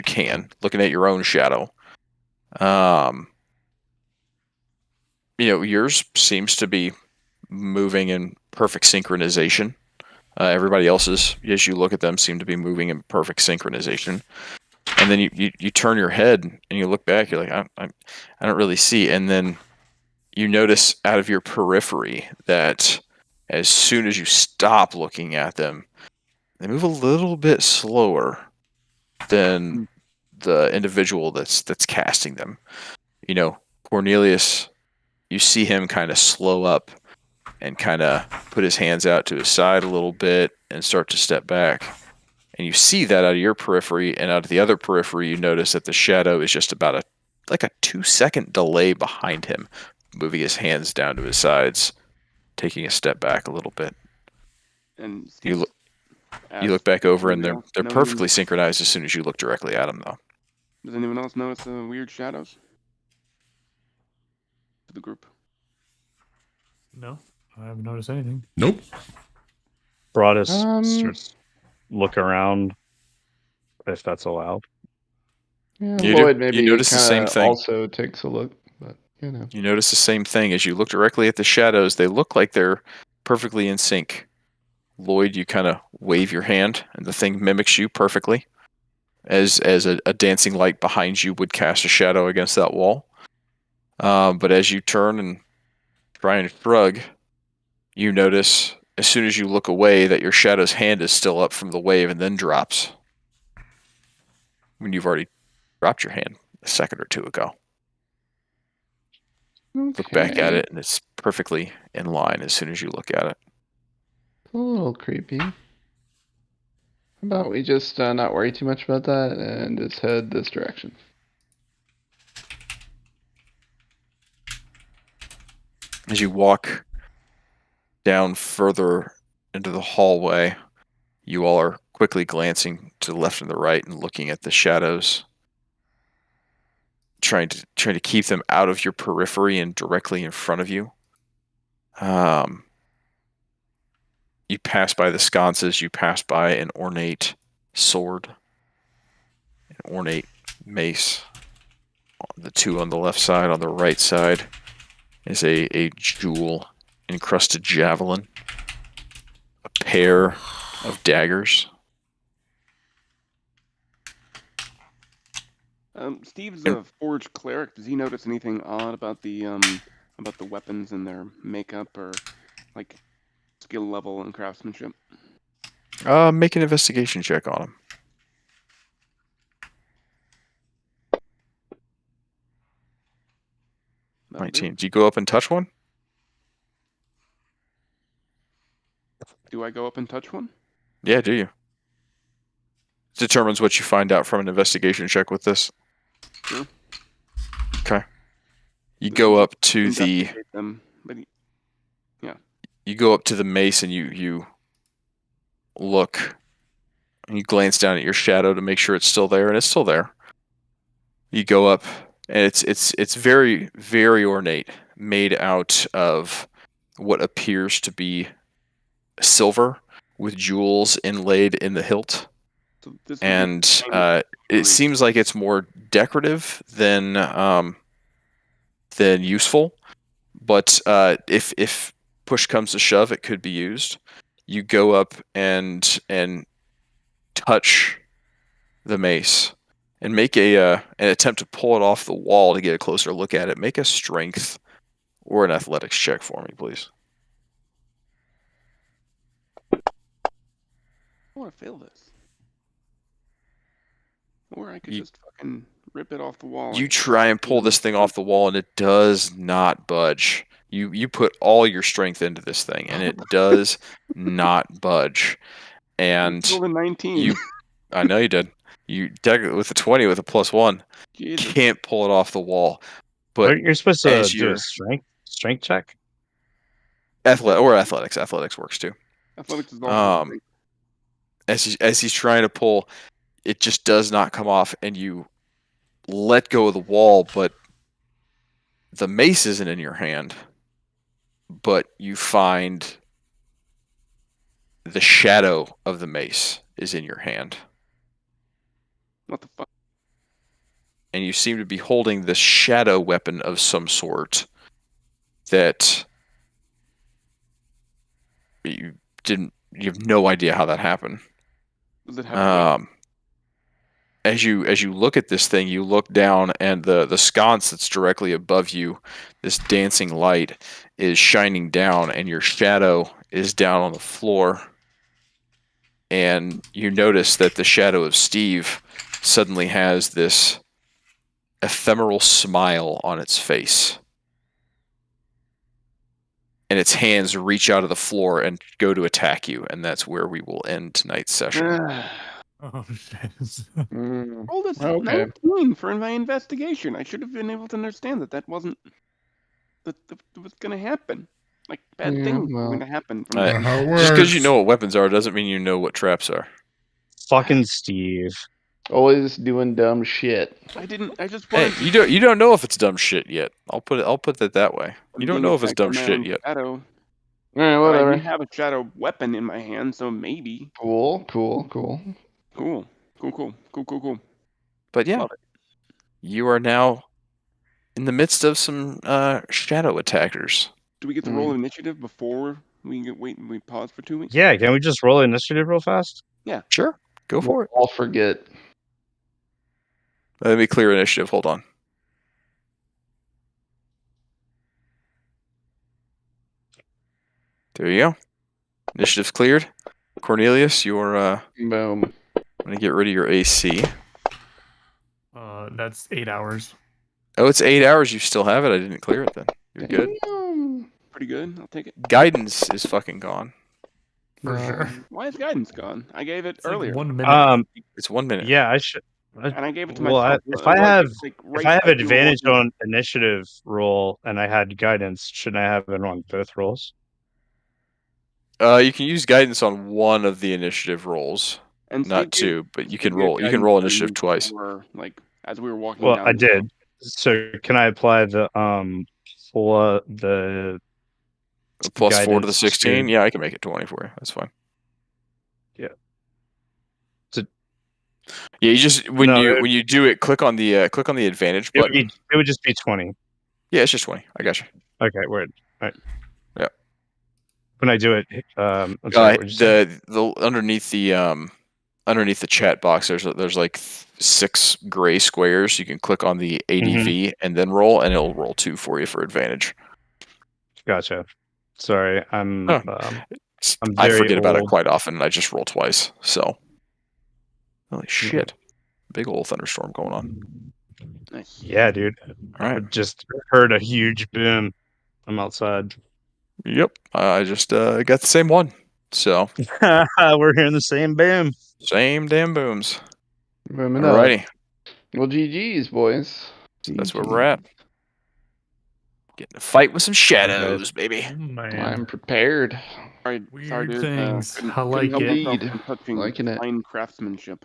can, looking at your own shadow. Yours seems to be moving in perfect synchronization. Everybody else's, as you look at them, seem to be moving in perfect synchronization. And then you turn your head and you look back. You're like, I don't really see. And then you notice out of your periphery that as soon as you stop looking at them, they move a little bit slower than the individual that's casting them. Cornelius, you see him kind of slow up and kind of put his hands out to his side a little bit and start to step back. And you see that out of your periphery, and out of the other periphery, you notice that the shadow is just about a 2-second delay behind him, moving his hands down to his sides, taking a step back a little bit. And You look. asks, You look back over, and anyone they're else perfectly synchronized as soon as you look directly at them, though. Does anyone else notice the weird shadows? To the group. No, I haven't noticed anything. Nope. Broadus Um, starts look around, if that's allowed. Yeah, You do. Lloyd You maybe notice the same kinda thing. also takes a look, but you know. You notice the same thing as you look directly at the shadows. They look like they're perfectly in sync. Lloyd, you kind of wave your hand, and the thing mimics you perfectly, as a dancing light behind you would cast a shadow against that wall. But as you turn and try and shrug, you notice as soon as you look away that your shadow's hand is still up from the wave and then drops. When you've already dropped your hand a second or two ago. Look back at Okay. it, and it's perfectly in line as soon as you look at it. A little creepy. How about we just not worry too much about that and just head this direction? As you walk down further into the hallway, you all are quickly glancing to the left and the right and looking at the shadows, trying to keep them out of your periphery and directly in front of you. You pass by the sconces, you pass by an ornate sword, an ornate mace. The two on the left side, on the right side is a jewel encrusted javelin, a pair of daggers. Steve's a forged cleric. Does he notice anything odd about the weapons and their makeup or like skill level and craftsmanship? Make an investigation check on him. 19. Do you go up and touch one? Do I go up and touch one? Yeah, do you? Determines what you find out from an investigation check with this. Sure. Okay. You go up to the Investigate them, but you go up to the mace and you look and you glance down at your shadow to make sure it's still there, and it's still there. You go up and it's very, very ornate, made out of what appears to be silver with jewels inlaid in the hilt. so this would be And famous it seems like it's more decorative than useful. But if push comes to shove, it could be used. You go up and touch the mace and make an attempt to pull it off the wall to get a closer look at it. Make a strength or an athletics check for me, please. I want to fail this. Or I could just fucking rip it off the wall. You try and pull this thing off the wall, and it does not budge. You put all your strength into this thing, and it does not budge. And rolled a 19. I know you did. You with a 20 with a +1, Jesus. can't pull it off the wall. But You're supposed to as do you're- a strength check. athletics. Athletics works too. Athletics is also As he's trying to pull, it just does not come off, and you let go of the wall, but the mace isn't in your hand. But you find the shadow of the mace is in your hand. what the fuck? And you seem to be holding this shadow weapon of some sort that you have no idea how that happened. Does it have As you look at this thing, you look down, and the sconce that's directly above you, this dancing light, is shining down, and your shadow is down on the floor. And you notice that the shadow of Steve suddenly has this ephemeral smile on its face. And its hands reach out of the floor and go to attack you, and that's where we will end tonight's session. Oh shit. rolled a Okay. 19 for my investigation. I should have been able to understand that wasn't that was going to happen. Like bad Yeah, things were well. going to happen. From Uh, that. How it Just because you works. know what weapons are doesn't mean you know what traps are. Fucking Steve. Always doing dumb shit. I didn't. I just Hey, wanted. you don't know if it's dumb shit yet. I'll put it that way. You don't being know if it's attacked by dumb my shit own yet. Shadow. Alright, But I whatever. didn't have a shadow weapon in my hand, so maybe. Cool. Cool. But yeah, Love you are now in the midst of some shadow attackers. Do we get to roll initiative before we pause for 2 weeks? Yeah, can we just roll initiative real fast? Sure, go for it. I'll forget. Let me clear initiative. Hold on. There you go. Initiative's cleared. Cornelius, you're Boom. going to get rid of your AC. That's 8 hours. Oh, it's 8 hours. You still have it. I didn't clear it then. You're good. Damn. Pretty good. I'll take it. Guidance is fucking gone. For sure. Why is guidance gone? I gave it It's like earlier. 1 minute. It's 1 minute. Yeah, I should. And I gave it to Well, myself. if Like, I have it's like if right I have as you were advantage walking. on initiative roll and I had guidance, shouldn't I have it on both rolls? You can use guidance on one of the initiative rolls, And not Steve two, but you gave can roll. You can guidance roll when initiative you twice. were, like, as we were walking Well, down I the did. hill. So can I apply the for the Plus 4 to the guidance 16. to- Yeah, I can make it 20 for you. That's fine. Yeah. Yeah, you just when No, you when you do it, click on the advantage it would button. be, it would just be 20. Yeah, it's just 20. I got you. Okay, word. All right. Yeah. When I do it, I'm sorry, what'd you say? The underneath the chat box, there's like 6 gray squares. You can click on the ADV and then roll, and it'll roll 2 for you for advantage. Gotcha. Sorry, I'm I very forget about it old. quite often, and I just roll twice. So, holy shit, big old thunderstorm going on. Nice. Yeah, dude. All I right. just heard a huge boom. I'm outside. Yep. I just got the same one. So We're hearing the same boom. same damn booms. Booming up. Alrighty. Well, GG's, boys. So that's where we're at. Getting a fight with some shadows, Okay. baby. Oh, man. I'm prepared. Sorry, Weird dude. things. Couldn't I like help it. myself Indeed. from touching Liking it. fine craftsmanship.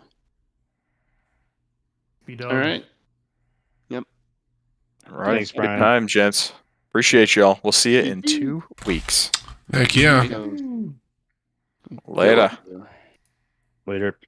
Speed All up. right. Alrighty. Thanks, Good Brian. time, gents. Appreciate y'all. We'll see you in 2 weeks. Heck yeah. So, Later. Later.